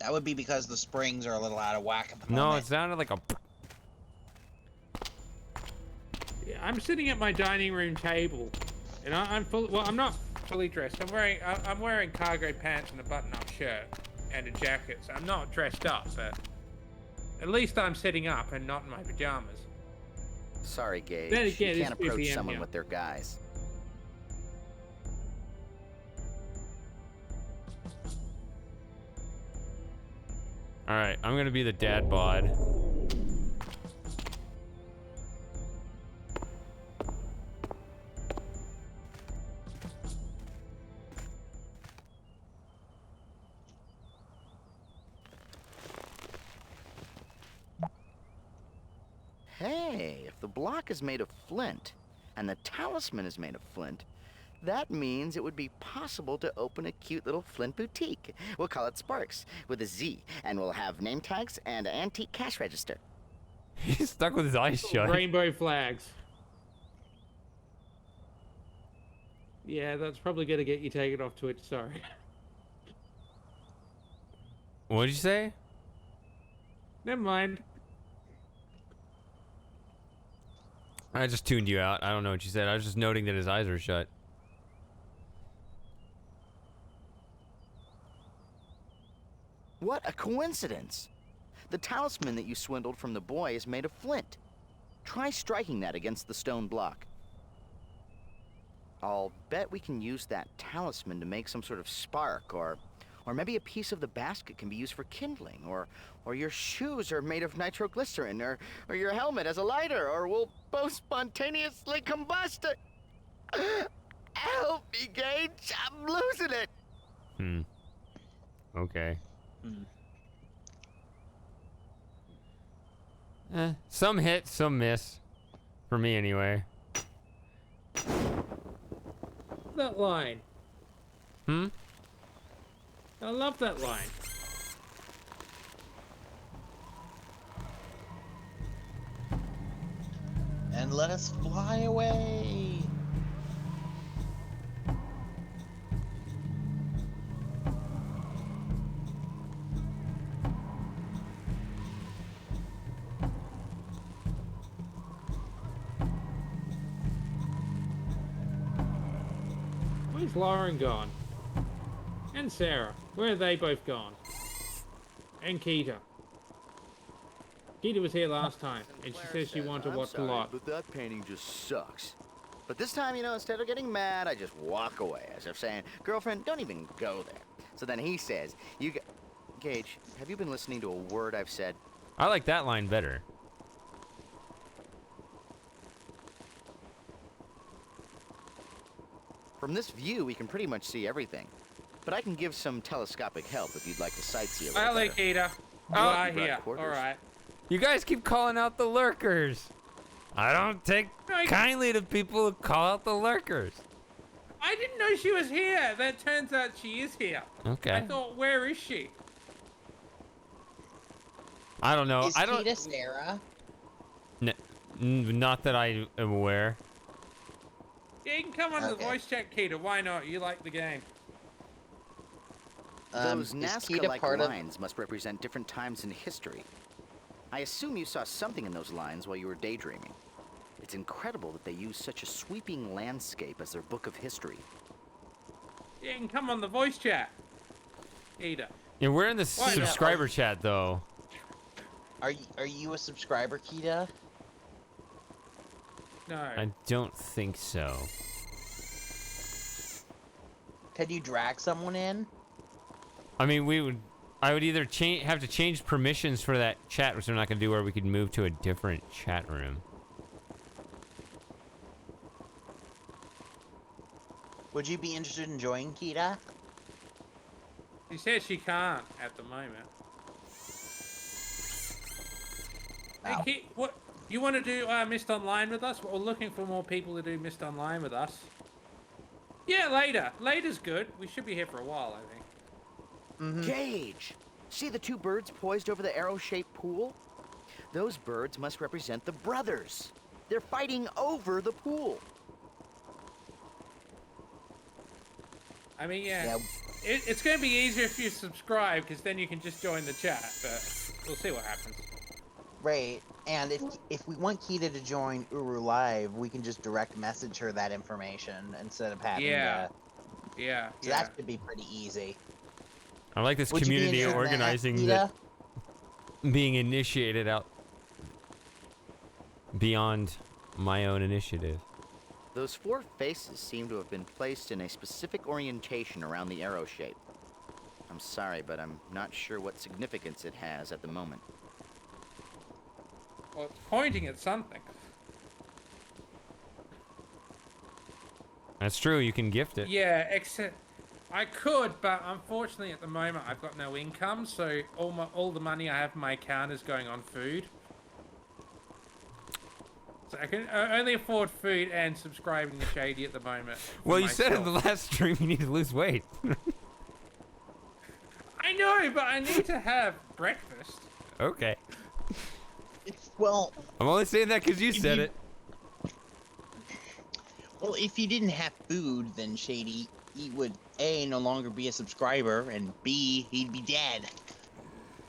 That would be because the springs are a little out of whack at the No, moment. it sounded like a... Yeah, I'm sitting at my dining room table, and I'm full. Well, I'm not fully dressed. I'm wearing cargo pants and a button-up shirt and a jacket, so I'm not dressed up. But at least I'm sitting up and not in my pajamas. Sorry, Gage. Then You again, can't it's 2 approach PM, someone yeah. with their guise. Alright, I'm gonna be the dad bod. Hey, if the block is made of flint, and the talisman is made of flint, that means it would be possible to open a cute little flint boutique. We'll call it Sparks, with a Z, and we'll have name tags and an antique cash register. He's stuck with his eyes shut. Rainbow flags. Yeah, that's probably gonna get you taken off Twitch. Sorry. What'd you say? Never mind. I just tuned you out. I don't know what you said. I was just noting that his eyes were shut. What a coincidence. The talisman that you swindled from the boy is made of flint. Try striking that against the stone block. I'll bet we can use that talisman to make some sort of spark, or maybe a piece of the basket can be used for kindling, or your shoes are made of nitroglycerin, or your helmet has a lighter, or we'll both spontaneously combust it. Help me, Gage! I'm losing it! Okay. Some hit, some miss. For me, anyway. That line. I love that line. And let us fly away. Where's Lauren gone? And Sarah. Where are they both gone? And Keita. Keita was here last time, and she says she wanted to watch a lot. But that painting just sucks. But this time, instead of getting mad, I just walk away, as if saying, girlfriend, don't even go there. So then he says, Gage, have you been listening to a word I've said? I like that line better. From this view, we can pretty much see everything. But I can give some telescopic help if you'd like to sightsee a little Hello, better. Keita. You are here. Alright. You guys keep calling out the lurkers. I don't take kindly to people who call out the lurkers. I didn't know she was here. That turns out she is here. Okay. I thought, where is she? I don't know. Is Keita Sarah? Not that I am aware. Yeah, you can come on the voice chat, Keita. Why not? You like the game. Those Nazca-like lines must represent different times in history. I assume you saw something in those lines while you were daydreaming. It's incredible that they use such a sweeping landscape as their book of history. Yeah, you can come on the voice chat. Keita. Yeah, we're in the subscriber chat, though. Are you a subscriber, Keita? No. I don't think so. Could you drag someone in? I mean, I would either have to change permissions for that chat, which I'm not going to do, or we could move to a different chat room. Would you be interested in joining, Keita? She says she can't at the moment. Hey, Keita, what you want to do? Mist Online with us? We're looking for more people to do Mist Online with us. Yeah, later. Later's good. We should be here for a while, I think. Gage! See the two birds poised over the arrow-shaped pool? Those birds must represent the brothers. They're fighting over the pool. I mean, yeah. It's going to be easier if you subscribe, because then you can just join the chat, but we'll see what happens. Right, and if we want Keita to join Uru Live, we can just direct message her that information instead of having Yeah. So that should be pretty easy. I like this Would you be community interested in organizing that, being initiated out beyond my own initiative. Those four faces seem to have been placed in a specific orientation around the arrow shape. I'm sorry, but I'm not sure what significance it has at the moment. Well, it's pointing at something. That's true. You can gift it. Yeah, except I could, but unfortunately at the moment I've got no income, so all the money I have in my account is going on food. So I can only afford food and subscribing to Shady at the moment. Well, you said in the last stream you need to lose weight. I know, but I need to have breakfast. Okay. Well, I'm only saying that because you said it. Well, if you didn't have food, then Shady, he would A, no longer be a subscriber, and B, he'd be dead.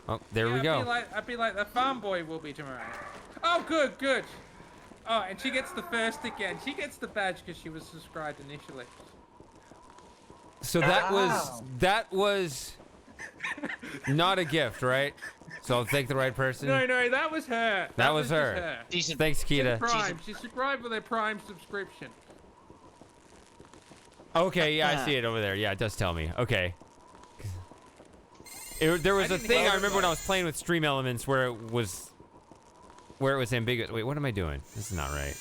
Oh, there we go. I'd be like the farm boy will be tomorrow. Oh, good, good. Oh, and she gets the first again. She gets the badge because she was subscribed initially. So that was Not a gift, right? So I'll thank the right person. No, that was her. That was just her. Thanks, Kita. She subscribed with a Prime subscription. Okay, yeah, I see it over there. Yeah, it does tell me. Okay. There was a thing I remember when I was playing with Stream Elements where it was ambiguous. Wait, what am I doing? This is not right.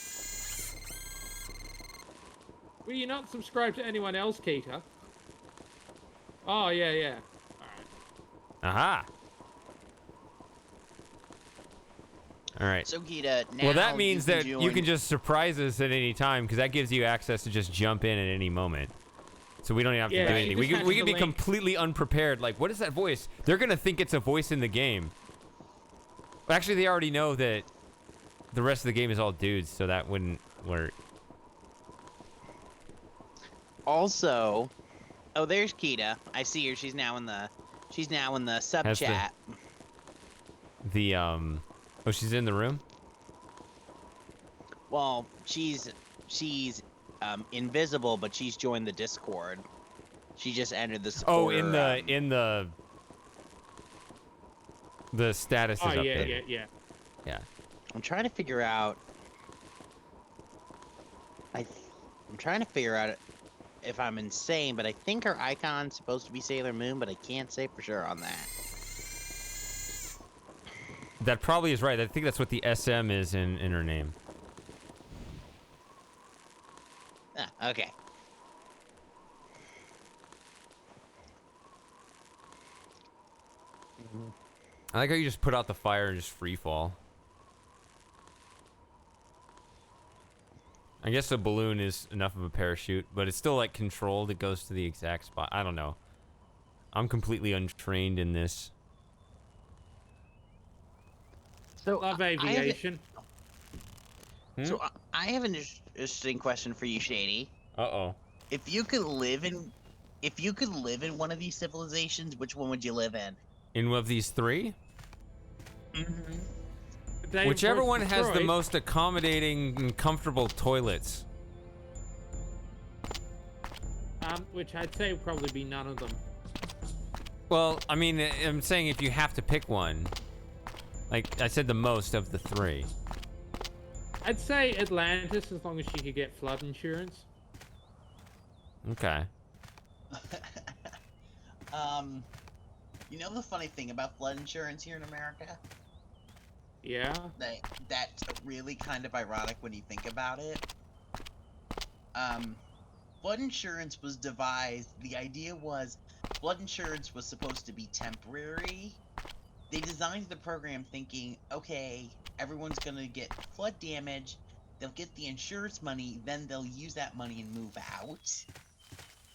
Well, you're not subscribed to anyone else, Keita. Oh, yeah. Aha. All right. So, Keita, now well, that means that you can just surprise us at any time, because that gives you access to just jump in at any moment. So we don't even have to do anything. We can be completely unprepared. Like, what is that voice? They're going to think it's a voice in the game. Actually, they already know that the rest of the game is all dudes, so that wouldn't work. Also, oh, there's Keita. I see her. She's now in the sub chat. Oh, she's in the room? Well, she's invisible, but she's joined the Discord. She just entered the supporter. Oh, in the status is up there. Yeah. I'm trying to figure out. I'm trying to figure out if I'm insane, but I think her icon's supposed to be Sailor Moon, but I can't say for sure on that. That probably is right. I think that's what the SM is in her name. Ah, okay. I like how you just put out the fire and just free fall. I guess a balloon is enough of a parachute, but it's still like controlled. It goes to the exact spot. I don't know. I'm completely untrained in this. So love aviation. So I have an interesting question for you, Shady. Uh-oh. If you could live in one of these civilizations, which one would you live in? In one of these three? Mm-hmm. Whichever one has the most accommodating and comfortable toilets. Which I'd say would probably be none of them. Well, I mean, I'm saying if you have to pick one. Like, I said the most of the three. I'd say Atlantis, as long as she could get flood insurance. Okay. You know the funny thing about flood insurance here in America? Yeah. That's really kind of ironic when you think about it. Flood insurance was devised. The idea was flood insurance was supposed to be temporary. They designed the program thinking, okay, everyone's gonna get flood damage. They'll get the insurance money, then they'll use that money and move out.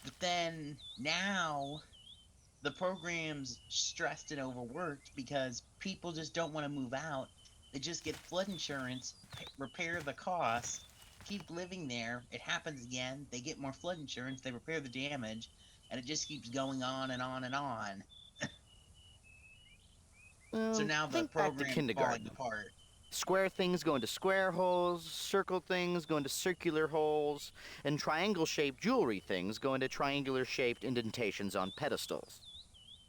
But then now the program's stressed and overworked because people just don't want to move out. They just get flood insurance, repair the cost, keep living there. It happens again. They get more flood insurance. They repair the damage, and it just keeps going on and on and on. So now the think back to program's kindergarten. falling apart. Square things go into square holes, circle things go into circular holes, and triangle-shaped jewelry things go into triangular-shaped indentations on pedestals.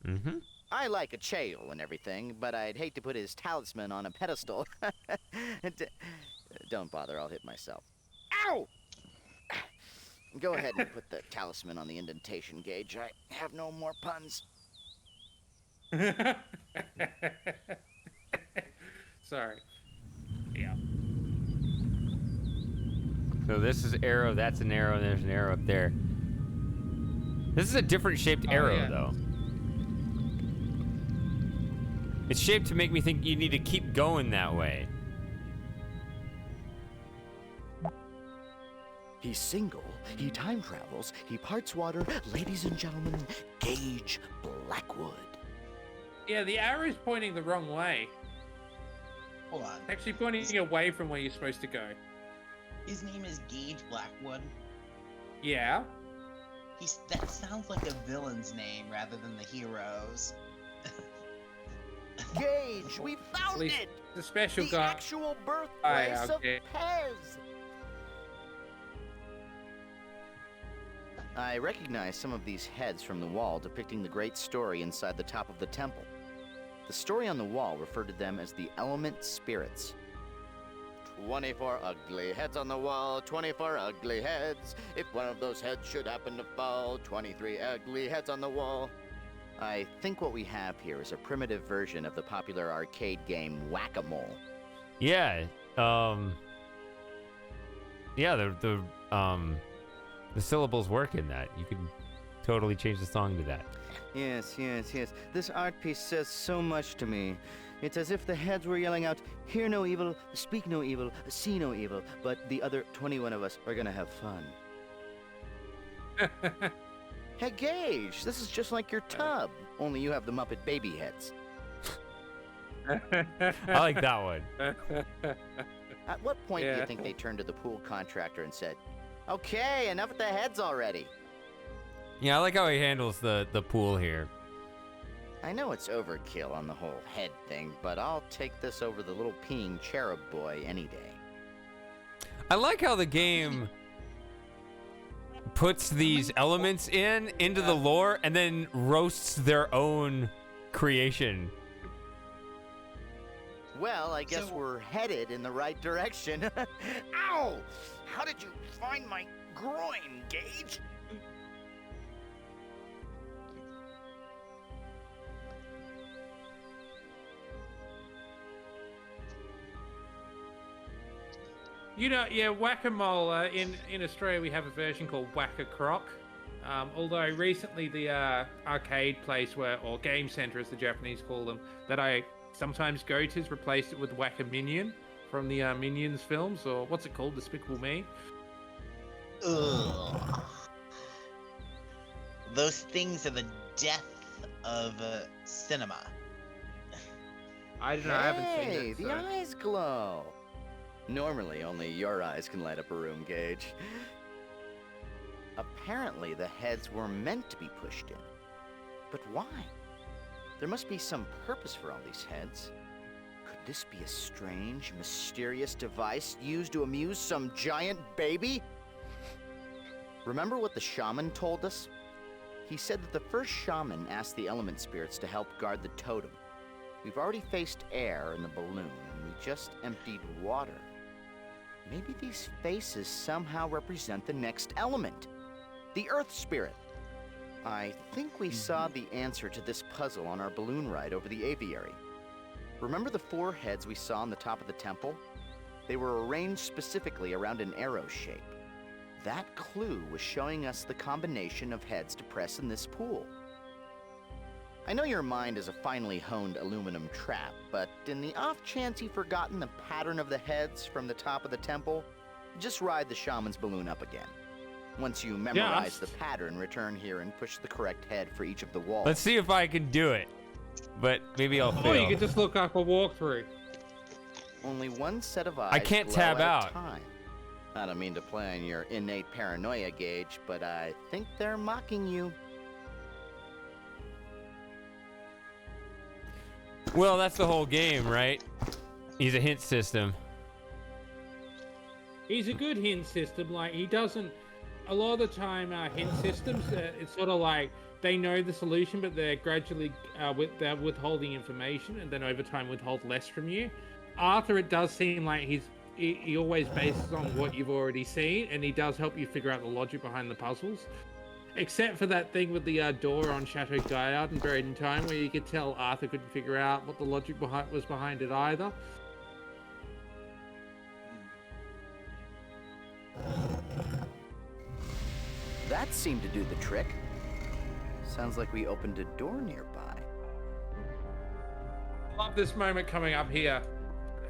Mm-hmm. I like a Chael and everything, but I'd hate to put his talisman on a pedestal. Don't bother, I'll hit myself. Ow! Go ahead and put the talisman on the indentation gauge. I have no more puns. Sorry. Yeah. So this is arrow, that's an arrow, and there's an arrow up there. This is a different shaped arrow, though. It's shaped to make me think you need to keep going that way. He's single, he time travels, he parts water. Ladies and gentlemen, Gage Blackwood. Yeah, the arrow's pointing the wrong way. Hold on. It's actually pointing away from where you're supposed to go. His name is Gage Blackwood. Yeah. That sounds like a villain's name rather than the hero's. Gage, we found it! The special the guy. Actual birthplace of Pez. I recognize some of these heads from the wall depicting the great story inside the top of the temple. The story on the wall referred to them as the element spirits. 24 ugly heads on the wall, 24 ugly heads. If one of those heads should happen to fall, 23 ugly heads on the wall. I think what we have here is a primitive version of the popular arcade game Whack-A-Mole. Yeah. Yeah, the syllables work in that. You can totally change the song to that. Yes. This art piece says so much to me. It's as if the heads were yelling out, hear no evil, speak no evil, see no evil, but the other 21 of us are gonna have fun. Hey, Gage, this is just like your tub, only you have the Muppet baby heads. I like that one. At what point do you think they turned to the pool contractor and said, okay, enough with the heads already? Yeah, I like how he handles the pool here. I know it's overkill on the whole head thing, but I'll take this over the little peeing cherub boy any day. I like how the game puts these elements into the lore and then roasts their own creation. Well, I guess we're headed in the right direction. Ow! How did you find my groin, Gage? You know, yeah, Whack-A-Mole, in Australia we have a version called Whack-A-Croc. Although recently the arcade place or game center as the Japanese call them, that I sometimes go to has replaced it with Whack-A-Minion from the Minions films, or what's it called, Despicable Me? Ugh. Those things are the death of cinema. I don't know, I haven't seen Hey, it. the eyes glow. Normally, only your eyes can light up a room, Gage. Apparently, the heads were meant to be pushed in. But why? There must be some purpose for all these heads. Could this be a strange, mysterious device used to amuse some giant baby? Remember what the shaman told us? He said that the first shaman asked the element spirits to help guard the totem. We've already faced air in the balloon, and we just emptied water. Maybe these faces somehow represent the next element. The Earth Spirit. I think we saw the answer to this puzzle on our balloon ride over the aviary. Remember the 4 heads we saw on the top of the temple? They were arranged specifically around an arrow shape. That clue was showing us the combination of heads to press in this pool. I know your mind is a finely honed aluminum trap, but in the off chance you've forgotten the pattern of the heads from the top of the temple, just ride the shaman's balloon up again. Once you memorize the pattern, return here and push the correct head for each of the walls. Let's see if I can do it, but maybe I'll fail. Or you could just look up a walkthrough. Only one set of eyes. I can't glow tab at a out. time. I don't mean to play on your innate paranoia, Gage, but I think they're mocking you. Well, that's the whole game, right? He's a hint system. He's a good hint system. Like, he doesn't... A lot of the time, hint systems, it's sort of like they know the solution, but they're gradually they're withholding information, and then over time withhold less from you. Arthur, it does seem like he always bases on what you've already seen, and he does help you figure out the logic behind the puzzles. Except for that thing with the door on Chateau Gaillard and Buried in Time, where you could tell Arthur couldn't figure out what the logic was behind it either. That seemed to do the trick. Sounds like we opened a door nearby. Love this moment coming up here.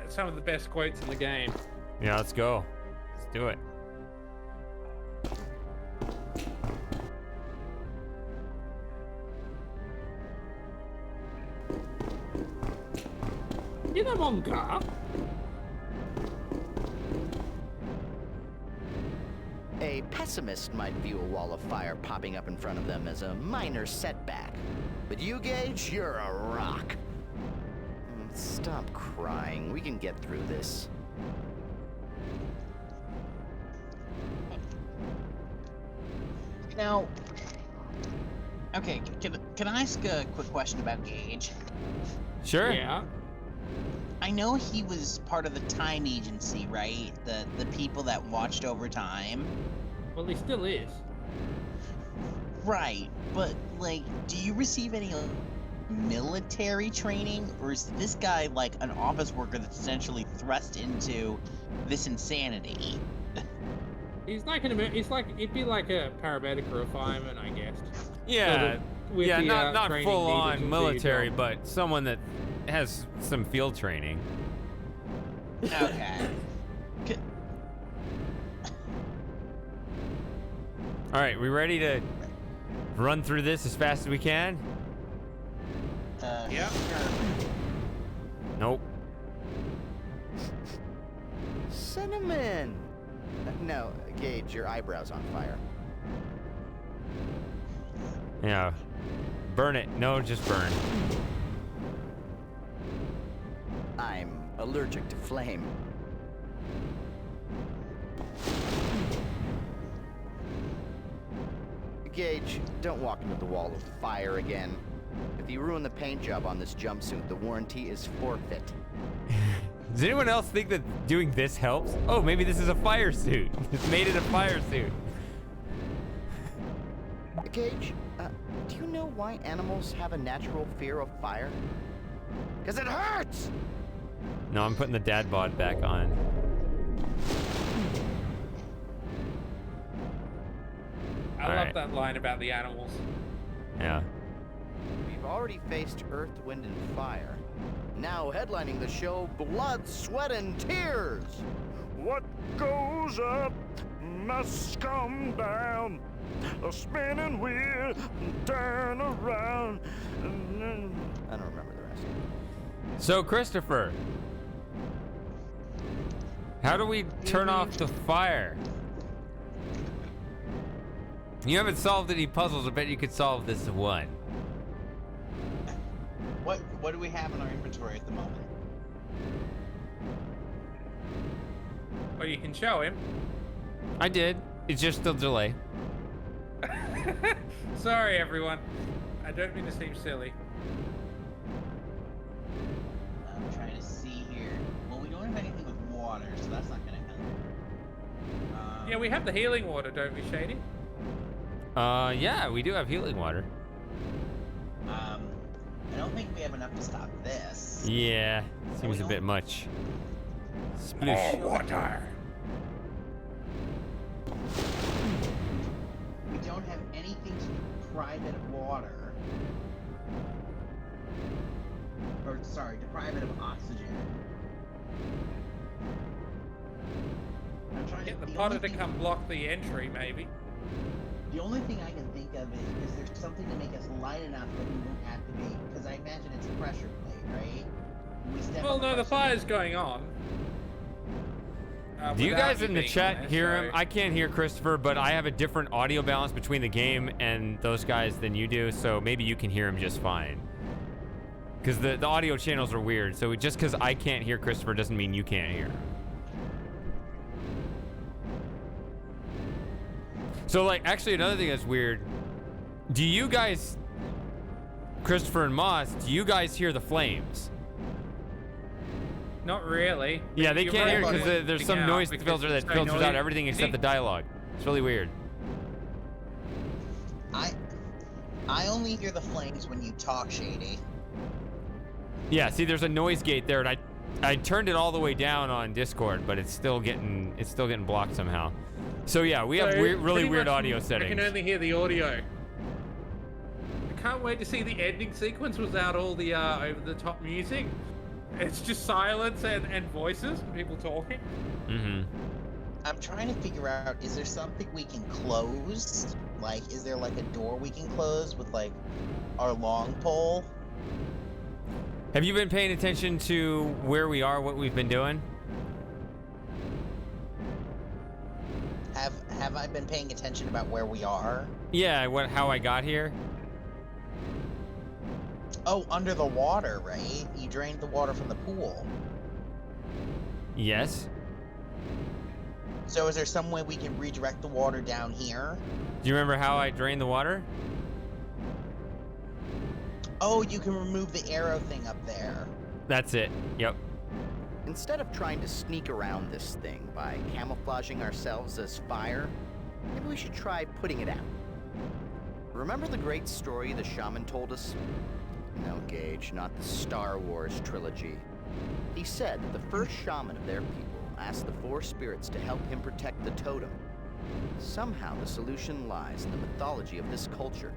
Some of the best quotes in the game. Yeah, let's go. Let's do it. In a manga. A pessimist might view a wall of fire popping up in front of them as a minor setback. But you, Gage, you're a rock. Stop crying. We can get through this. Now, okay, can I ask a quick question about Gage? Sure. Yeah. I know he was part of the Time Agency, right? The people that watched over time. Well, he still is. Right, but like, do you receive any military training, or is this guy like an office worker that's essentially thrust into this insanity? He's like he'd be like a paramedic or a fireman, I guess. Yeah, yeah, not training full needed on to do your military, job. but someone that has some field training. Okay. All right, we ready to run through this as fast as we can? Yeah. Nope. Cinnamon! No, Gage, your eyebrow's on fire. Yeah. Burn it. No, just burn. I'm allergic to flame. Gage, don't walk into the wall of fire again. If you ruin the paint job on this jumpsuit, the warranty is forfeit. Does anyone else think that doing this helps? Oh, maybe this is a fire suit. It's made it a fire suit. Gage, do you know why animals have a natural fear of fire? Because it hurts! No, I'm putting the dad bod back on. I love that line about the animals. Yeah. We've already faced Earth, Wind, and Fire. Now headlining the show, Blood, Sweat, and Tears! What goes up must come down. A spinning wheel, turn around. I don't remember the rest. So, Christopher, how do we turn off the fire? You haven't solved any puzzles. I bet you could solve this one. What do we have in our inventory at the moment? Well, you can show him. I did. It's just a delay. Sorry, everyone. I don't mean to seem silly. I'm trying to see here. Well, we don't have anything with water, so that's not gonna help. Yeah, we have the healing water, don't we, Shady? Yeah, we do have healing water. I don't think we have enough to stop this. Yeah, seems a bit much. Sploosh. More water. We don't have anything to deprive it of water. Or, sorry, deprive it of oxygen. I'm trying Get to... the potter to come block the entry, maybe. The only thing I can think of is there something to make us light enough that we won't have to be... Because I imagine it's a pressure plate, right? We step Well, on no, the pressure fire's going on. Do you without guys in the being chat there, hear so- him? I can't hear Christopher, but I have a different audio balance between the game and those guys than you do, so maybe you can hear him just fine. Because the audio channels are weird, so just because I can't hear Christopher doesn't mean you can't hear him. So, like, actually, another thing that's weird, do you guys, Christopher and Moss, do you guys hear the flames? Not really. Yeah, they Your can't hear it robot because is there's freaking some out noise because filter that it's so filters out noisy. everything except the dialogue. It's really weird. I only hear the flames when you talk, Shady. Yeah, see, there's a noise gate there, and I turned it all the way down on Discord, but it's still getting blocked somehow. So yeah, we have really pretty weird much audio I settings. can only hear the audio. I can't wait to see the ending sequence without all the over-the-top music. It's just silence and voices and people talking. Mm-hmm. I'm trying to figure out, is there something we can close? Like, is there like a door we can close with like our long pole? Have you been paying attention to where we are, what we've been doing? Have I been paying attention about where we are? Yeah, how I got here? Oh, under the water, right? You drained the water from the pool. Yes. So is there some way we can redirect the water down here? Do you remember how I drained the water? Oh, you can remove the arrow thing up there. That's it. Yep. Instead of trying to sneak around this thing by camouflaging ourselves as fire, maybe we should try putting it out. Remember the great story the shaman told us? No, Gage, not the Star Wars trilogy. He said that the first shaman of their people asked the four spirits to help him protect the totem. Somehow the solution lies in the mythology of this culture.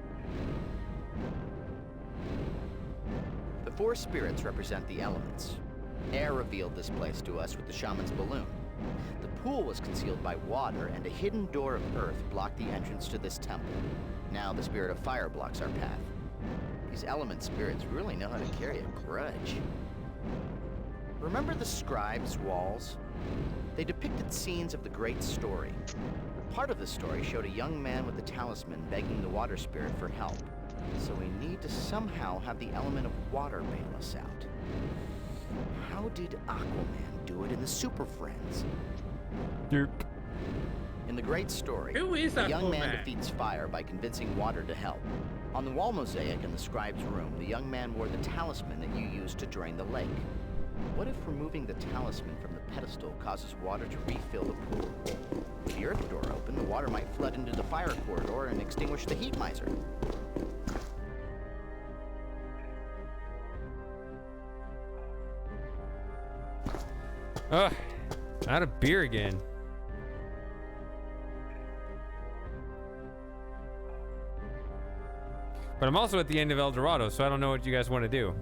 The four spirits represent the elements. Air revealed this place to us with the shaman's balloon. The pool was concealed by water, and a hidden door of earth blocked the entrance to this temple. Now the spirit of fire blocks our path. These element spirits really know how to carry a grudge. Remember the scribes' walls? They depicted scenes of the great story. Part of the story showed a young man with a talisman begging the water spirit for help. So we need to somehow have the element of water bail us out. How did Aquaman do it in the Super Friends? Derp. In the great story, Who is the young man Aquaman? defeats fire by convincing water to help. On the wall mosaic in the scribe's room, the young man wore the talisman that you used to drain the lake. What if removing the talisman from the pedestal causes water to refill the pool? With the earth door open, the water might flood into the fire corridor and extinguish the heat miser. Ugh. Out of beer again. But I'm also at the end of El Dorado, so I don't know what you guys want to do.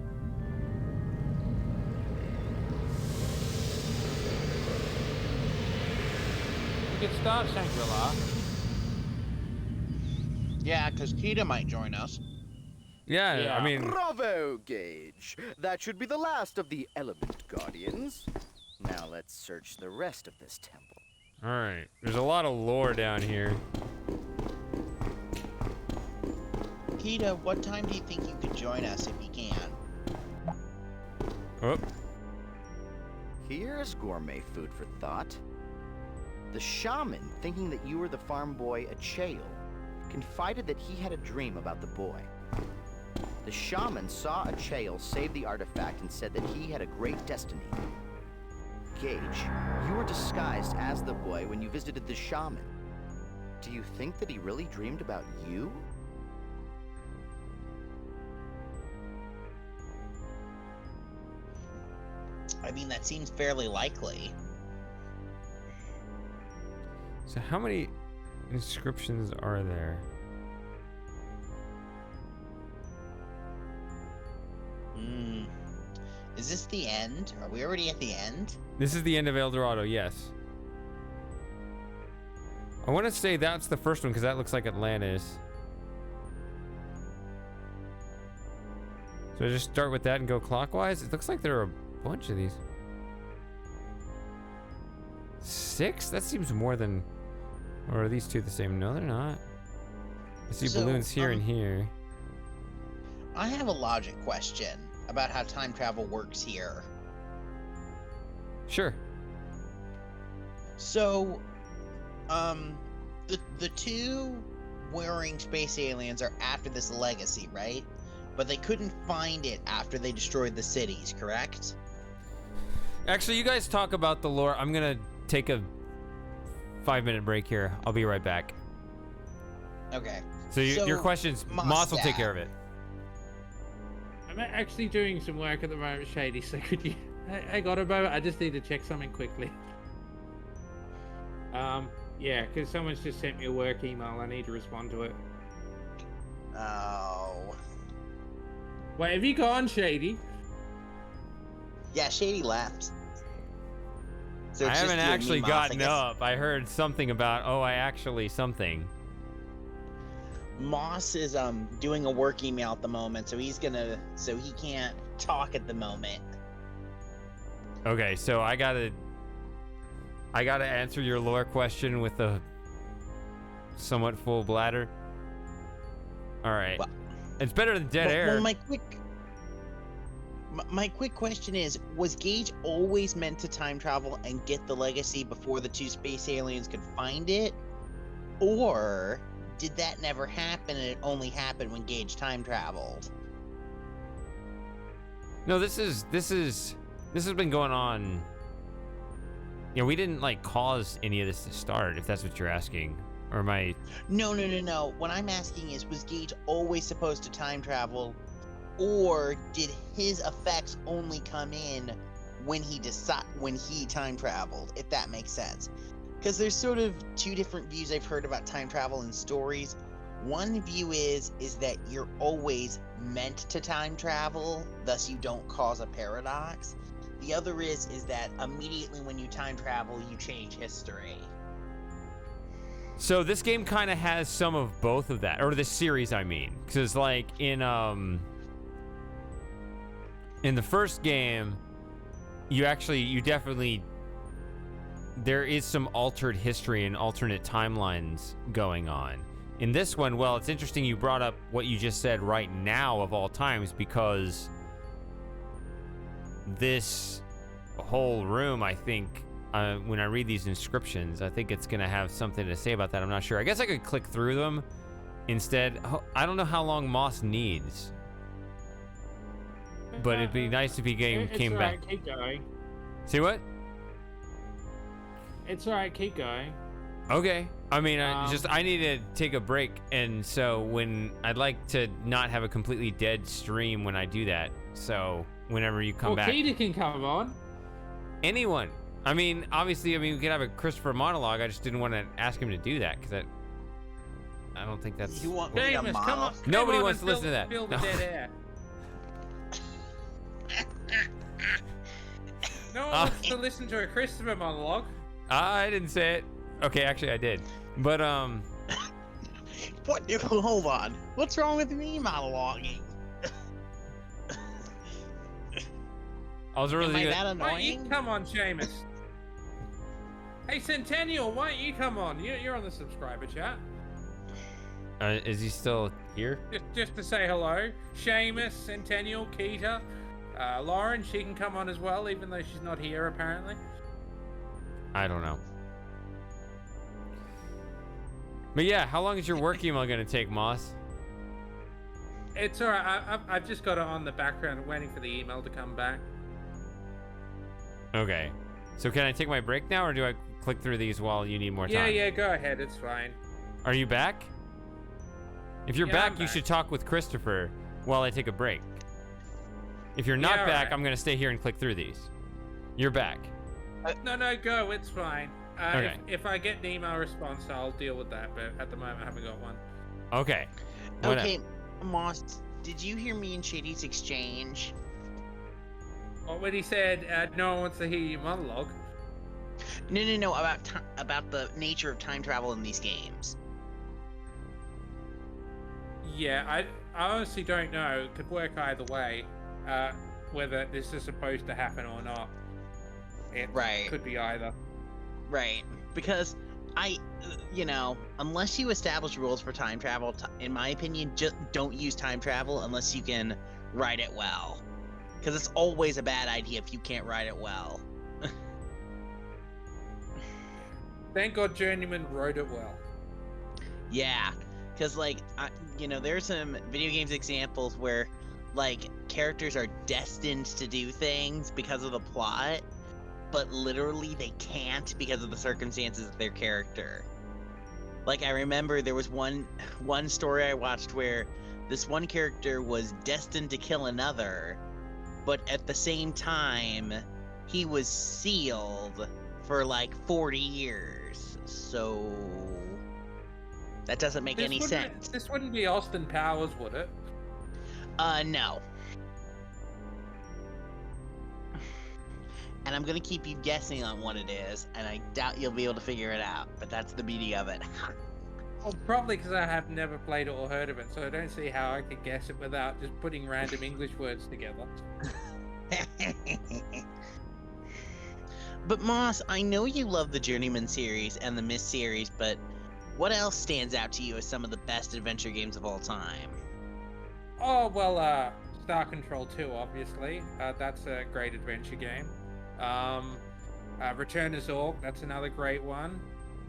We could start Shangri-La. Yeah, because Kita might join us. Yeah, I mean... Bravo, Gage! That should be the last of the Element Guardians. Now let's search the rest of this temple. Alright, there's a lot of lore down here. Kita, what time do you think you could join us if you can? Oh. Here's gourmet food for thought. The shaman, thinking that you were the farm boy Achael, confided that he had a dream about the boy. The shaman saw Achael save the artifact and said that he had a great destiny. Gage, you were disguised as the boy when you visited the shaman. Do you think that he really dreamed about you? I mean, that seems fairly likely. So how many inscriptions are there? Is this the end? Are we already at the end? This is the end of El Dorado, yes. I want to say that's the first one because that looks like Atlantis. So I just start with that and go clockwise? It looks like there are a bunch of these. 6? That seems more than... Or are these two the same? No, they're not. I see balloons here and here. I have a logic question about how time travel works here. Sure. So, the two wearing space aliens are after this legacy, right? But they couldn't find it after they destroyed the cities, correct? Actually, you guys talk about the lore. I'm gonna take a 5-minute break here. I'll be right back. Okay. So, your questions, Moss will take care of it. I'm actually doing some work at the moment, Shady, so could you... Hang on a moment, I just need to check something quickly. Yeah, because someone's just sent me a work email. I need to respond to it. Oh. Wait, have you gone, Shady? Yeah, Shady left. So I it's haven't just you and me, actually Moss, gotten I guess. up. I heard something about, oh, I actually something. Moss is doing a work email at the moment, so he can't talk at the moment. Okay, so I gotta answer your lore question with a somewhat full bladder. All right, Well, it's better than dead air. Well, My quick question is, was Gage always meant to time travel and get the legacy before the two space aliens could find it? Or did that never happen and it only happened when Gage time traveled? No, this has been going on. You know, we didn't like cause any of this to start, if that's what you're asking. Or am I... No. What I'm asking is, was Gage always supposed to time travel, or did his effects only come in when he time traveled? If that makes sense, because there's sort of two different views I've heard about time travel in stories. One view is that you're always meant to time travel, thus you don't cause a paradox. The other is that immediately when you time travel, you change history. So this game kind of has some of both of that, or this series, I mean, because like in the first game, you definitely, there is some altered history and alternate timelines going on. In this one, well, it's interesting you brought up what you just said right now of all times, because this whole room, I think, when I read these inscriptions, I think it's going to have something to say about that. I'm not sure. I guess I could click through them instead. I don't know how long Moss needs, but it'd be nice if he came back. Keep going. See what? It's alright, keep going. Okay. I mean, I need to take a break, and so I'd like to not have a completely dead stream when I do that. So whenever you come back, Keita can come on. Anyone. I mean, obviously, we could have a Christopher monologue. I just didn't want to ask him to do that because I don't think that's. You want me to monologue? Nobody wants to listen to that. Fill the No. dead air. No one wants to listen to a Christopher monologue. I didn't say it. Okay, actually, I did. But What? Hold on. What's wrong with me monologuing? I was really. Am I that annoying? Why don't you come on, Seamus? Hey, Centennial, why don't you come on? You're on the subscriber chat. Is he still here? Just to say hello. Seamus, Centennial, Keita, Lauren, she can come on as well, even though she's not here apparently. I don't know. But yeah, how long is your work email gonna take, Moss? It's alright. I've just got it on the background, waiting for the email to come back. Okay. So can I take my break now, or do I click through these while you need more time? Yeah, go ahead. It's fine. Are you back? If you're Yeah, back, I'm you back. should talk with Christopher while I take a break. If you're not Yeah, back, alright. I'm gonna stay here and click through these. You're back. No, go. It's fine. Okay. If I get an email response, I'll deal with that. But at the moment, I haven't got one. Okay. Whatever. Okay, Moss, did you hear me and Shady's exchange? Well, when he said no one wants to hear your monologue. No, about the nature of time travel in these games. Yeah, I honestly don't know. It could work either way. Whether this is supposed to happen or not. It could be either. Right, because unless you establish rules for time travel, in my opinion, just don't use time travel unless you can write it well. Because it's always a bad idea if you can't write it well. Thank God Journeyman wrote it well. Yeah, because there's some video games examples where characters are destined to do things because of the plot, but literally they can't because of the circumstances of their character. I remember there was one story I watched where this one character was destined to kill another, but at the same time he was sealed for 40 years. So that doesn't make any sense. This wouldn't be Austin Powers, would it? No. And I'm gonna keep you guessing on what it is, and I doubt you'll be able to figure it out, but that's the beauty of it. Well, probably because I have never played it or heard of it, so I don't see how I could guess it without just putting random English words together. But Moss, I know you love the Journeyman series and the Myst series, but what else stands out to you as some of the best adventure games of all time? Oh, well, Star Control 2, obviously. That's a great adventure game. Return to Zork, that's another great one.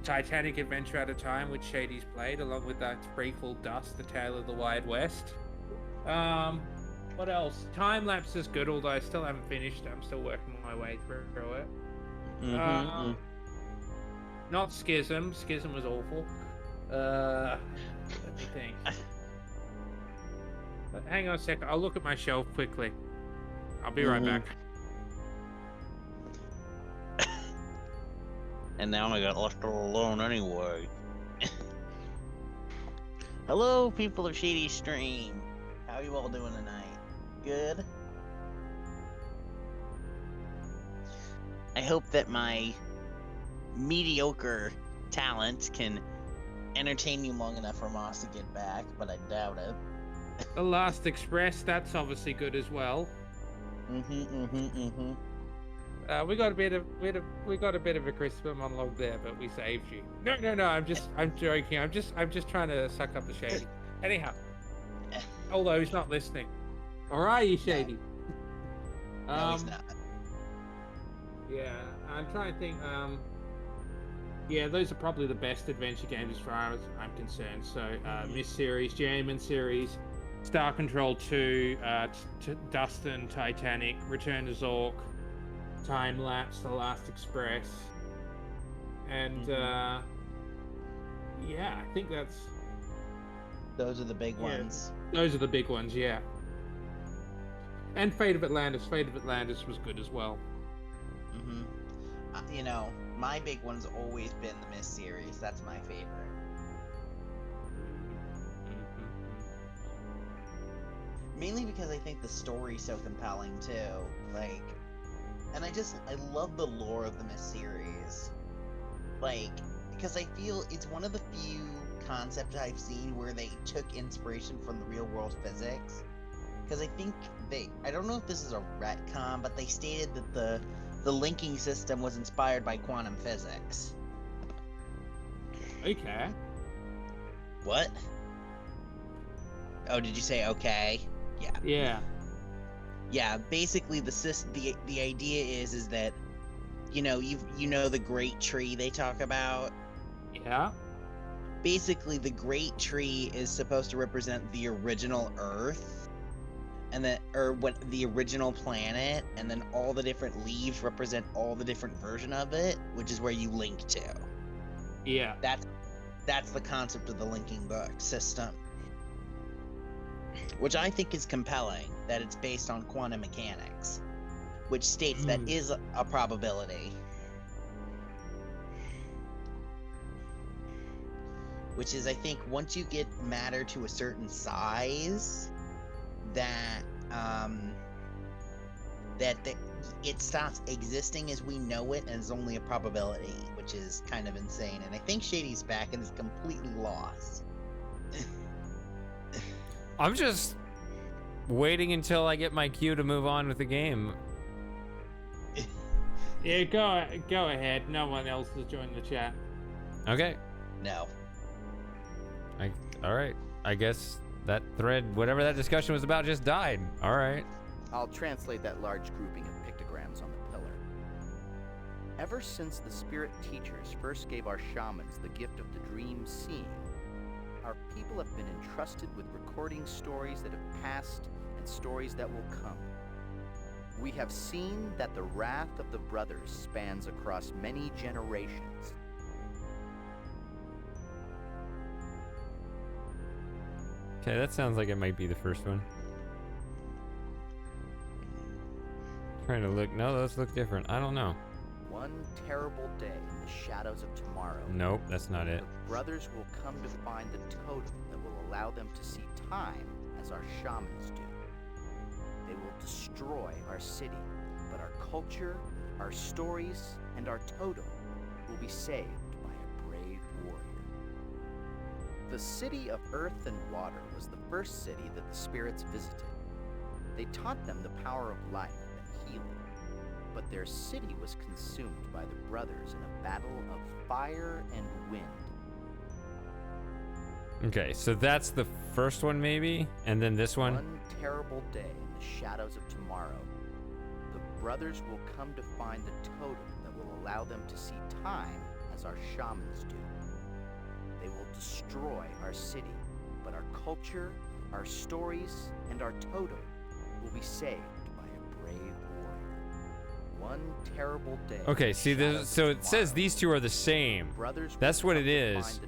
Titanic Adventure at a Time, which Shady's played, along with that prequel Dust, The Tale of the Wide West. What else? Time Lapse is good, although I still haven't finished it. I'm still working my way through it. Not Schism. Schism was awful. Let me think. Hang on a second. I'll look at my shelf quickly. I'll be right back. And now I got left all alone anyway. Hello, people of Shady Stream. How are you all doing tonight? Good? I hope that my mediocre talent can entertain you long enough for Moss to get back, but I doubt it. The Last Express, that's obviously good as well. We got a bit of a Christmas monologue there, but we saved you. No, I'm joking. I'm just trying to suck up the Shady. Anyhow, although he's not listening. Or are you, Shady? No, he's not. Yeah, I'm trying to think. Yeah, those are probably the best adventure games as far as I'm concerned. So, Myst series, Journeyman series, Star Control 2, Dust and Titanic, Return to Zork, Time Lapse, The Last Express, and yeah, I think those are the big ones. Those are the big ones, yeah. And Fate of Atlantis. Fate of Atlantis was good as well. You know, my big one's always been the Myst series. That's my favorite. Mainly because I think the story's so compelling too. Like, and I love the lore of the Myst series. Like, because I feel it's one of the few concepts I've seen where they took inspiration from the real world physics. Because I think I don't know if this is a retcon, but they stated that the linking system was inspired by quantum physics. Okay. What? Oh, did you say okay? Yeah. Yeah. Yeah, basically the idea is that you know the great tree they talk about? Yeah. Basically the great tree is supposed to represent the original Earth. And the original planet, and then all the different leaves represent all the different version of it, which is where you link to. Yeah. That's the concept of the linking book system. Which I think is compelling, that it's based on quantum mechanics, which states that is a probability. Which is, I think, once you get matter to a certain size, that it stops existing as we know it and is only a probability, which is kind of insane. And I think Shady's back and is completely lost. I'm just waiting until I get my cue to move on with the game. Yeah, go ahead. No one else has joined the chat. Okay. No. All right. I guess that thread, whatever that discussion was about, just died. All right. I'll translate that large grouping of pictograms on the pillar. Ever since the spirit teachers first gave our shamans the gift of the dream seeing, our people have been entrusted with recording stories that have passed and stories that will come. We have seen that the wrath of the brothers spans across many generations. Okay, that sounds like it might be the first one. Trying to look. No, those look different. I don't know. One terrible day in the shadows of tomorrow. Nope, that's not it. The brothers will come to find the totem that will allow them to see time as our shamans do. They will destroy our city, but our culture, our stories, and our totem will be saved by a brave warrior. The city of Earth and Water was the first city that the spirits visited. They taught them the power of life and healing, but their city was consumed by the brothers in a battle of fire and wind. Okay, so that's the first one maybe, and then this one. One terrible day in the shadows of tomorrow, the brothers will come to find the totem that will allow them to see time as our shamans do. They will destroy our city, but our culture, our stories, and our totem will be saved by a brave warrior. One terrible day. Okay, see this, so it says these two are the same. That's what it is.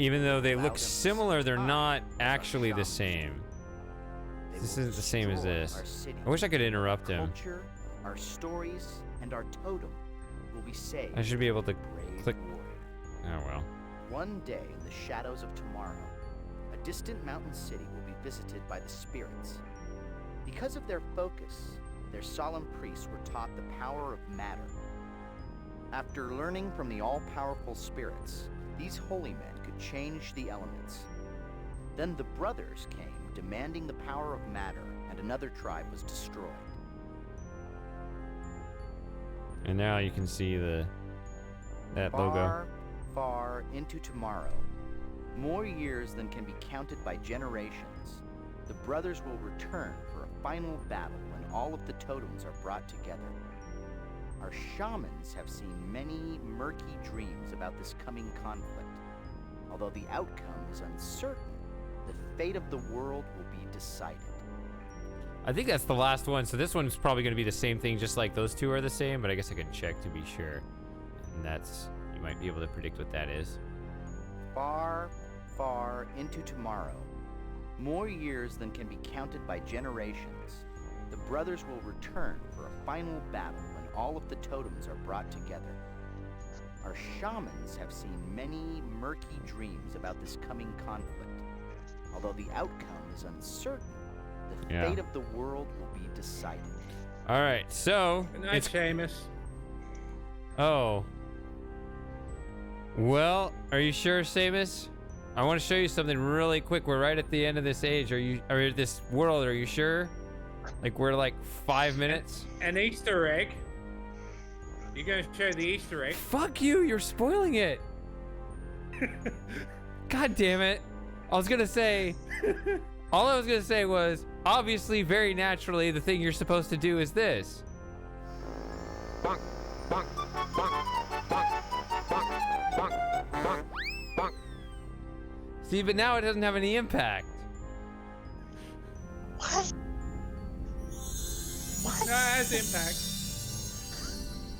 Even though they look similar, they're not actually the same. This isn't the same as this. I wish I could interrupt him. Culture, our stories, and our totem will be saved. I should be able to brave click. warrior. Oh well. One day in the shadows of tomorrow, a distant mountain city will be visited by the spirits. Because of their focus, their solemn priests were taught the power of matter. After learning from the all-powerful spirits, these holy men could change the elements. Then the brothers came, demanding the power of matter, and another tribe was destroyed. And now you can see that logo. Far into tomorrow, more years than can be counted by generations, the brothers will return for a final battle when all of the totems are brought together. Our shamans have seen many murky dreams about this coming conflict. Although the outcome is uncertain, the fate of the world will be decided. I think that's the last one, so this one's probably going to be the same thing, just like those two are the same, but I guess I can check to be sure. And that's, you might be able to predict what that is. Far, far into tomorrow, more years than can be counted by generations, the brothers will return for a final battle when all of the totems are brought together. Our shamans have seen many murky dreams about this coming conflict. Although the outcome is uncertain, the fate of the world will be decided. All right, so Good night, Seamus. Oh. Well, are you sure, Seamus? I want to show you something really quick. We're right at the end of this age. Or this world? Are you sure? Like we're like 5 minutes. An Easter egg. You're going to show the Easter egg. Fuck you! You're spoiling it. God damn it! I was gonna say. All I was gonna say was obviously, very naturally, the thing you're supposed to do is this. Bonk, bonk, bonk, bonk, bonk, bonk, bonk, bonk. See, but now it doesn't have any impact. What? What? No, it has impact.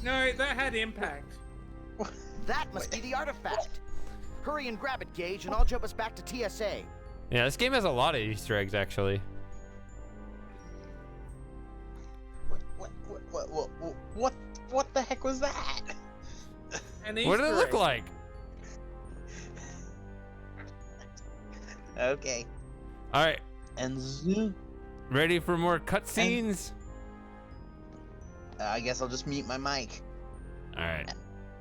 No, that had impact. That must be the artifact. Hurry and grab it, Gage, and I'll jump us back to TSA. Yeah, this game has a lot of Easter eggs, actually. What the heck was that? What did it look like? Okay. All right. And zoom. Ready for more cutscenes? I guess I'll just mute my mic. All right.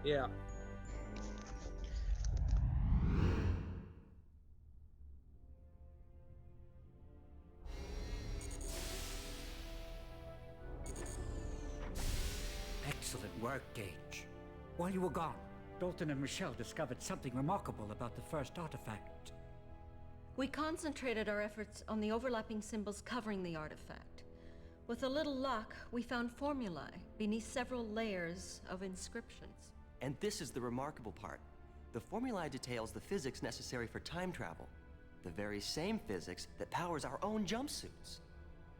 Yeah. Excellent work, Gage. While you were gone, Dalton and Michelle discovered something remarkable about the first artifact. We concentrated our efforts on the overlapping symbols covering the artifact. With a little luck, we found formulae beneath several layers of inscriptions. And this is the remarkable part. The formulae details the physics necessary for time travel. The very same physics that powers our own jumpsuits.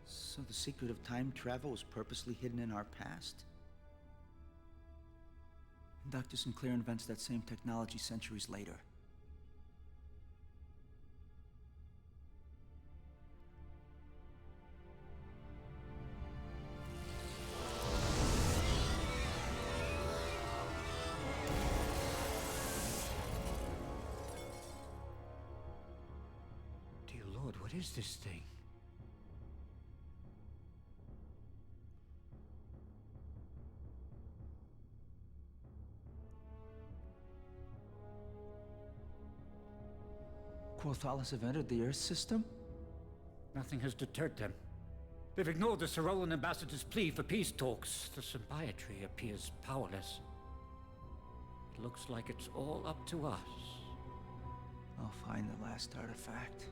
So the secret of time travel was purposely hidden in our past? And Dr. Sinclair invents that same technology centuries later. Dear Lord, what is this thing? Quothalis have entered the Earth system? Nothing has deterred them. They've ignored the Cyrolan ambassador's plea for peace talks. The symbiotry appears powerless. It looks like it's all up to us. I'll find the last artifact.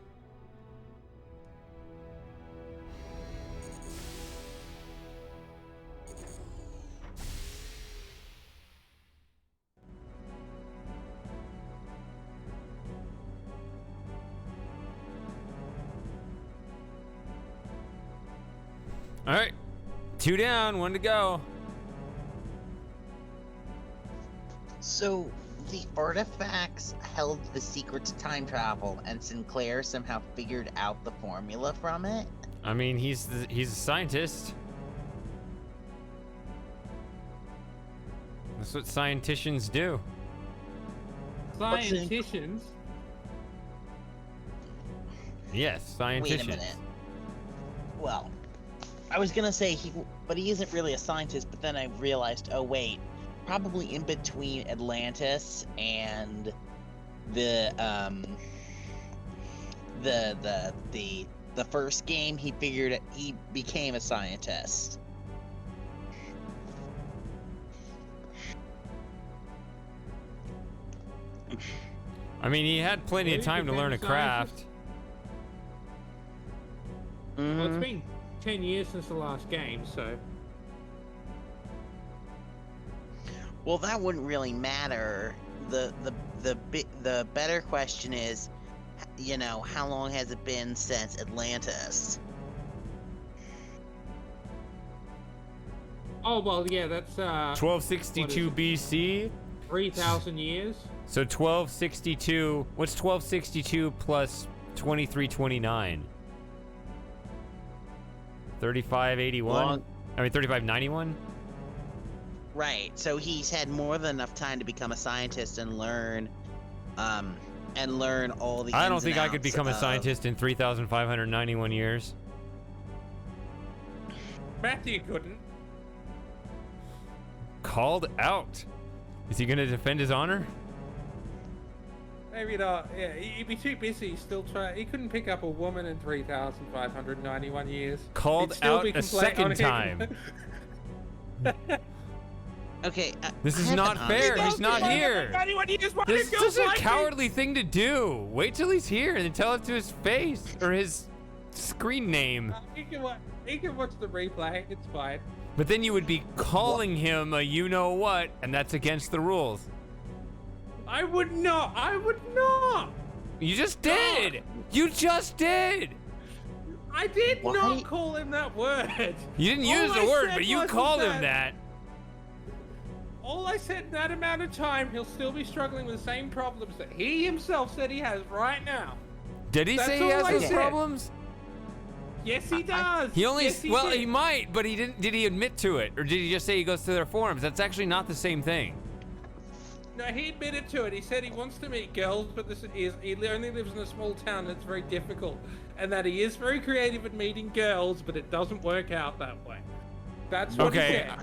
All right, 2 down, 1 to go. So the artifacts held the secret to time travel, and Sinclair somehow figured out the formula from it. I mean, he's a scientist. That's what scienticians do. Scienticians? Yes, scienticians. Wait a minute. Well, I was gonna say but he isn't really a scientist. But then I realized, oh wait, probably in between Atlantis and the first game, he became a scientist. I mean, he had plenty of time to learn a craft. Well, it's been 10 years since the last game, so. Well, that wouldn't really matter. The better question is, you know, how long has it been since Atlantis? Oh, well, yeah, that's 1262 BC. 3,000 years. So 1262. What's 1262 plus 2329? 3581. I mean 3591. Right. So he's had more than enough time to become a scientist and learn all the. I don't ins think and I could outs become a of- scientist in 3,591 years. Matthew couldn't. Called out. Is he going to defend his honor? Maybe not. Yeah, he'd be too busy still trying. He couldn't pick up a woman in 3,591 years. Called He'd still out be a complaining on second him. time. Okay. This is not fair. He's not here. This is just a cowardly thing to do. Wait till he's here and then tell it to his face or his screen name. He can watch the replay. It's fine. But then you would be calling him a you-know-what, and that's against the rules. I would not. I would not. You just did. You just did. I did not call him that word. You didn't use the word, but you called him that. All I said in that amount of time, he'll still be struggling with the same problems that he himself said he has right now. Did he say he has those problems? Yes, he does. He only Yes, well, did. he might, but he didn't. Did he admit to it, or did he just say he goes to their forums? That's actually not the same thing. No, he admitted to it. He said he wants to meet girls, but he only lives in a small town that's very difficult, and that he is very creative at meeting girls, but it doesn't work out that way. That's what he said.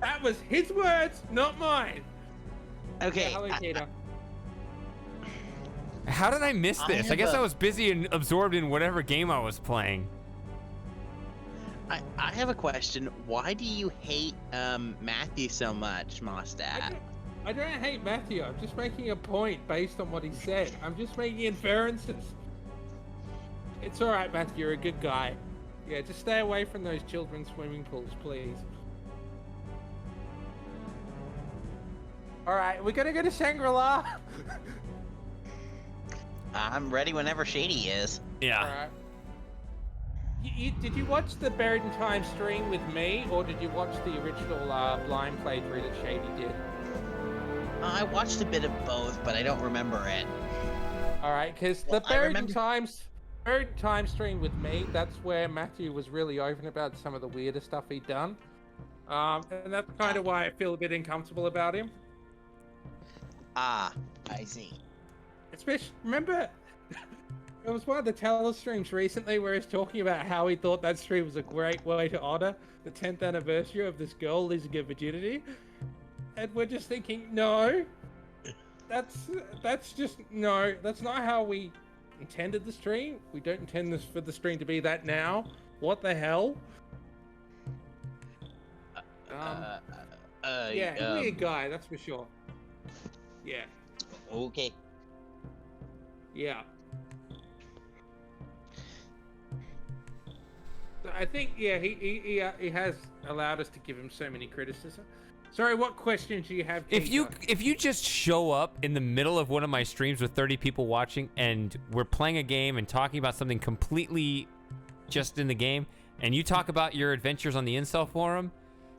That was his words, not mine. Okay. Yeah, alligator. How did I miss this? I guess I was busy and absorbed in whatever game I was playing. I have a question. Why do you hate Matthew so much, Mostat? I don't hate Matthew. I'm just making a point based on what he said. I'm just making inferences. It's all right, Matthew. You're a good guy. Yeah, just stay away from those children's swimming pools, please. All right, we're gonna go to Shangri-La. I'm ready whenever Shady is. Yeah. All right. Did you watch the Buried in Time stream with me, or did you watch the original blind playthrough that Shady did? I watched a bit of both, but I don't remember it. All right, because the Buried in Time stream with me, that's where Matthew was really open about some of the weirder stuff he'd done. And that's kind of why I feel a bit uncomfortable about him. Ah, I see. Especially, remember, it was one of the telestreams recently where he's talking about how he thought that stream was a great way to honor the 10th anniversary of this girl losing her virginity. And we're just thinking, no, that's not how we intended the stream. We don't intend this for the stream to be that now. What the hell? Weird guy, that's for sure. Yeah. Okay. Yeah. I think, yeah, he has allowed us to give him so many criticisms. Sorry, what questions do you have, Keita? If you just show up in the middle of one of my streams with 30 people watching and we're playing a game and talking about something completely just in the game, and you talk about your adventures on the incel forum,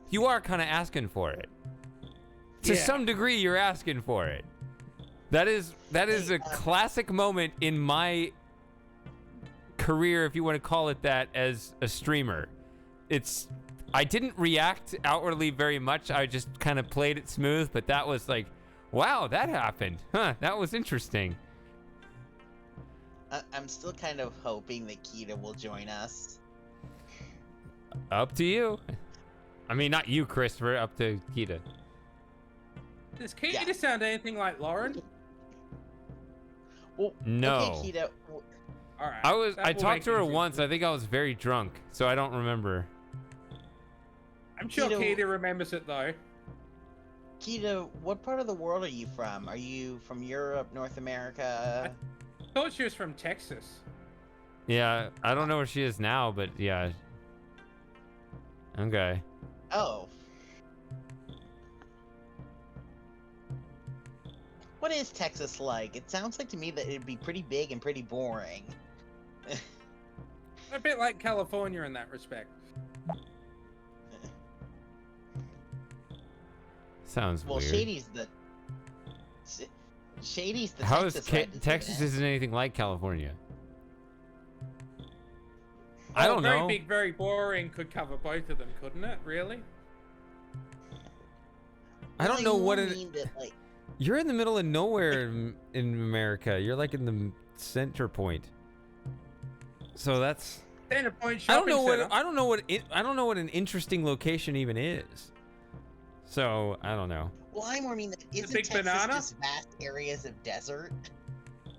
you are kind of asking for it. To some degree, you're asking for it. That is a classic moment in my career, if you want to call it that, as a streamer. I didn't react outwardly very much. I just kind of played it smooth, but that was like, wow, that happened. Huh, that was interesting. I'm still kind of hoping that Keita will join us. Up to you. I mean, not you, Christopher. Up to Keita. Does Keita sound anything like Lauren? Well, no. Okay, Keita. All right. I talked to her once. I think I was very drunk, so I don't remember. I'm sure Keita remembers it though. Keita, what part of the world are you from? Are you from Europe, North America? I thought she was from Texas. Yeah, I don't know where she is now, but yeah. Okay. Oh. What is Texas like? It sounds like to me that it'd be pretty big and pretty boring. A bit like California in that respect. Sounds well, weird. Shady's the How Texas is Texas isn't anything like California? Oh, I don't know. Very big, very boring could cover both of them, couldn't it? Really? I don't know what it. Like, you're in the middle of nowhere in America. You're like in the center point. So that's. Center point I shopping don't know center. I don't know what an interesting location even is. So I don't know. well, I more mean that isn't big Texas banana? just vast areas of desert?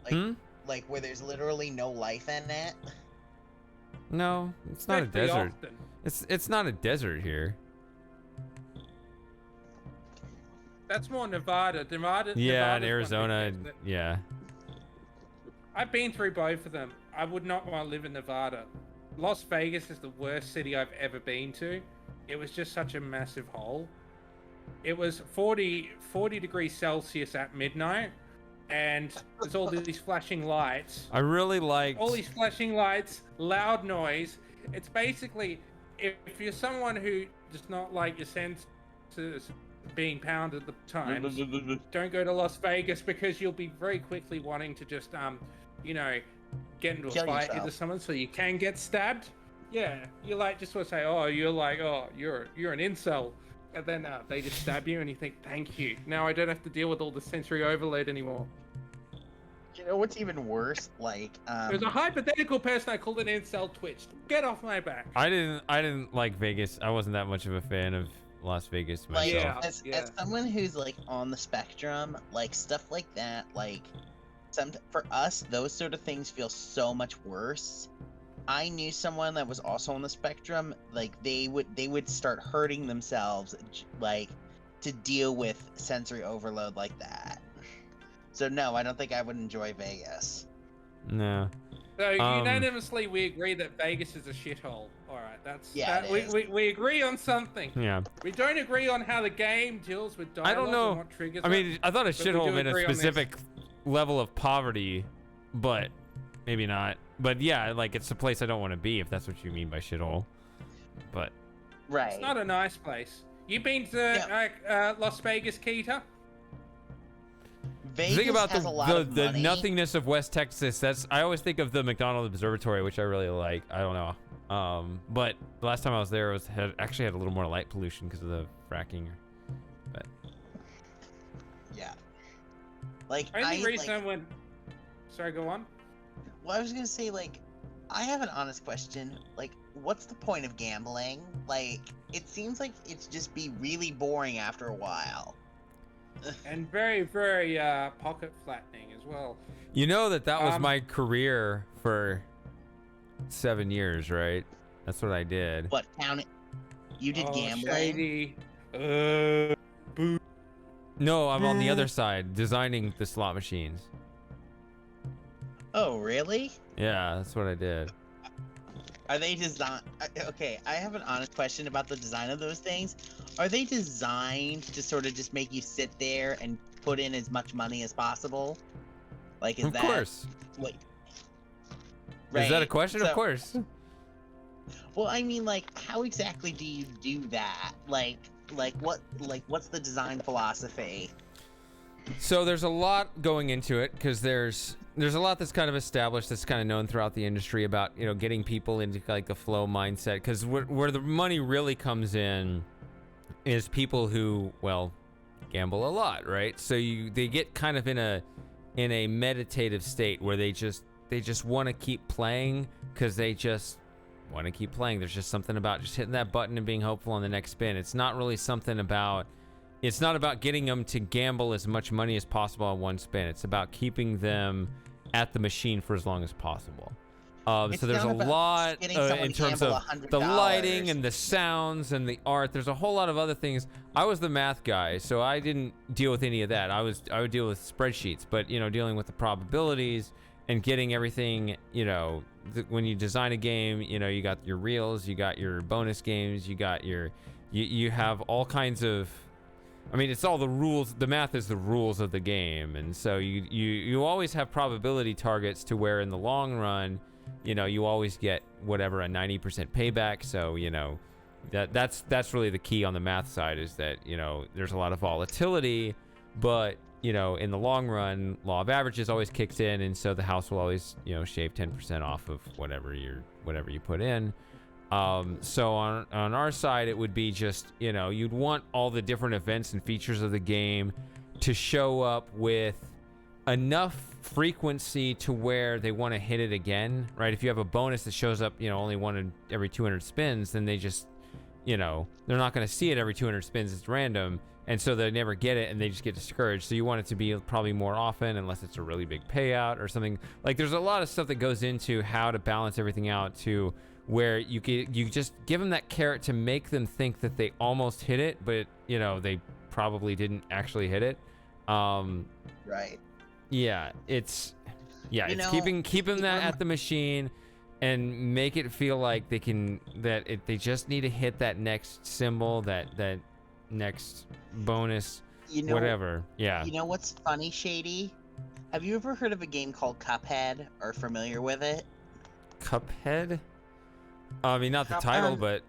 Hmm? Like where there's literally no life in it? No, it's not a Pretty desert. often. It's not a desert here. That's more Nevada. Yeah, Nevada's in one Arizona. big desert. Yeah. I've been through both of them. I would not want to live in Nevada. Las Vegas is the worst city I've ever been to. It was just such a massive hole. It was 40 degrees Celsius at midnight, and there's all these flashing lights. I really liked. All these flashing lights, loud noise. It's basically, if you're someone who does not like your senses being pounded at the times, don't go to Las Vegas, because you'll be very quickly wanting to just, get into a Kill fight yourself. into someone so you can get stabbed. Yeah, you like just want to say, you're an incel. And then they just stab you and you think, thank you. Now I don't have to deal with all the sensory overload anymore. You know what's even worse? Like, There's a hypothetical person I called an incel twitched. Get off my back. I didn't like Vegas. I wasn't that much of a fan of Las Vegas myself. As someone who's like on the spectrum, like stuff like that, like for us, those sort of things feel so much worse. I knew someone that was also on the spectrum. Like they would start hurting themselves, like to deal with sensory overload like that. So no, I don't think I would enjoy Vegas. No. So unanimously, we agree that Vegas is a shithole. All right, that's we agree on something. Yeah. We don't agree on how the game deals with dialogue I don't know. and what triggers I mean, it, I thought a but we shithole do meant a agree on this. specific level of poverty, but maybe not. But yeah, like it's a place I don't want to be, if that's what you mean by shithole. But right, it's not a nice place. You been to Las Vegas, Keita? Vegas think about has a lot of the money. nothingness of West Texas. I always think of the McDonald Observatory, which I really like. I don't know. But the last time I was there, actually had a little more light pollution because of the fracking. But yeah, like Only reason I went. Sorry, go on. Well, I was gonna say, like, I have an honest question. Like, what's the point of gambling? Like, it seems like it's just be really boring after a while. And very, very pocket flattening as well. you know that was my career for 7 years, right? That's what I did. What, count it? You did gambling? Shady. No, I'm on the other side, designing the slot machines. Oh, really? Yeah, that's what I did. Are they designed? Okay, I have an honest question about the design of those things. Are they designed to sort of just make you sit there and put in as much money as possible? Like, is Of that course. what? Is that a question? Of So- course. Well, I mean, like, how exactly do you do that? What's the design philosophy? So there's a lot going into it because there's a lot that's kind of established, that's kind of known throughout the industry about, you know, getting people into like the flow mindset. Because where the money really comes in is people who, well, gamble a lot, right? So they get kind of in a meditative state where they just want to keep playing because they just want to keep playing. There's just something about just hitting that button and being hopeful on the next spin. It's not about getting them to gamble as much money as possible on one spin. It's about keeping them at the machine for as long as possible. So there's a lot in terms of the lighting and the sounds and the art. There's a whole lot of other things. I was the math guy, so I didn't deal with any of that. I would deal with spreadsheets, but, you know, dealing with the probabilities and getting everything, you know, when you design a game, you know, you got your reels, you got your bonus games, you have all kinds of, I mean, it's all the rules. The math is the rules of the game, and so you always have probability targets to where in the long run, you know, you always get whatever, a 90% payback. So, you know, that's really the key on the math side, is that, you know, there's a lot of volatility, but, you know, in the long run, law of averages always kicks in, and so the house will always, you know, shave 10% off of whatever you put in. So on our side, it would be just, you know, you'd want all the different events and features of the game to show up with enough frequency to where they want to hit it again, right? If you have a bonus that shows up, you know, only one in every 200 spins, then they just, you know, they're not going to see it every 200 spins. It's random. And so they never get it, and they just get discouraged. So you want it to be probably more often, unless it's a really big payout or something. Like, there's a lot of stuff that goes into how to balance everything out to where you just give them that carrot to make them think that they almost hit it, but, you know, they probably didn't actually hit it. Right. Yeah, it's keeping that at the machine and make it feel like they just need to hit that next symbol, that next bonus, whatever. Yeah. You know what's funny, Shady? Have you ever heard of a game called Cuphead, or familiar with it? Cuphead? I mean, not the title, but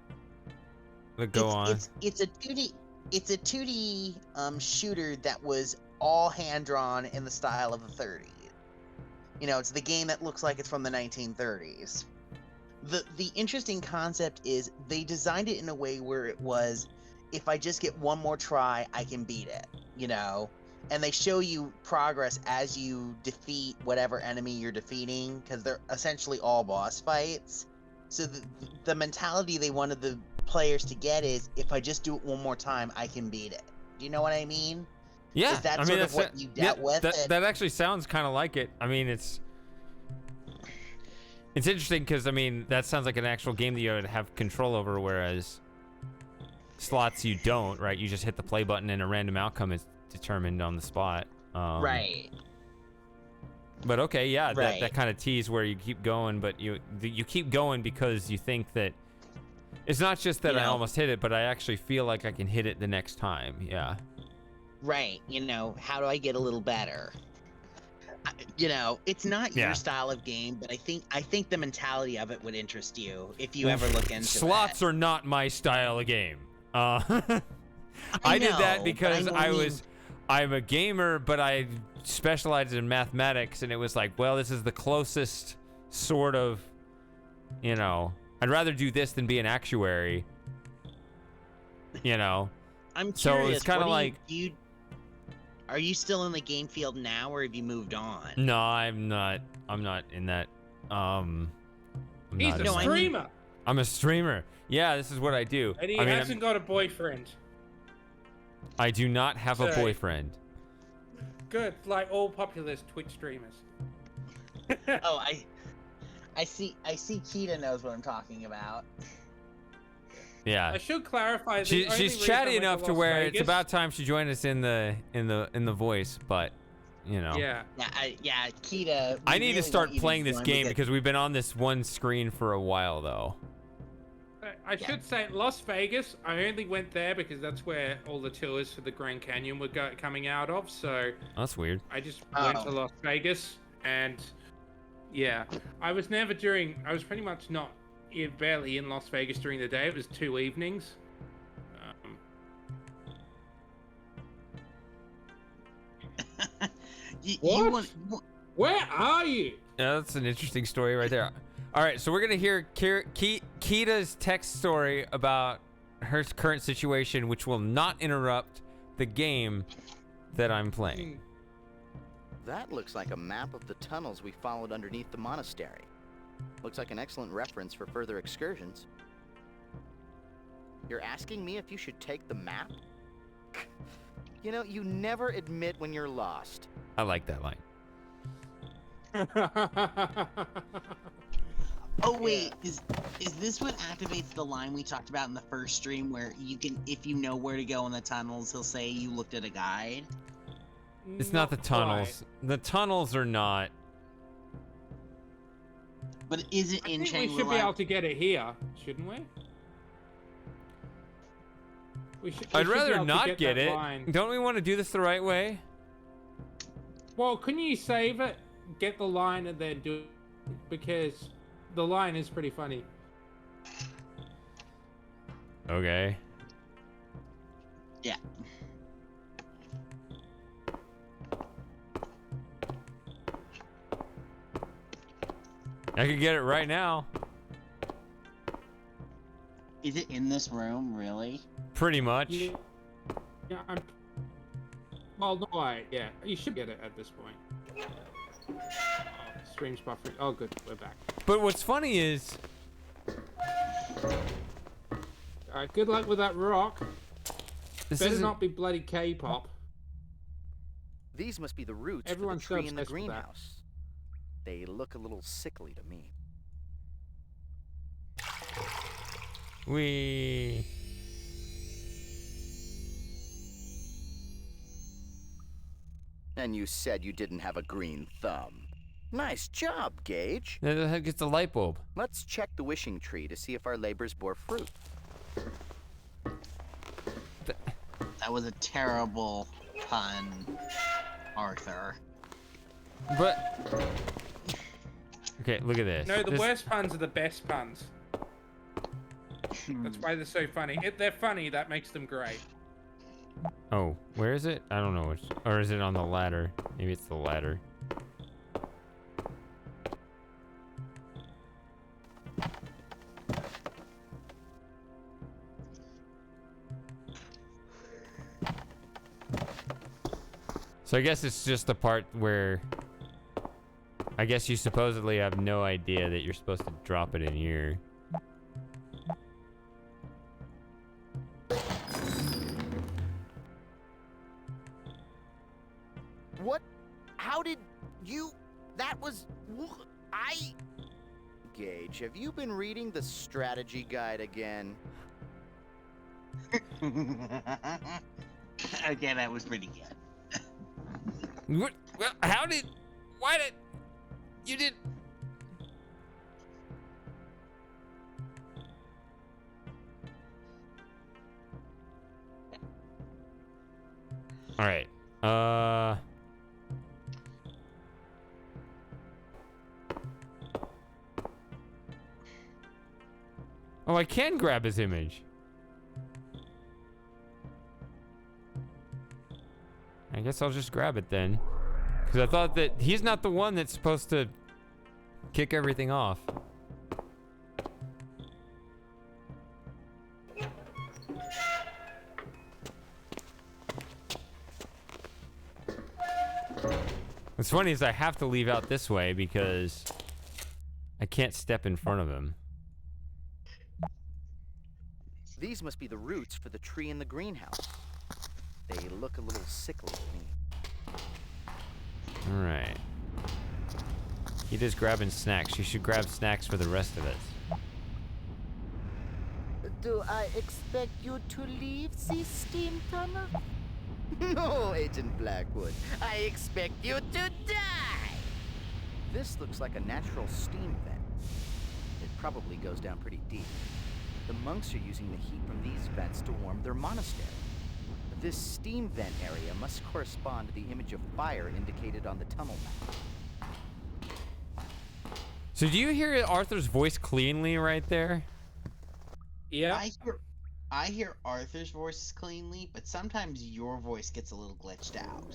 go on. It's a 2D shooter that was all hand drawn in the style of the 30s. You know, it's the game that looks like it's from the 1930s. The interesting concept is they designed it in a way where it was, if I just get one more try, I can beat it, you know? And they show you progress as you defeat whatever enemy you're defeating, because they're essentially all boss fights. So the mentality they wanted the players to get is, if I just do it one more time, I can beat it. Do you know what I mean? Yeah, Is that I mean, sort of what you dealt with? That actually sounds kind of like it. I mean, it's interesting because, I mean, that sounds like an actual game that you would have control over, whereas slots you don't, right? You just hit the play button and a random outcome is determined on the spot. Right. But okay, yeah, Right. that kind of tease where you keep going, but you keep going because you think that it's not just that I almost hit it, but I actually feel like I can hit it the next time. Yeah. Right. You know, how do I get a little better? You know, it's not your style of game, but I think the mentality of it would interest you if you ever look into Slots are not my style of game. I did that because I'm a gamer, but I specialized in mathematics, and it was like, well, this is the closest sort of, you know, I'd rather do this than be an actuary, you know. I'm curious. So it's kind of like, are you still in the game field now, or have you moved on? No, I'm not in that. He's a streamer. I'm a streamer. Yeah, this is what I do. And he hasn't got a boyfriend. I do not have a boyfriend. Good, like all popular Twitch streamers. Oh, I see Keita knows what I'm talking about. Yeah. I should clarify. She's chatty enough to where it's about time she joined us in the voice, but you know. Yeah. Yeah, Kita. I need to start playing this game because we've been on this one screen for a while, though. I should say Las Vegas, I only went there because that's where all the tours for the Grand Canyon were coming out of, so... That's weird. I just went to Las Vegas, and yeah. I was pretty much not, barely in Las Vegas during the day. It was 2 evenings. What? Where are you? Yeah, that's an interesting story right there. All right, so we're gonna hear Kita's text story about her current situation, which will not interrupt the game that I'm playing. That looks like a map of the tunnels we followed underneath the monastery. Looks like an excellent reference for further excursions. You're asking me if you should take the map? You know, you never admit when you're lost. I like that line. Oh wait, is this what activates the line we talked about in the first stream where you can, if you know where to go in the tunnels, he'll say you looked at a guide? It's not the tunnels. The tunnels are not. But is it in Shangri-La? We should be able to get it here, shouldn't we? I'd rather not get it. Don't we want to do this the right way? Well, couldn't you save it, get the line, and then do it? Because the line is pretty funny. Okay. Yeah. I could get it right now. Is it in this room, really? Pretty much. Yeah, well, no, yeah, you should get it at this point. Stream's buffering. Oh, good, we're back. But what's funny is... Alright, good luck with that rock. This Better isn't... not be bloody K-pop. These must be the roots Everyone's for the tree so in the obsessed with that. greenhouse. They look a little sickly to me. We... And you said you didn't have a green thumb. Nice job, Gage. The heck gets the light bulb. Let's check the wishing tree to see if our labors bore fruit. That was a terrible pun, Arthur. But... Okay, look at this. No, the worst puns are the best puns. That's why they're so funny. If they're funny, that makes them great. Oh, where is it? I don't know which. Or is it on the ladder? Maybe it's the ladder. So I guess it's just the part where I guess you supposedly have no idea that you're supposed to drop it in here. What? How did you... That was... Gage, have you been reading the strategy guide again? Okay, that was pretty good. What? Well, how did... Why did... You did... Alright. Oh, I can grab his image. I guess I'll just grab it then. Because I thought that he's not the one that's supposed to kick everything off. What's funny is I have to leave out this way because I can't step in front of him. These must be the roots for the tree in the greenhouse. They look a little sickly to me. Alright. He just grabbing snacks. You should grab snacks for the rest of us. Do I expect you to leave the steam tunnel? No, Agent Blackwood. I expect you to die! This looks like a natural steam vent. It probably goes down pretty deep. The monks are using the heat from these vents to warm their monastery. This steam vent area must correspond to the image of fire indicated on the tunnel map. So do you hear Arthur's voice cleanly right there? Yeah. I hear Arthur's voice cleanly, but sometimes your voice gets a little glitched out.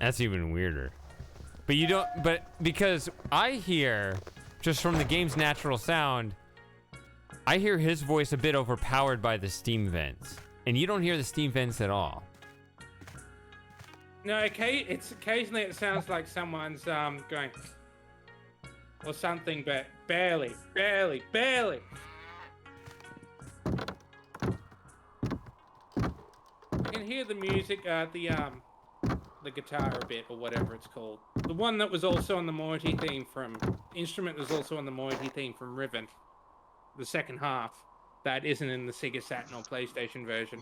That's even weirder. But you don't, but because I hear, just from the game's natural sound, I hear his voice a bit overpowered by the steam vents. And you don't hear the steam vents at all. No, occasionally it sounds like someone's going, or something, but barely. I can hear the music, the guitar a bit, or whatever it's called. The one that was also on the Moiety theme from... Instrument was also on the Moiety theme from Riven. The second half. That isn't in the Sega Saturn or PlayStation version.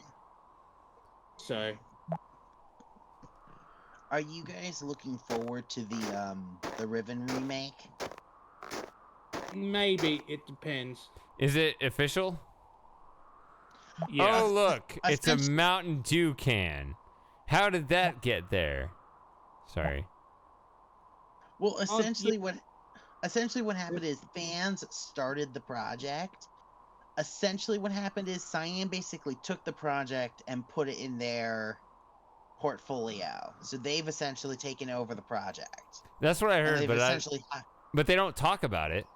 So... Are you guys looking forward to the Riven remake? Maybe. It depends. Is it official? Yeah. Oh, look. It's a Mountain Dew can. How did that get there? Sorry. Well, essentially what happened is fans started the project. Essentially what happened is Cyan basically took the project and put it in their portfolio. So they've essentially taken over the project. That's what I heard, but they don't talk about it.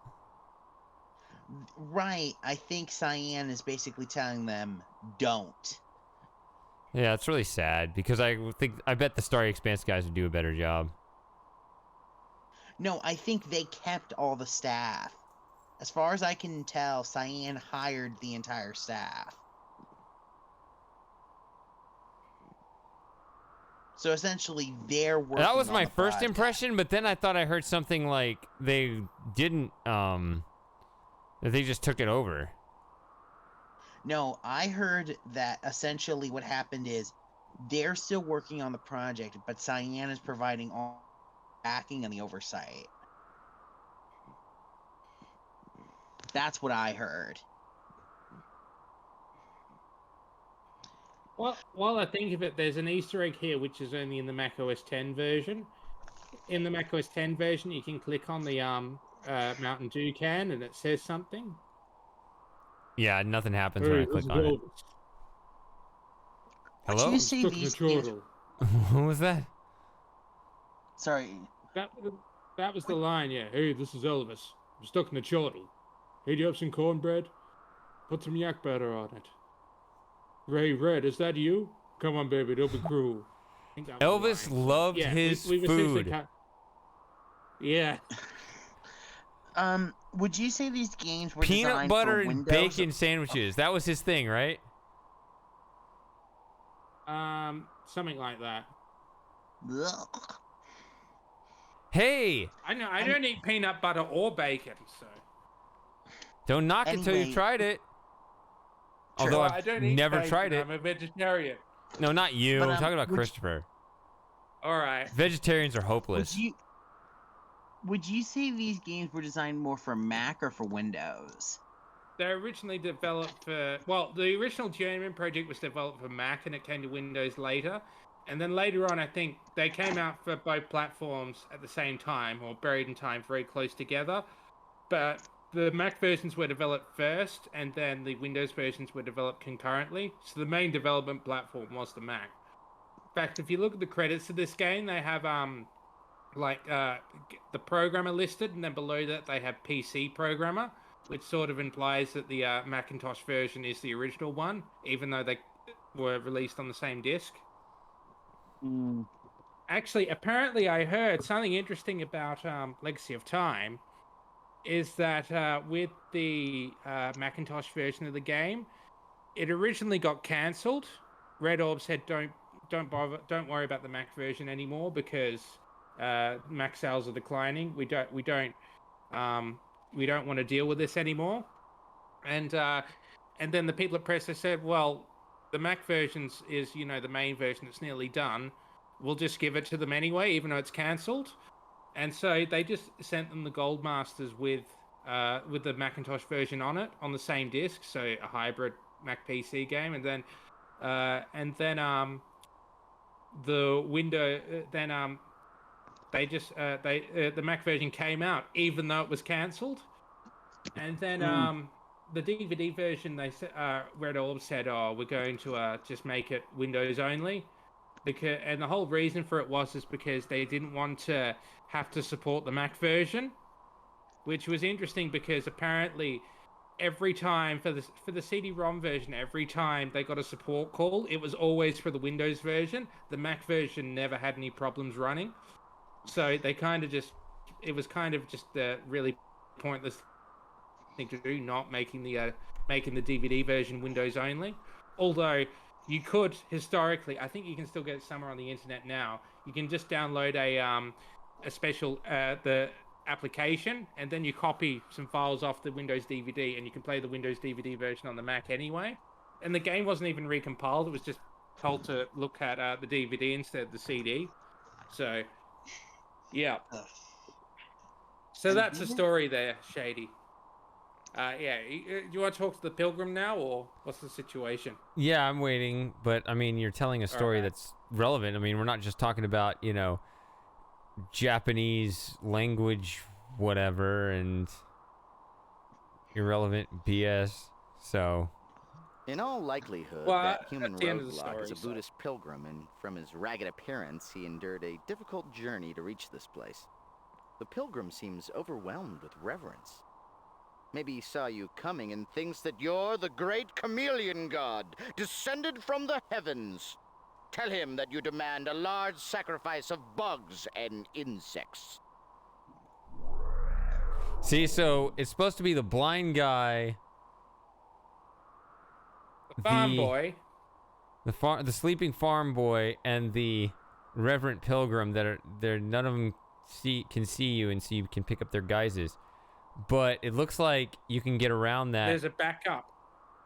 Right. I think Cyan is basically telling them, don't. Yeah, it's really sad because I bet the Starry Expanse guys would do a better job. No, I think they kept all the staff. As far as I can tell, Cyan hired the entire staff. So essentially, they're working. That was on my the first project. impression, but then I thought I heard something like they didn't, that they just took it over. No, I heard that essentially what happened is they're still working on the project, but Cyan is providing all backing and the oversight. That's what I heard. Well, while I think of it, there's an Easter egg here, which is only in the macOS 10 version. In the macOS 10 version, you can click on the Mountain Dew can, and it says something. Yeah, nothing happens when I click on it. Hello? You see these games... What was that? Sorry. That was the line, yeah. Hey, this is Elvis. I'm stuck in the chortle. Hey, do you have some cornbread? Put some yak batter on it. Ray Red, is that you? Come on, baby, don't be cruel. Elvis loved his food. Yeah. Would you say these games were Peanut designed butter for and Windows? bacon sandwiches. That was his thing, right? Something like that. Ugh. Hey! I don't eat peanut butter or bacon, so... Don't knock it till you've tried it. Although I don't eat never bacon, tried it. I'm a vegetarian. No, not you. But, I'm talking about Christopher. All right. Vegetarians are hopeless. Would you say these games were designed more for Mac or for Windows? They're originally developed for... Well, the original Journeyman project was developed for Mac, and it came to Windows later. And then later on, I think they came out for both platforms at the same time, or buried in time, very close together. But the Mac versions were developed first, and then the Windows versions were developed concurrently. So the main development platform was the Mac. In fact, if you look at the credits of this game, they have the programmer listed, and then below that they have PC programmer, which sort of implies that the Macintosh version is the original one, even though they were released on the same disc. Actually, apparently I heard something interesting about Legacy of Time is that with the Macintosh version of the game, it originally got cancelled. Red Orb said don't worry about the Mac version anymore because Mac sales are declining. We don't want to deal with this anymore. And then the people at Presto said, well, the Mac versions is, you know, the main version that's nearly done. We'll just give it to them anyway, even though it's cancelled. And so they just sent them the Gold Masters with the Macintosh version on it, on the same disc, so a hybrid Mac PC game, and then the window they just the Mac version came out even though it was cancelled, and then the DVD version they said Red Orb said, oh, we're going to just make it Windows only, because, and the whole reason for it was because they didn't want to have to support the Mac version, which was interesting because apparently every time for the CD-ROM version, every time they got a support call, it was always for the Windows version. The Mac version never had any problems running. So they kind of just, it was kind of just a really pointless thing to do, not making the DVD version Windows only. Although you could historically, I think you can still get it somewhere on the internet now. You can just download a special the application, and then you copy some files off the Windows DVD, and you can play the Windows DVD version on the Mac anyway. And the game wasn't even recompiled; it was just told to look at the DVD instead of the CD. So, yeah. So that's the story there, Shady. Yeah. Do you want to talk to the Pilgrim now, or what's the situation? Yeah, I'm waiting, but I mean, you're telling a story that's relevant. I mean, we're not just talking about, you know, Japanese language, whatever, and irrelevant BS. So, in all likelihood, Well, that human at the end of the roadblock story, is a so- Buddhist pilgrim, and from his ragged appearance, he endured a difficult journey to reach this place. The pilgrim seems overwhelmed with reverence. Maybe he saw you coming and thinks that you're the great chameleon god, descended from the heavens. Tell him that you demand a large sacrifice of bugs and insects. see, so it's supposed to be the blind guy, The farm boy. the sleeping farm boy, and the reverent pilgrim that are there. None of them can see you, and so you can pick up their guises. But it looks like you can get around that. There's a backup.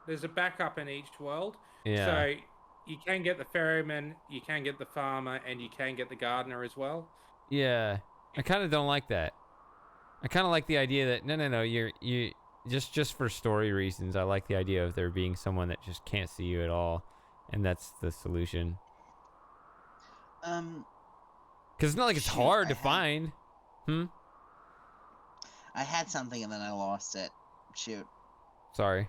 There's a backup in each world. Yeah. So you can get the ferryman, you can get the farmer, and you can get the gardener as well. Yeah, I kind of don't like that. I kind of like the idea that no, you just for story reasons. I like the idea of there being someone that just can't see you at all, and that's the solution. Because it's not like it's hard to find. I had something and then I lost it. Shoot. Sorry.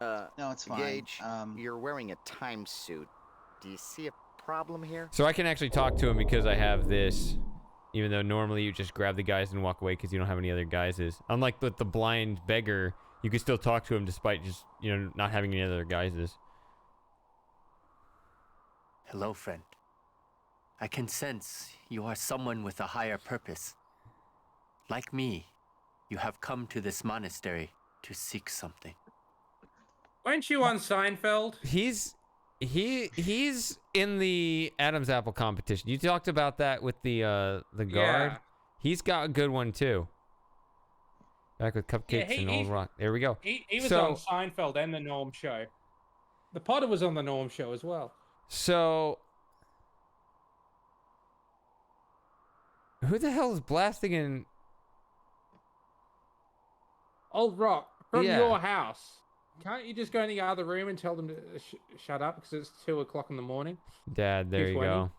No, it's fine. Gage, you're wearing a time suit. Do you see a problem here? So I can actually talk to him because I have this, even though normally you just grab the guys and walk away because you don't have any other guises. Unlike the blind beggar, you can still talk to him despite just, you know, not having any other guises. Hello, friend. I can sense you are someone with a higher purpose. Like me, you have come to this monastery to seek something. Weren't you on Seinfeld? He's in the Adam's apple competition. You talked about that with the guard. Yeah. He's got a good one too. Back with cupcakes and old rock. There we go. He was So- on Seinfeld and the Norm Show. The Potter was on the Norm Show as well. So who the hell is blasting in? Old Rock, from Yeah. your house. Can't you just go in the other room and tell them to shut up because it's 2 o'clock in the morning? Dad, there He's you go.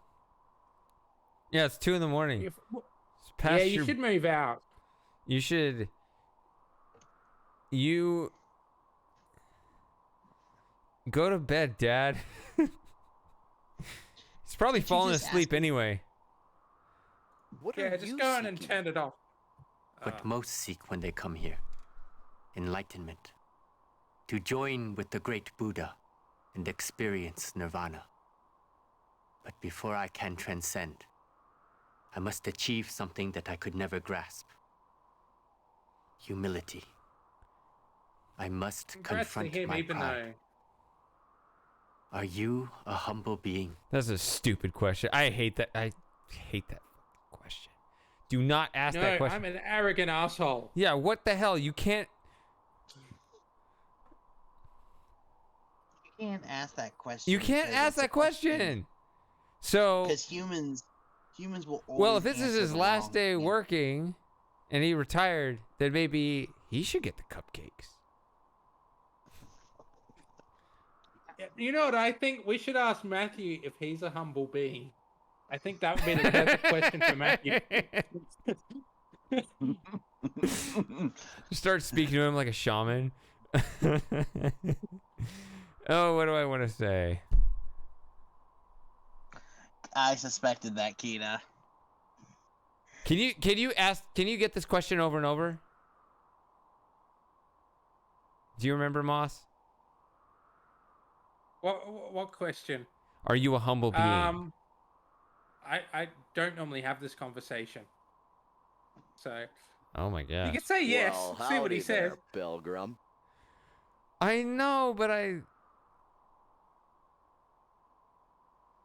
Yeah, it's 2 a.m. It's past Yeah, you your- should move out. You should. You go to bed, Dad. He's probably Did you falling just asleep ask me- anyway. What Yeah, are just you go in and seeking? turn it off. What most seek when they come here: enlightenment. To join with the great Buddha and experience nirvana. But before I can transcend, I must achieve something that I could never grasp. Humility. I must Congrats to confront him, my even pride. Are you a humble being? That's a stupid question. I hate that. I hate that question. Do not ask No, that question. I'm an arrogant asshole. Yeah, what the hell? You can't. can't ask that question. You can't because ask it's a that question. So, Because humans will always well, if this is answer his the last wrong day answer. working and he retired, then maybe he should get the cupcakes. You know what? I think we should ask Matthew if he's a humble being. I think that would be the perfect question for Matthew. Start speaking to him like a shaman. Oh, what do I want to say? I suspected that, Kita. Can you get this question over and over? Do you remember, Moss? What question? Are you a humble being? I don't normally have this conversation. So Oh my god. you can say yes. Well, See what he howdy says. there, Pilgrim. I know, but I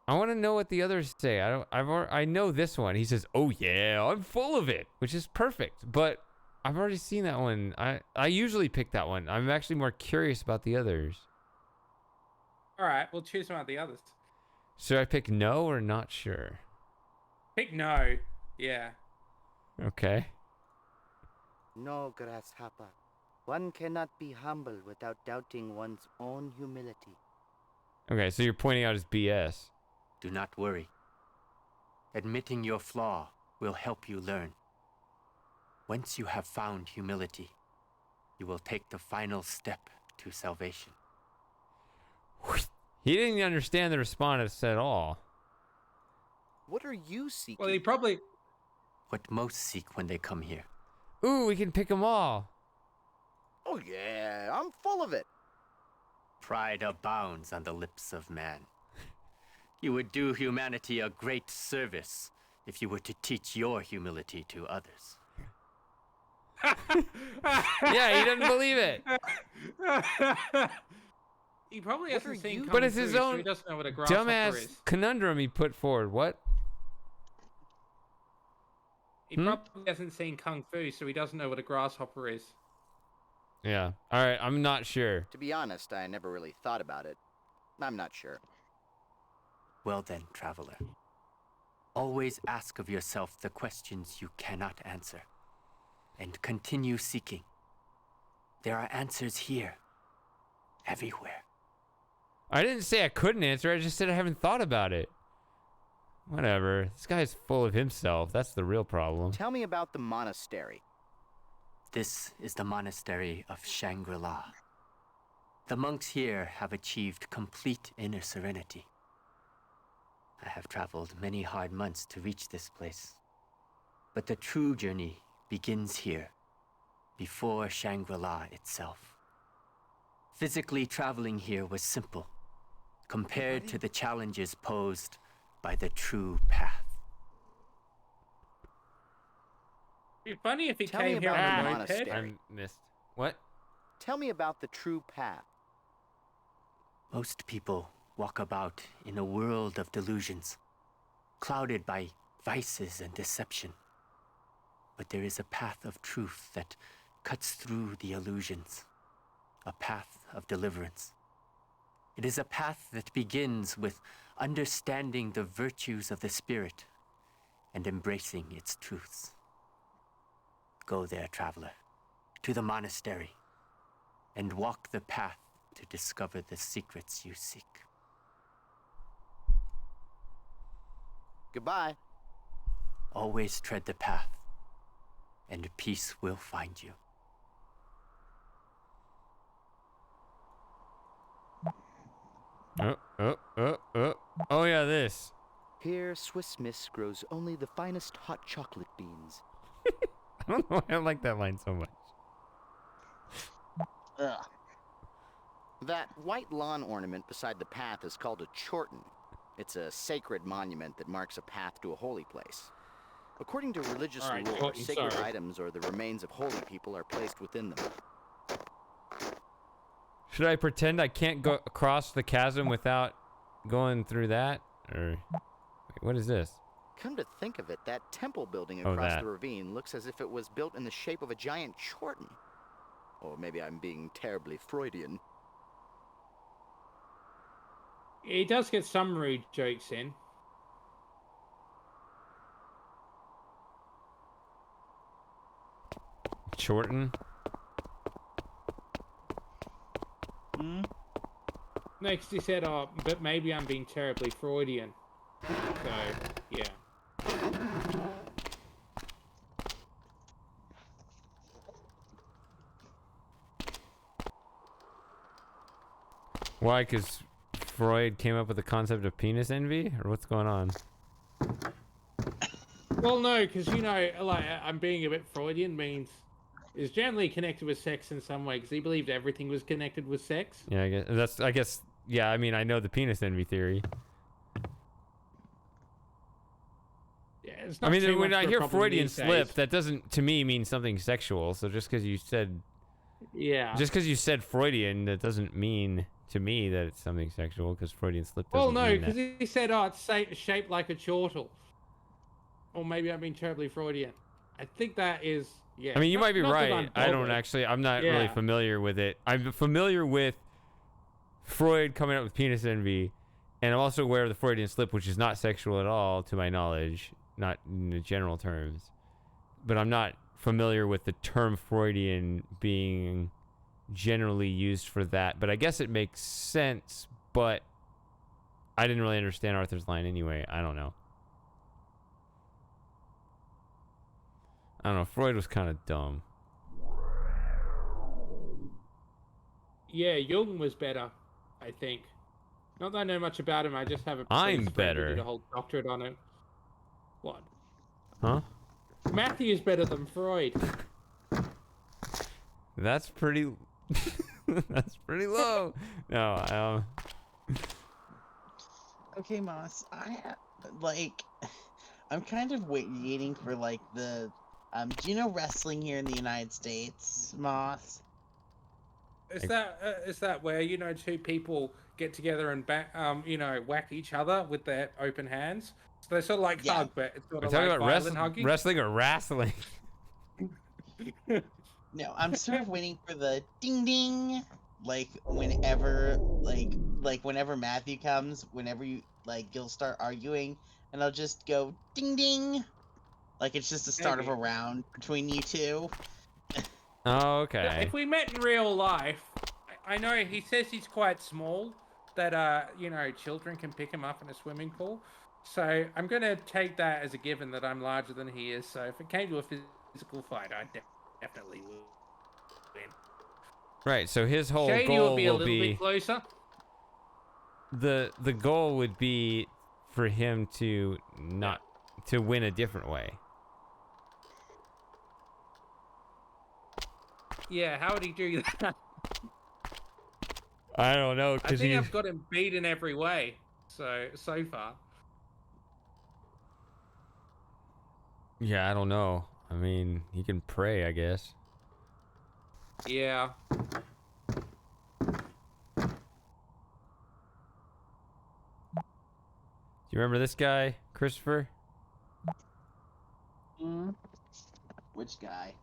want to know what the others say. I know this one. He says, "Oh yeah, I'm full of it," which is perfect. But I've already seen that one. I usually pick that one. I'm actually more curious about the others. All right, we'll choose one of the others. Should I pick no or not sure? Pick no. Yeah. Okay. No, Grasshopper. One cannot be humble without doubting one's own humility. Okay, so you're pointing out his BS. Do not worry. Admitting your flaw will help you learn. Once you have found humility, you will take the final step to salvation. He didn't understand the response at all. What are you seeking? Well, he probably... What most seek when they come here. Ooh, we can pick them all. Oh yeah, I'm full of it. Pride abounds on the lips of man. You would do humanity a great service if you were to teach your humility to others. Yeah, he doesn't believe it. He probably hasn't seen Kung But it's Fu, his so own he doesn't know what a grasshopper dumbass is. conundrum he put forward. What? He probably hasn't seen Kung Fu, so he doesn't know what a grasshopper is. Yeah. All right, I'm not sure. To be honest, I never really thought about it. I'm not sure. Well then, traveler. Always ask of yourself the questions you cannot answer. And continue seeking. There are answers here. Everywhere. I didn't say I couldn't answer. I just said I haven't thought about it. Whatever. This guy's full of himself. That's the real problem. Tell me about the monastery. This is the monastery of Shangri-La. The monks here have achieved complete inner serenity. I have traveled many hard months to reach this place. But the true journey begins here, before Shangri-La itself. Physically traveling here was simple, compared to the challenges posed by the true path. It'd be funny if he Tell me came here about on the a moped. monastery. I missed. What? Tell me about the true path. Most people walk about in a world of delusions, clouded by vices and deception. But there is a path of truth that cuts through the illusions, a path of deliverance. It is a path that begins with understanding the virtues of the spirit and embracing its truths. Go there, traveler, to the monastery, and walk the path to discover the secrets you seek. Goodbye. Always tread the path, and peace will find you. Oh yeah, this. Here, Swiss Miss grows only the finest hot chocolate beans. I don't know why I like that line so much. Ugh. That white lawn ornament beside the path is called a chorten. It's a sacred monument that marks a path to a holy place. According to religious All right, lore, Chorten, sacred sorry. items or the remains of holy people are placed within them. Should I pretend I can't go across the chasm without going through that? Or wait, what is this? Come to think of it, that temple building Oh, across that. the ravine looks as if it was built in the shape of a giant chorten. Or maybe I'm being terribly Freudian. He does get some rude jokes in. Chorten. Next he said, "Oh, but maybe I'm being terribly Freudian." So, yeah. Why? Because Freud came up with the concept of penis envy, or what's going on? Well, no, because you know, like I'm being a bit Freudian means is generally connected with sex in some way because he believed everything was connected with sex. Yeah, I guess. Yeah, I mean, I know the penis envy theory. Yeah, it's I not mean, too when much I of a hear problem Freudian these slip, days. that doesn't to me mean something sexual. So just because you said, Yeah. just because you said Freudian, that doesn't mean to me that it's something sexual. Because Freudian slip Well, doesn't no, mean because that. he said, "Oh, it's shaped like a chortle," or maybe I'm being terribly Freudian. I think that is. Yeah. I mean, you might be not that right. I'm I don't bothered. actually. I'm not really Yeah. familiar with it. I'm familiar with Freud coming up with penis envy, and I'm also aware of the Freudian slip, which is not sexual at all, to my knowledge, not in the general terms. But I'm not familiar with the term Freudian being generally used for that. But I guess it makes sense. But I didn't really understand Arthur's line anyway. I don't know. I don't know. Freud was kind of dumb. Yeah, Jung was better, I think. Not that I know much about him. I just have a I'm priest friend who better. did a whole doctorate on it. What? Huh? Matthew's better than Freud. That's pretty. That's pretty low. No, Okay, Moss. I'm kind of waiting for like the. Do you know wrestling here in the United States, Moss? Is that where you know two people get together and whack each other with their open hands? So they sort of like hug, but it's sort we're of talking like about violent hugging. wrestling or wrestling. No, I'm sort of waiting for the ding ding, like whenever Matthew comes, whenever you'll start arguing, and I'll just go ding ding, like it's just the start of a round between you two. Oh, okay. If we met in real life, I know he says he's quite small, that children can pick him up in a swimming pool. So I'm gonna take that as a given that I'm larger than he is. So if it came to a physical fight, I'd definitely win. Right. So his whole Shady goal will be a will little be bit closer. the goal would be for him to to win a different way. Yeah, how would he do that? I don't know, I because think I've got him beat in every way. So far. Yeah, I don't know. I mean, he can pray, I guess. Yeah. Do you remember this guy, Christopher? Which guy?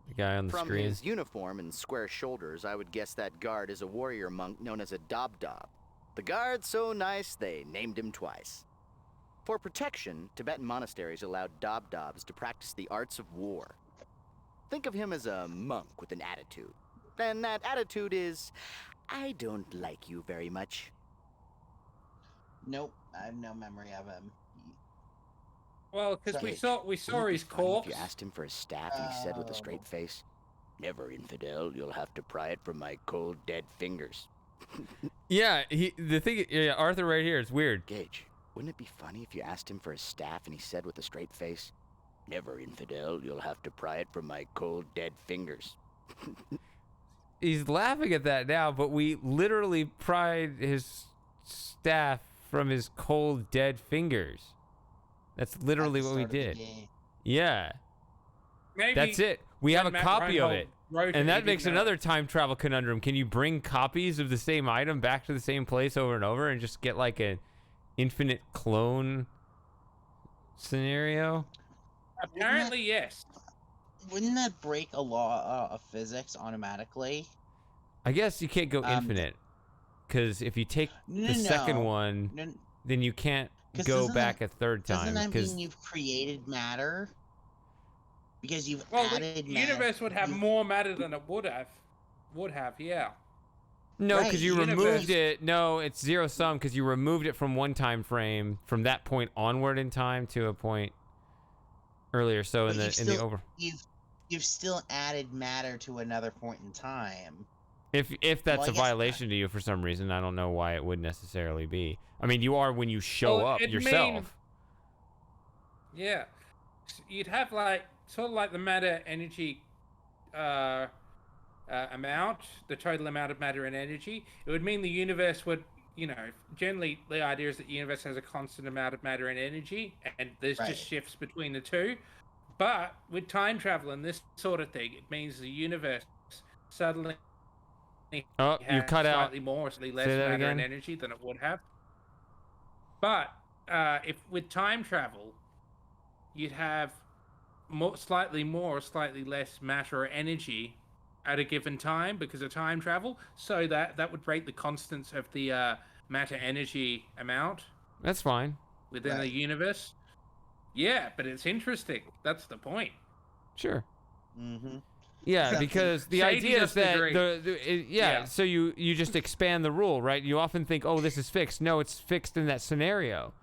The guy on the From screen. his uniform and square shoulders, I would guess that guard is a warrior monk known as a Dobdob. The guard's so nice, they named him twice. For protection, Tibetan monasteries allowed Dobdobs to practice the arts of war. Think of him as a monk with an attitude. And that attitude is, I don't like you very much. Nope, I have no memory of him. Well, because we saw Wouldn't his it be funny corpse. If you asked him for a staff and he said with a straight face, "Never, infidel, you'll have to pry it from my cold, dead fingers." Yeah, Arthur right here. It's weird. Gage, wouldn't it be funny if you asked him for a staff and he said with a straight face, "Never, infidel, you'll have to pry it from my cold, dead fingers." He's laughing at that now, but we literally pried his staff from his cold, dead fingers. That's literally what we did. Yeah. Maybe that's it. We have a Matt copy of Reinhold it. wrote And it, that he makes didn't know. another time travel conundrum. Can you bring copies of the same item back to the same place over and over and just get like an infinite clone scenario? Apparently, yes. Wouldn't that break a law of physics automatically? I guess you can't go infinite. because if you take No, the second no. one, No, then you can't 'cause go doesn't back that- a third time. Doesn't that 'cause- mean you've created matter? Because you've Well, added the matter. universe would have more matter than it would have. Yeah. No, because Right, you the removed universe- it. No, it's zero sum because you removed it from one time frame from that point onward in time to a point earlier. So But in the over. You've still added matter to another point in time. If that's Well, I a guess- violation to you for some reason, I don't know why it would necessarily be. I mean, you are when you show Well, up it'd yourself. mean- Yeah. You'd have like sort of like the matter energy amount, the total amount of matter and energy. It would mean the universe would, generally the idea is that the universe has a constant amount of matter and energy, and there's Right. just shifts between the two. But with time travel and this sort of thing, it means the universe suddenly Oh, you has cut out. slightly more, slightly less Say that matter and again? energy than it would have. But if with time travel, you'd have slightly more or slightly less matter or energy at a given time because of time travel, so that would break the constants of the matter energy amount That's fine. within the universe. Yeah, but it's interesting. That's the point. Sure. Mm-hmm. Yeah, because the Shady idea is doesn't that agree. yeah, Yeah. so you just expand the rule, right? You often think, oh, this is fixed. No, it's fixed in that scenario,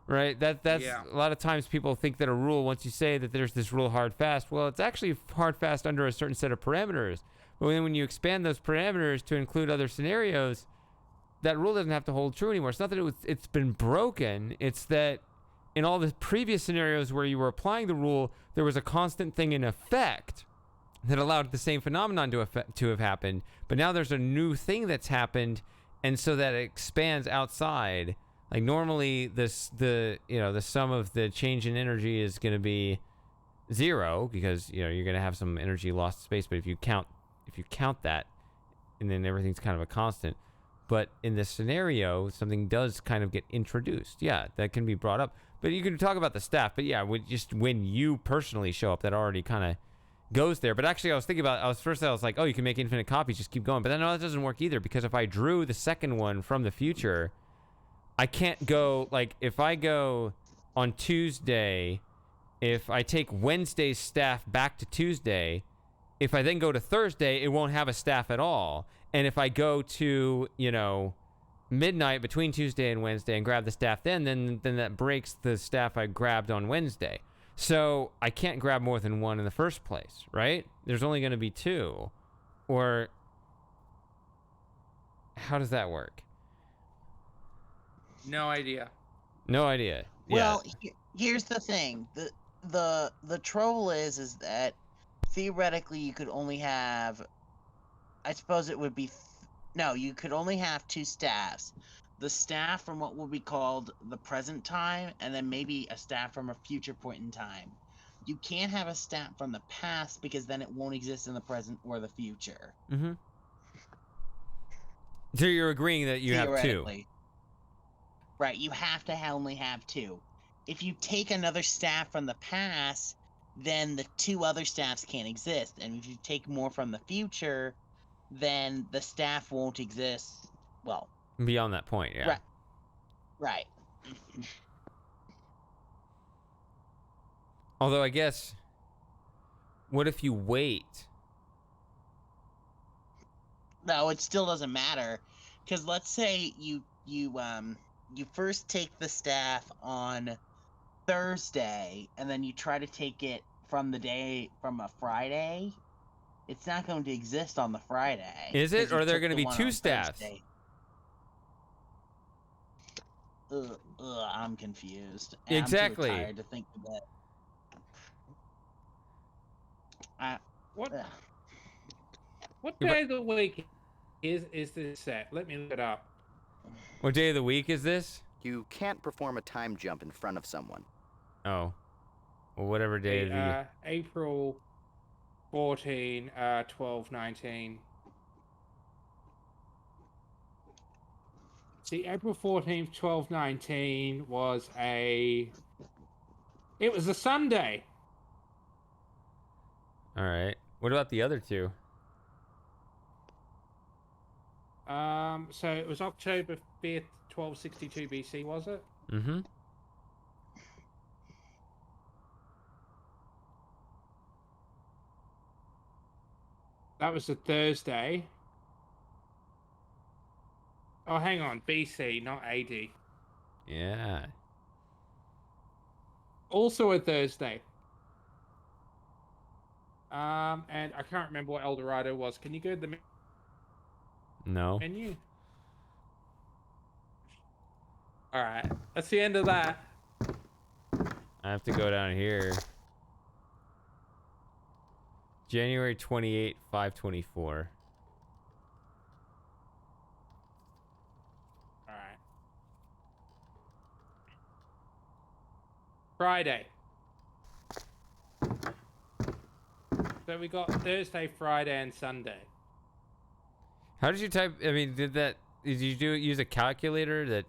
right? That's Yeah. a lot of times people think that a rule, once you say that there's this rule hard fast, well, it's actually hard fast under a certain set of parameters. But then when you expand those parameters to include other scenarios, that rule doesn't have to hold true anymore. It's not that it's been broken. It's that in all the previous scenarios where you were applying the rule, there was a constant thing in effect that allowed the same phenomenon to have happened. But now there's a new thing that's happened, and so that it expands outside. Like normally, the sum of the change in energy is going to be 0 because you're going to have some energy lost in space. But if you count that, and then everything's kind of a constant. But in this scenario, something does kind of get introduced. Yeah, that can be brought up. But you can talk about the staff. But yeah, when you personally show up, that already kind of goes there. But actually, I was thinking about. I was like, oh, you can make infinite copies, just keep going. But then no, that doesn't work either because if I drew the second one from the future, I can't go like if I go on Tuesday, if I take Wednesday's staff back to Tuesday. If I then go to Thursday, it won't have a staff at all. And if I go to, midnight between Tuesday and Wednesday and grab the staff then that breaks the staff I grabbed on Wednesday. So I can't grab more than one in the first place, right? There's only going to be 2. Or how does that work? No idea. No idea. Well, here's the thing. The troll is that theoretically you could only have, I suppose it would be, no, you could only have 2 staffs. The staff from what will be called the present time, and then maybe a staff from a future point in time. You can't have a staff from the past because then it won't exist in the present or the future. Mm-hmm. So you're agreeing that you have 2. Theoretically. Right, you have to only have 2. If you take another staff from the past, then the 2 other staffs can't exist. And if you take more from the future, then the staff won't exist. Well, Beyond that point, yeah. right. Although I guess, what if you wait? No, it still doesn't matter, because let's say you first take the staff on Thursday, and then you try to take it from a Friday. It's not going to exist on the Friday. Is it? 'cause you Or are there took going to the be one 2 on staffs? Thursday. I'm confused. And Exactly. I'm too tired to think of that. What day of the week is this set? Let me look it up. What day of the week is this? You can't perform a time jump in front of someone. Oh. Well, whatever day of the... April 14, 12/19. See, April 14th, 12/19 was it was a Sunday. All right. What about the other 2? So it was October 5th, 1262 BC, was it? Mm-hmm. That was a Thursday. Oh, hang on, BC, not AD. Yeah. Also a Thursday. And I can't remember what El Dorado was. Can you go to the No. menu? All right, that's the end of that. I have to go down here. January 28, 524. All right. Friday. So we got Thursday, Friday, and Sunday. How did you type? I mean, did you use a calculator that?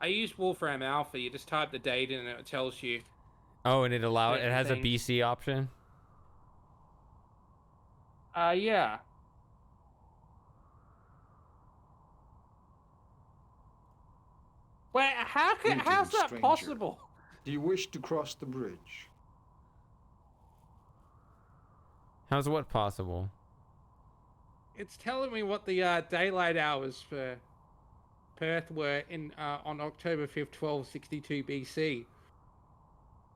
I used Wolfram Alpha. You just type the date in and it tells you. Oh, and it has a things. BC option. Yeah. Wait, how's that stranger. possible? Do you wish to cross the bridge? How's what possible? It's telling me what the daylight hours for Perth were on October 5th, 1262 BC.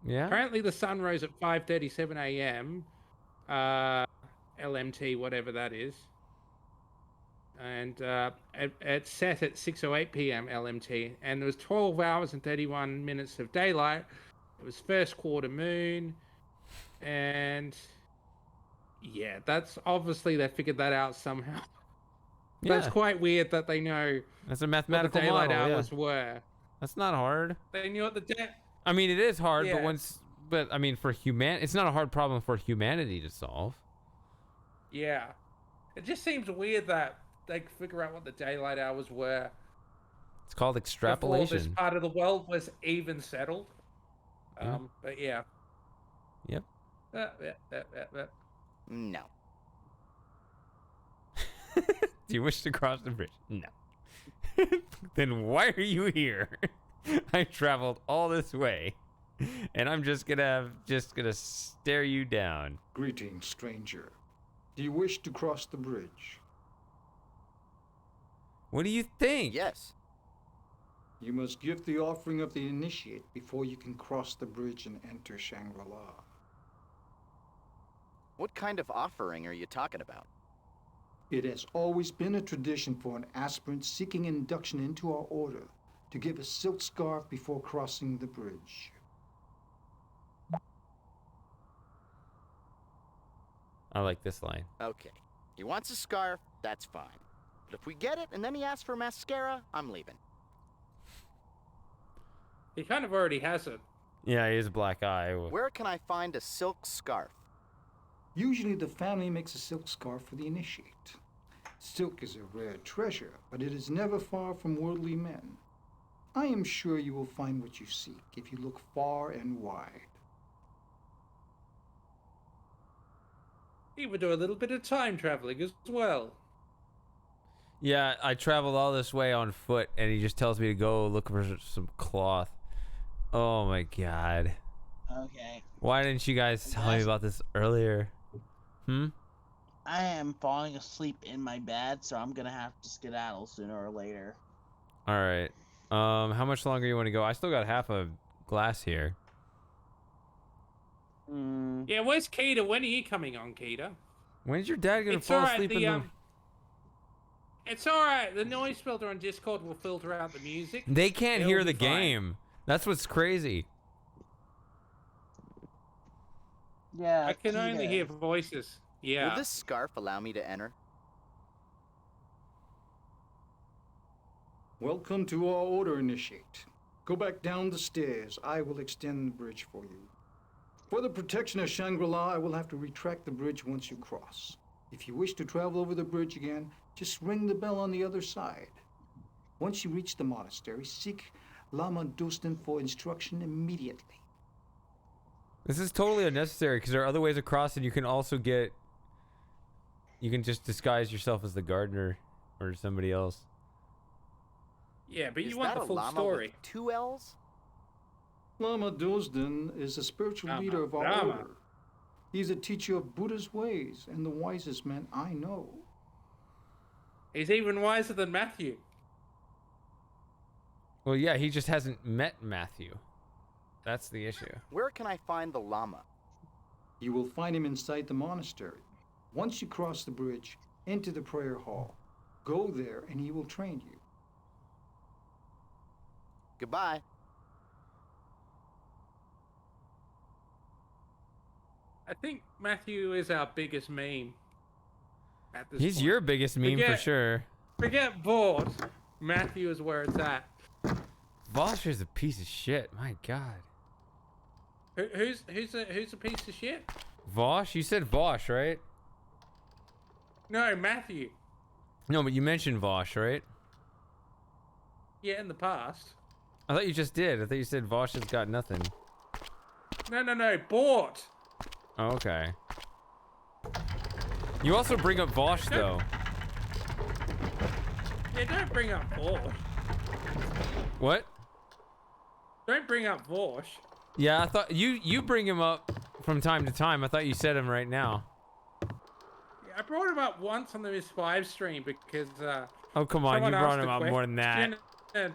Yeah. Apparently the sun rose at 5:37 a.m. LMT, whatever that is. And it set at 6:08 p.m. LMT, and there was 12 hours and 31 minutes of daylight. It was first quarter moon, and yeah, that's obviously they figured that out somehow. Yeah. That's quite weird that they know. That's a mathematical what the daylight model. hours Yeah. were. That's not hard. They knew what the day. I mean, it is hard, Yeah. but I mean, it's not a hard problem for humanity to solve. Yeah, it just seems weird that they could figure out what the daylight hours were. It's called Before extrapolation. this part of the world was even settled. Yeah. But yeah. Yep. No. Do you wish to cross the bridge? No. Then why are you here? I traveled all this way, and I'm just gonna stare you down. Greetings, stranger. Do you wish to cross the bridge? What do you think? Yes. You must give the offering of the initiate before you can cross the bridge and enter Shangri-La. What kind of offering are you talking about? It has always been a tradition for an aspirant seeking induction into our order to give a silk scarf before crossing the bridge. I like this line. Okay. He wants a scarf, that's fine. But if we get it and then he asks for mascara, I'm leaving. He kind of already has it. Yeah, he has a black eye. Where can I find a silk scarf? Usually the family makes a silk scarf for the initiate. Silk is a rare treasure, but it is never far from worldly men. I am sure you will find what you seek if you look far and wide. He would do a little bit of time traveling as well. Yeah, I traveled all this way on foot, and he just tells me to go look for some cloth. Oh my god. Okay. Why didn't you guys tell me about this earlier? I am falling asleep in my bed, so I'm gonna have to skedaddle sooner or later. All right. How much longer you want to go? I still got half a glass here. Yeah, where's Keita? When are you coming on, Keita? When's your dad gonna It's fall alright, asleep in the? It's alright. The noise filter on Discord will filter out the music. They can't It'll hear be the fine. game. That's what's crazy. Yeah. I can only hear voices. Yeah. Will this scarf allow me to enter? Welcome to our order, initiate. Go back down the stairs. I will extend the bridge for you. For the protection of Shangri-La, I will have to retract the bridge once you cross. If you wish to travel over the bridge again, just ring the bell on the other side. Once you reach the monastery, seek Lama Dustin for instruction immediately. This is totally unnecessary because there are other ways across, and you can also get You can just disguise yourself as the gardener or somebody else. Yeah, but Is you want that the a full llama story. with 2 L's? Lama Dozden is the spiritual leader of our Lama. order. He's a teacher of Buddha's ways and the wisest man I know. He's even wiser than Matthew. Well, yeah, he just hasn't met Matthew. That's the issue. Where can I find the llama? You will find him inside the monastery. Once you cross the bridge, enter the prayer hall. Go there and he will train you. Goodbye. I think Matthew is our biggest meme. At this He's point. your biggest meme for sure. Forget bored. Matthew is where it's at. Vosh is a piece of shit. My God. Who's a piece of shit? Vosh? You said Vosh, right? No, Matthew. No, but you mentioned Vosh, right? Yeah, in the past. I thought you just did. I thought you said Vosh has got nothing. No, Bort. Oh, okay. You also bring up Vosh, though. Yeah, don't bring up Bort. What? Don't bring up Vosh. Yeah, I thought you bring him up from time to time. I thought you said him right now. Yeah, I brought him up once on the Miss 5 stream because Oh, come on. You someone brought asked him a up more than that. question,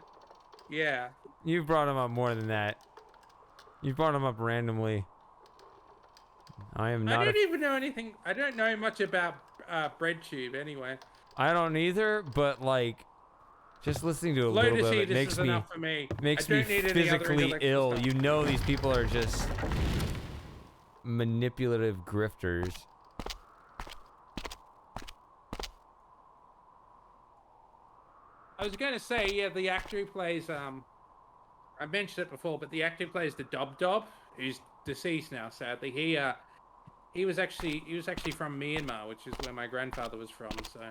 yeah. You brought him up more than that. You brought him up randomly. I am not. I don't even know anything. I don't know much about BreadTube anyway. I don't either, but like, just listening to a Lotus little bit of it Eaters makes is me enough for me. makes I me don't need any other physically intellectual ill. stuff. You know, these people are just manipulative grifters. I was going to say, yeah, the actor who plays, I mentioned it before, but the actor who plays the Dob, who's deceased now, sadly. He was actually from Myanmar, which is where my grandfather was from. So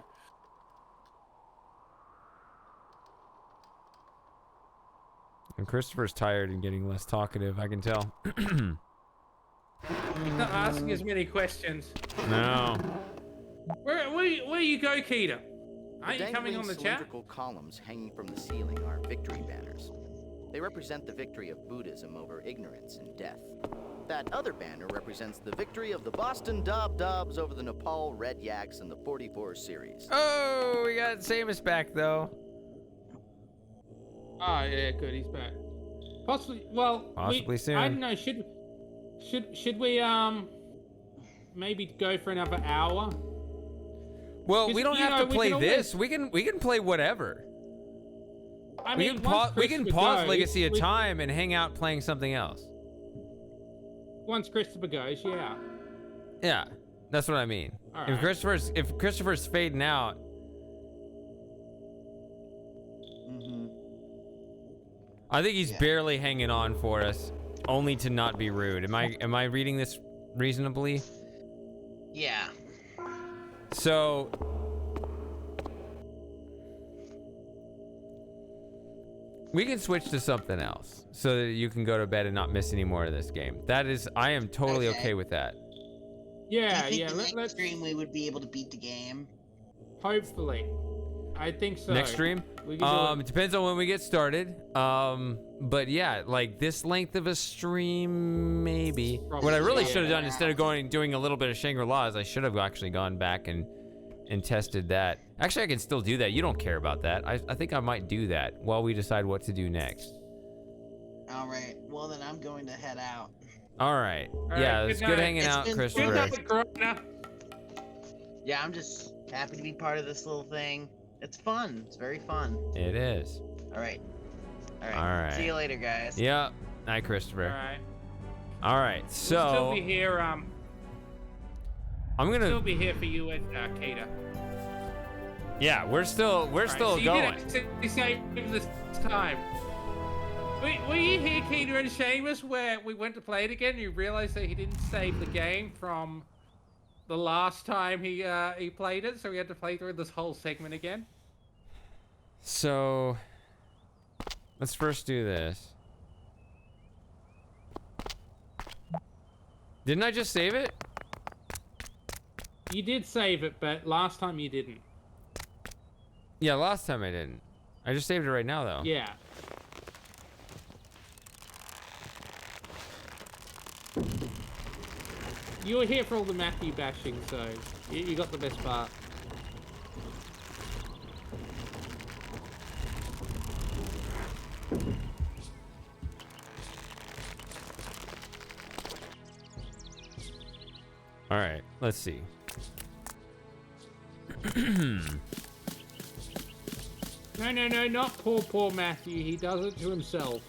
And Christopher's tired and getting less talkative. I can tell. he's not asking as many questions. No. Where you go, Keita? Aren't The you coming on the dangling chat? cylindrical columns hanging from the ceiling are victory banners. They represent the victory of Buddhism over ignorance and death. That other banner represents the victory of the Boston Dobs over the Nepal Red Yaks in the 44 series. Oh, we got Samus back though. Oh yeah, good. He's back. Possibly. Well, Possibly soon. I don't know. Should we maybe go for another hour? Well, we don't have to play always- this. We can play whatever. I we mean, can pause Legacy of Time and hang out playing something else. Once Christopher goes, yeah. Yeah, that's what I mean. All If right. Christopher's fading out, I think he's barely hanging on for us, only to not be rude. Am I reading this reasonably? Yeah. So we can switch to something else so that you can go to bed and not miss any more of this game. I am totally okay with that. Yeah, Do you yeah. think the next stream we would be able to beat the game? Hopefully, I think so. Next stream? We can do It depends on when we get started. But yeah, like this length of a stream, maybe. What I really should have done instead of doing a little bit of Shangri-La is I should have actually gone back and tested that. Actually, I can still do that. You don't care about that. I think I might do that while we decide what to do next. All right. Well, then I'm going to head out. All right. All Yeah, right, it's good good night. hanging It's out, been Christopher. Yeah, I'm just happy to be part of this little thing. It's fun. It's very fun. It is. All right. All right. All right. See you later, guys. Yeah. Night, Christopher. All right. All right. We'll still So be here. I'm Still gonna. be here for you with Keita. Yeah, we're still Right, so going. you did actually save this time. Were you here, Keita and Seamus, where we went to play it again? And you realized that he didn't save the game from the last time he played it, so we had to play through this whole segment again. So let's first do this. Didn't I just save it? You did save it, but last time you didn't. Yeah, last time I didn't. I just saved it right now, though. Yeah. You were here for all the Matthew bashing, so you got the best part. All right, let's see. No, not poor Matthew. He does it to himself.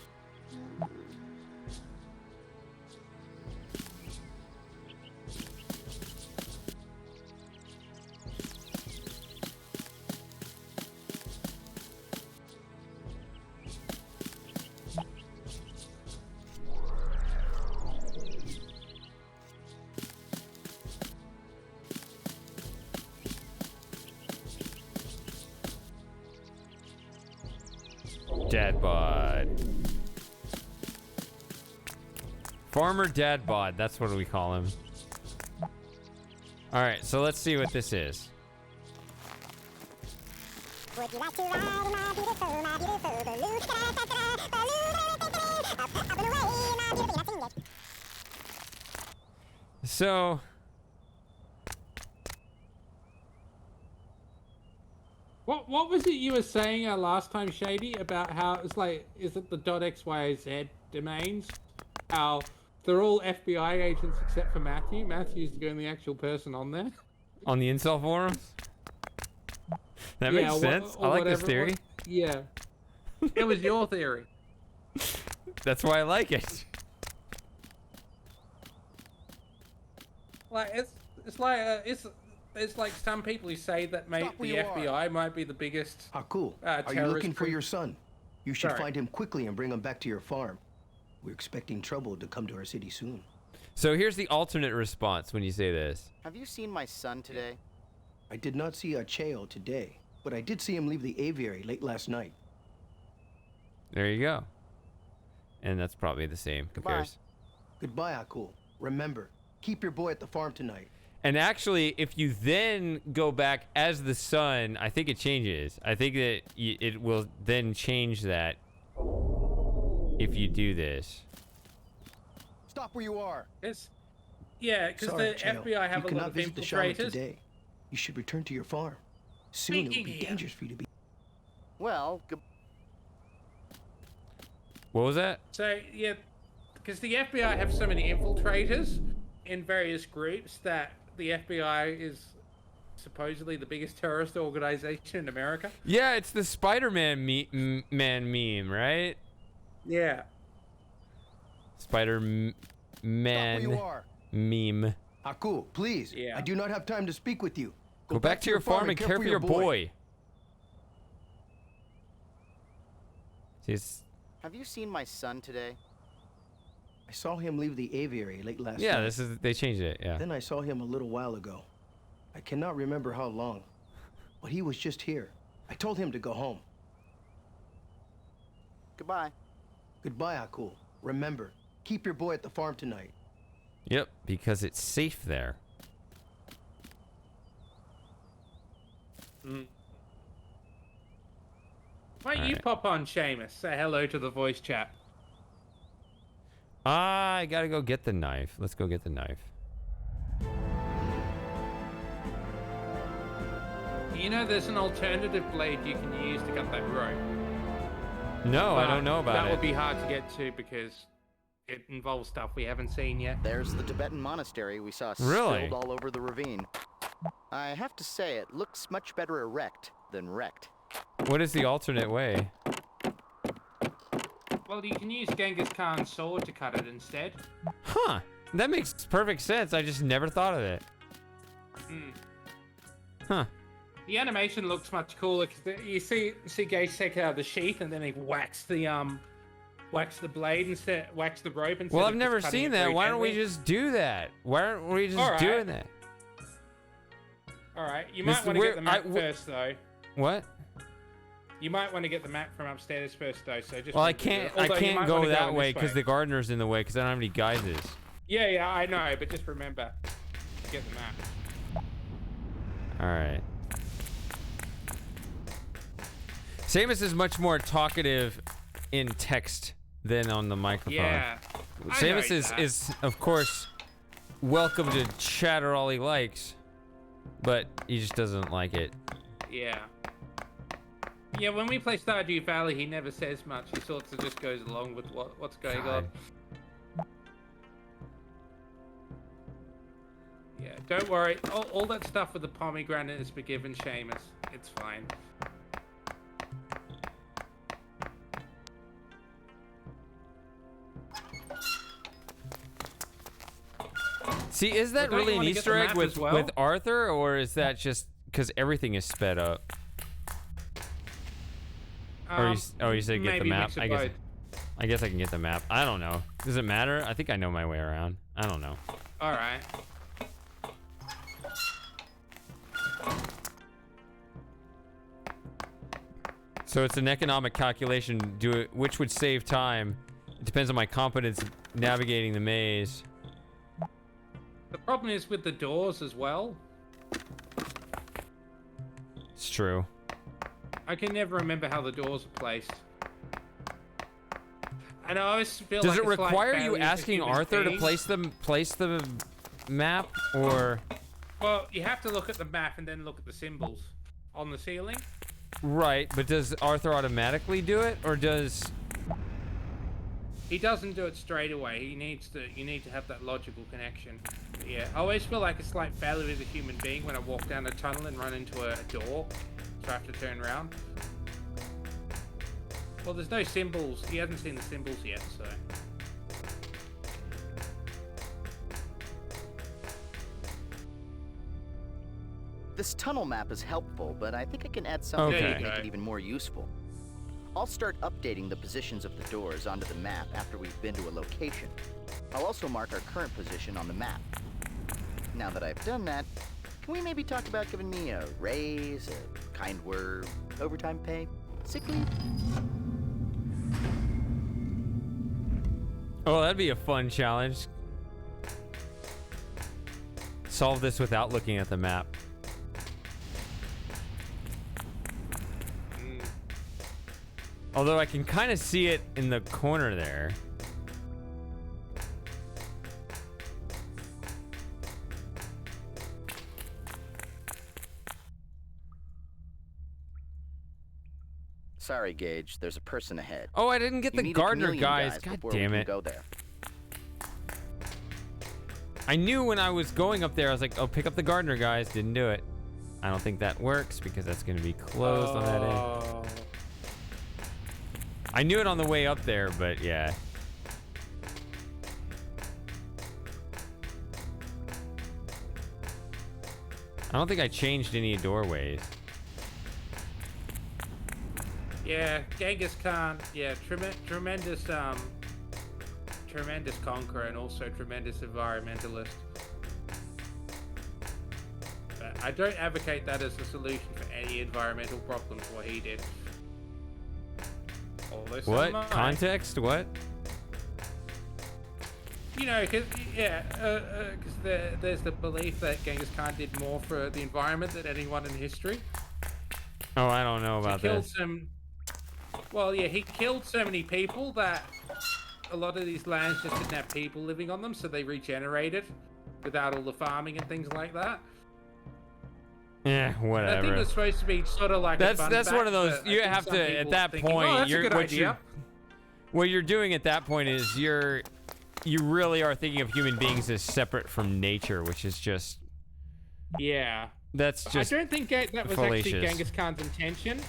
Dad bod. Farmer Dad bod. That's what we call him. All right, so let's see what this is. Would you like to ride in my beautiful balloon? Up and away, my beautiful. So, What was it you were saying last time, Shady, about how it's like, is it the .xyz domains? How they're all FBI agents except for Matthew. Matthew's the only actual person on there. On the incel forums? That makes sense. I like this theory. Yeah. It was your theory. That's why I like it. Like it's like some people who say that the FBI might be the biggest. Cool. Are you looking for your son? You should find him quickly and bring him back to your farm. We're expecting trouble to come to our city soon. So here's the alternate response when you say this. Have you seen my son today? I did not see Acheo today, but I did see him leave the aviary late last night. There you go. And that's probably the same. Who cares? Goodbye, Akul. Remember, keep your boy at the farm tonight. And actually, if you then go back as the son, I think it changes. I think that it will then change that if you do this. Stop where you are. Yeah, because the FBI have a lot of infiltrators. Today. You should return to your farm. Soon it will be dangerous for you to be. Well, what was that? So, yeah, because the FBI have so many infiltrators in various groups that the FBI is supposedly the biggest terrorist organization in America. Yeah, it's the Spider-Man man meme, right? Yeah. Spider-Man meme. Akul, please. Yeah. I do not have time to speak with you. Go back to your farm and care for your boy. Have you seen my son today? I saw him leave the aviary late last night. Yeah, they changed it, yeah. Then I saw him a little while ago. I cannot remember how long, but he was just here. I told him to go home. Goodbye. Goodbye, Akul. Remember, keep your boy at the farm tonight. Yep, because it's safe there. Why don't you pop on, Seamus? Say hello to the voice chat. I gotta go get the knife. Let's go get the knife. You know there's an alternative blade you can use to cut that rope. No, I don't know about it. That would be hard to get to because it involves stuff we haven't seen yet. There's the Tibetan monastery we saw Really? spilled all over the ravine. I have to say, it looks much better erect than wrecked. What is the alternate way? Well, you can use Genghis Khan's sword to cut it instead. Huh. That makes perfect sense. I just never thought of it. Huh. The animation looks much cooler because you see Gage take out the sheath and then he whacks the blade instead, whacks the rope instead. Well, I've never seen that. Why don't we just do that? Why aren't we just doing that? All right, you might want to get the map first, though. What? You might want to get the map from upstairs first, though. So just. Well, I can't go that way because the gardener's in the way because I don't have any guises. Yeah, I know, but just remember to get the map. All right. Samus is much more talkative in text than on the microphone. Yeah. Samus is of course welcome to chatter all he likes, but he just doesn't like it. Yeah. Yeah, when we play Stardew Valley, he never says much. He sort of just goes along with what's going on. Yeah, don't worry. All that stuff with the pomegranate is forgiven, Seamus. It's fine. See, is that Well, don't really you an wanna get Easter the egg map with as well? with Arthur, or is that just because everything is sped up? Or you said get the maybe map. mix of I guess I can get the map. I don't know. Does it matter? I think I know my way around. I don't know. All right. So it's an economic calculation. Which would save time. It depends on my competence navigating the maze. The problem is with the doors as well. It's true. I can never remember how the doors are placed. And I always feel Does like it it's like require you failure as a asking human Arthur to being. place the map, or? Well, you have to look at the map and then look at the symbols on the ceiling. Right, but does Arthur automatically do it, or does? He doesn't do it straight away. You need to have that logical connection. But yeah, I always feel like a slight failure as a human being when I walk down a tunnel and run into a door, so I have to turn around. Well, there's no symbols. He hasn't seen the symbols yet, so. This tunnel map is helpful, but I think I can add something Okay. to make it even more useful. I'll start updating the positions of the doors onto the map after we've been to a location. I'll also mark our current position on the map. Now that I've done that, can we maybe talk about giving me a raise, a kind word, overtime pay, sick leave? Oh, that'd be a fun challenge. Solve this without looking at the map. Although I can kind of see it in the corner there. Sorry, Gage. There's a person ahead. Oh, I didn't get You the need a gardener chameleon guys. guys God before we damn can it. Go there. I knew when I was going up there, I was like, oh, pick up the gardener guys. Didn't do it. I don't think that works because that's going to be closed on that end. I knew it on the way up there, but yeah. I don't think I changed any doorways. Yeah, Genghis Khan. Yeah, tremendous conqueror and also tremendous environmentalist. But I don't advocate that as a solution for any environmental problems. What he did. Although some What? might. Context? What? You know, because there's the belief that Genghis Khan did more for the environment than anyone in history. Oh, I don't know about He killed this. Well, yeah, he killed so many people that a lot of these lands just didn't have people living on them, so they regenerated without all the farming and things like that. Yeah, whatever. I think it was supposed to be sort of like That's a fun one fact, of those. but I You think have some to people at that thinking, point. oh, that's a good idea. What you're doing at that point is you really are thinking of human beings as separate from nature, which is just. Yeah. That's just. I don't think that was actually fallacious. Genghis Khan's intention.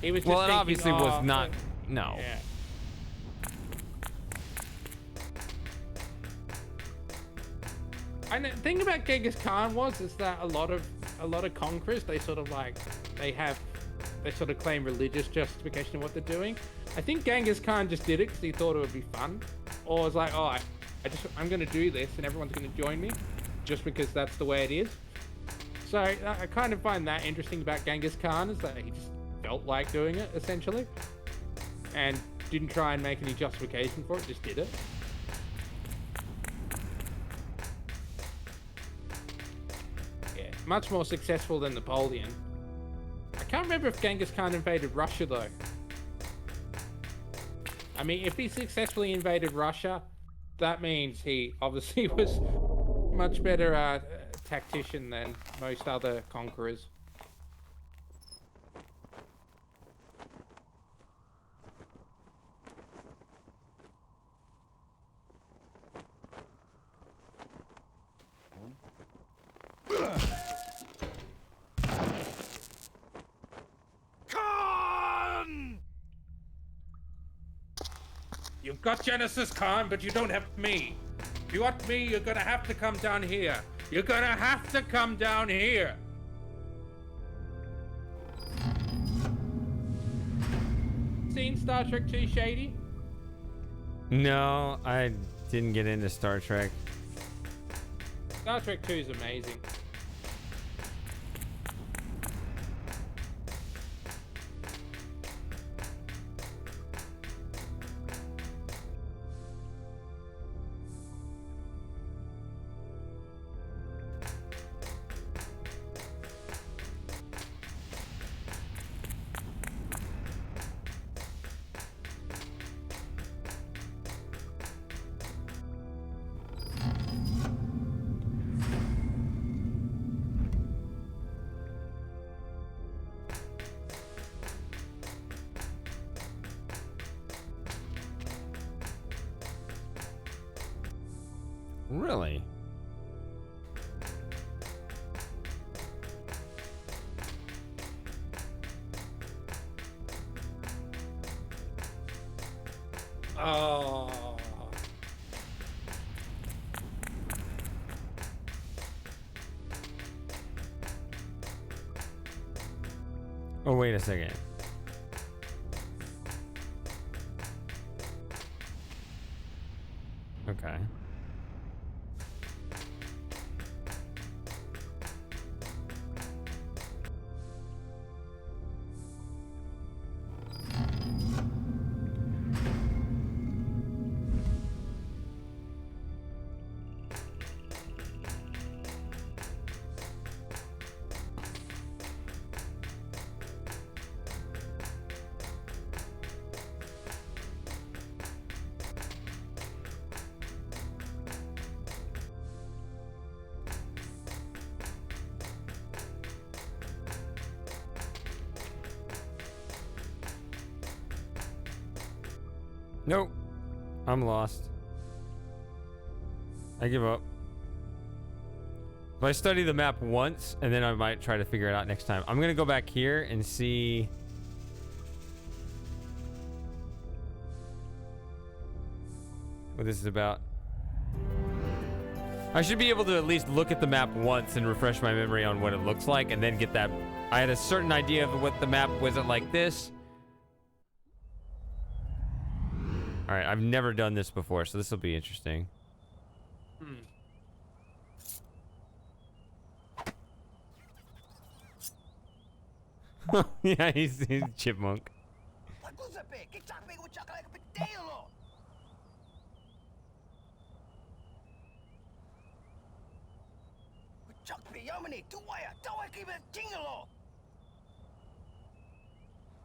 He was just Well, it thinking, obviously was oh, not. No. Yeah. And the thing about Genghis Khan is that a lot of conquerors, they sort of claim religious justification of what they're doing. I think Genghis Khan just did it because he thought it would be fun, or was like, oh, I'm going to do this and everyone's going to join me, just because that's the way it is. So I kind of find that interesting about Genghis Khan, is that he just felt like doing it essentially, and didn't try and make any justification for it, just did it. Yeah. much more successful than Napoleon. I can't remember if Genghis Khan invaded Russia, though. I mean, if he successfully invaded Russia, that means he obviously was much better tactician than most other conquerors. Khan! You've got Genesis Khan, but you don't have me. If you want me, you're gonna have to come down here. You're gonna have to come down here. Seen Star Trek 2, Shady? No, I didn't get into Star Trek. Star Trek 2 is amazing. Really? Oh. Oh, wait a second. Okay. Nope. I'm lost. I give up. If I study the map once, and then I might try to figure it out next time. I'm gonna go back here and see... what this is about. I should be able to at least look at the map once and refresh my memory on what it looks like, and then get that... I had a certain idea of what the map was like this. All right, I've never done this before, so this will be interesting. Yeah, he's a chipmunk.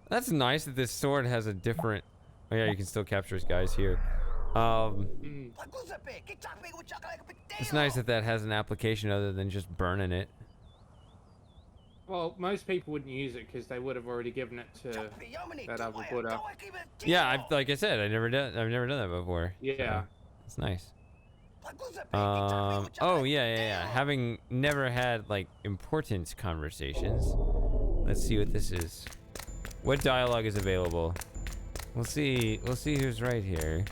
That's nice that this sword has a different... oh yeah, you can still capture his guys here. It's nice that that has an application other than just burning it. Well, most people wouldn't use it because they would have already given it to that other Buddha. Yeah, like I said, I've never done that before. Yeah. So it's nice. Oh yeah. Having never had like importance conversations, let's see what this is. What dialogue is available? We'll see who's right here.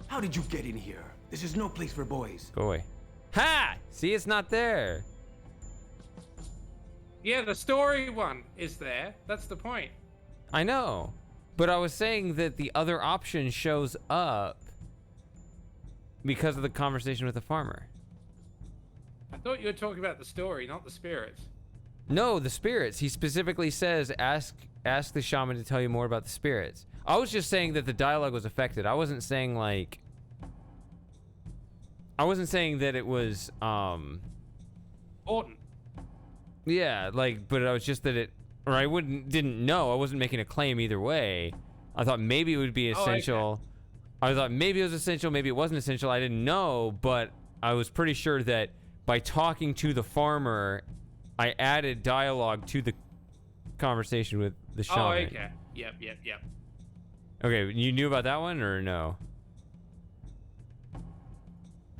How did you get in here? This is no place for boys. Go away. Ha! See, it's not there. Yeah, the story one is there. That's the point. I know. But I was saying that the other option shows up because of the conversation with the farmer. I thought you were talking about the story, not the spirits. No, the spirits. He specifically says, ask the shaman to tell you more about the spirits. I was just saying that the dialogue was affected. I wasn't saying like I wasn't saying that it was Important. yeah, like, but I was just that it, or I didn't know. I wasn't making a claim either way. I thought maybe it would be essential. I thought maybe it was essential, maybe it wasn't essential. I didn't know, but I was pretty sure that by talking to the farmer, I added dialogue to the conversation with the shaman. Oh, okay. Yep. Okay, you knew about that one or no?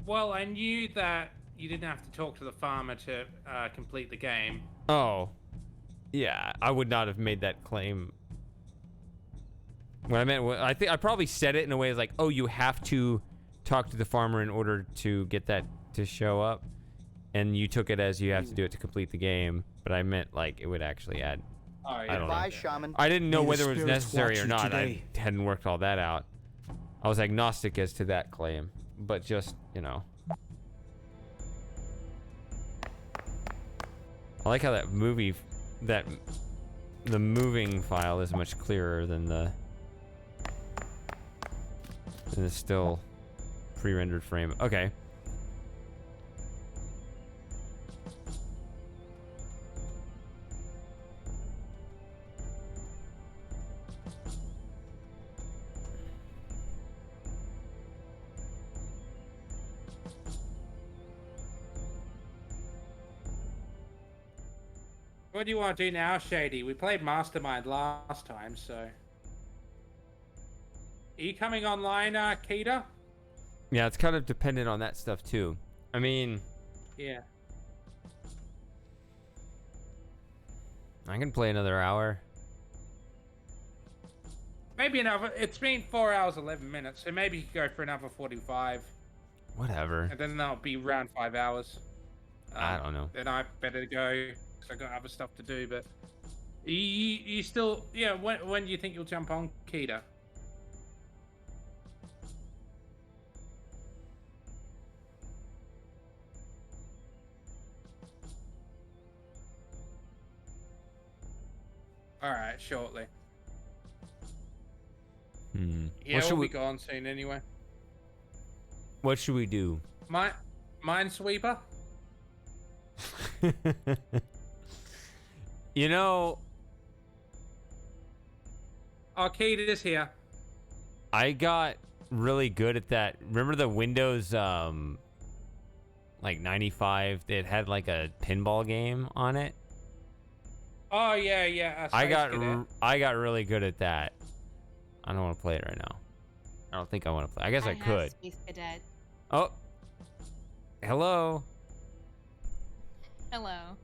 Well, I knew that you didn't have to talk to the farmer to complete the game. Oh, yeah, I would not have made that claim. What I meant, I think I probably said it in a way like, oh, you have to talk to the farmer in order to get that to show up. And you took it as you have to do it to complete the game. But I meant like it would actually add. Oh, yeah. I don't Bye, know. shaman. I didn't know May the whether it was spirits necessary watch or you not. today. I hadn't worked all that out. I was agnostic as to that claim. But just, you know. I like how that the moving file is much clearer than the still pre-rendered frame. Okay. What do you want to do now, Shady? We played Mastermind last time, so. Are you coming online, Keita? Yeah, it's kind of dependent on that stuff too. I mean, Yeah. I can play another hour. Maybe another. It's been 4 hours, 11 minutes, so maybe you could go for another 45. Whatever. And then that'll be around 5 hours. I don't know. Then I better go, because I got other stuff to do, but. You still. Yeah, when do you think you'll jump on, Keita? Alright, shortly. Yeah, What should we'll we be gone soon anyway. What should we do? Minesweeper? You know, Arcade is here. I got really good at that. Remember the Windows like 95 that had like a pinball game on it? Oh yeah. I got really good at that. I don't want to play it right now. I don't think I want to play. I guess I could. Have Space Cadet. Oh. Hello. Hello.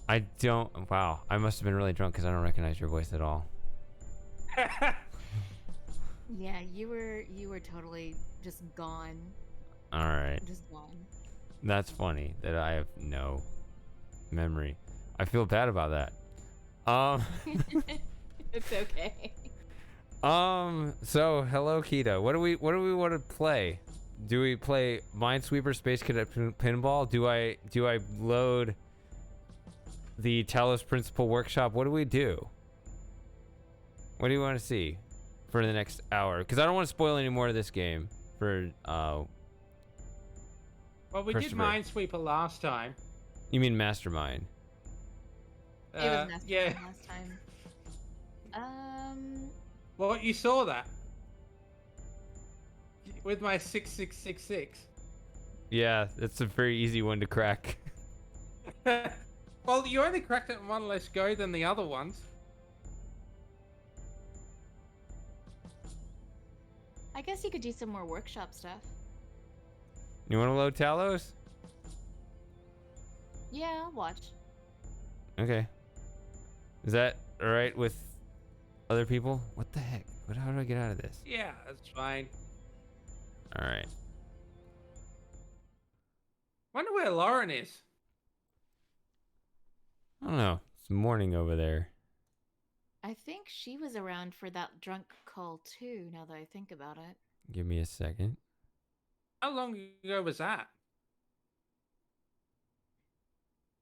I don't. Wow. I must have been really drunk because I don't recognize your voice at all. Yeah, you were totally just gone. All right. Just gone. That's funny that I have no memory. I feel bad about that. It's okay. So hello, Keita. What do we want to play? Do we play Minesweeper Space Cadet Pinball? Do I load the Talos Principal Workshop? What do we do? What do you want to see for the next hour? Because I don't want to spoil any more of this game for Well, we did Minesweeper last time. You mean Mastermind? It was Mastermind yeah. last time. Well, you saw that with my 6666. Yeah, that's a very easy one to crack. Well, you only cracked it in one less go than the other ones. I guess you could do some more workshop stuff. You want to load Talos? Yeah, I'll watch. Okay. Is that all right with other people? What the heck? How do I get out of this? Yeah, that's fine. All right. Wonder where Lauren is. I don't know. It's morning over there. I think she was around for that drunk call too, now that I think about it. Give me a second. How long ago was that?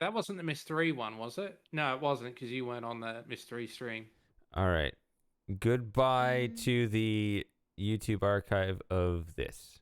That wasn't the mystery one, was it? No, it wasn't, because you weren't on the mystery stream. All right. Goodbye to the YouTube archive of this.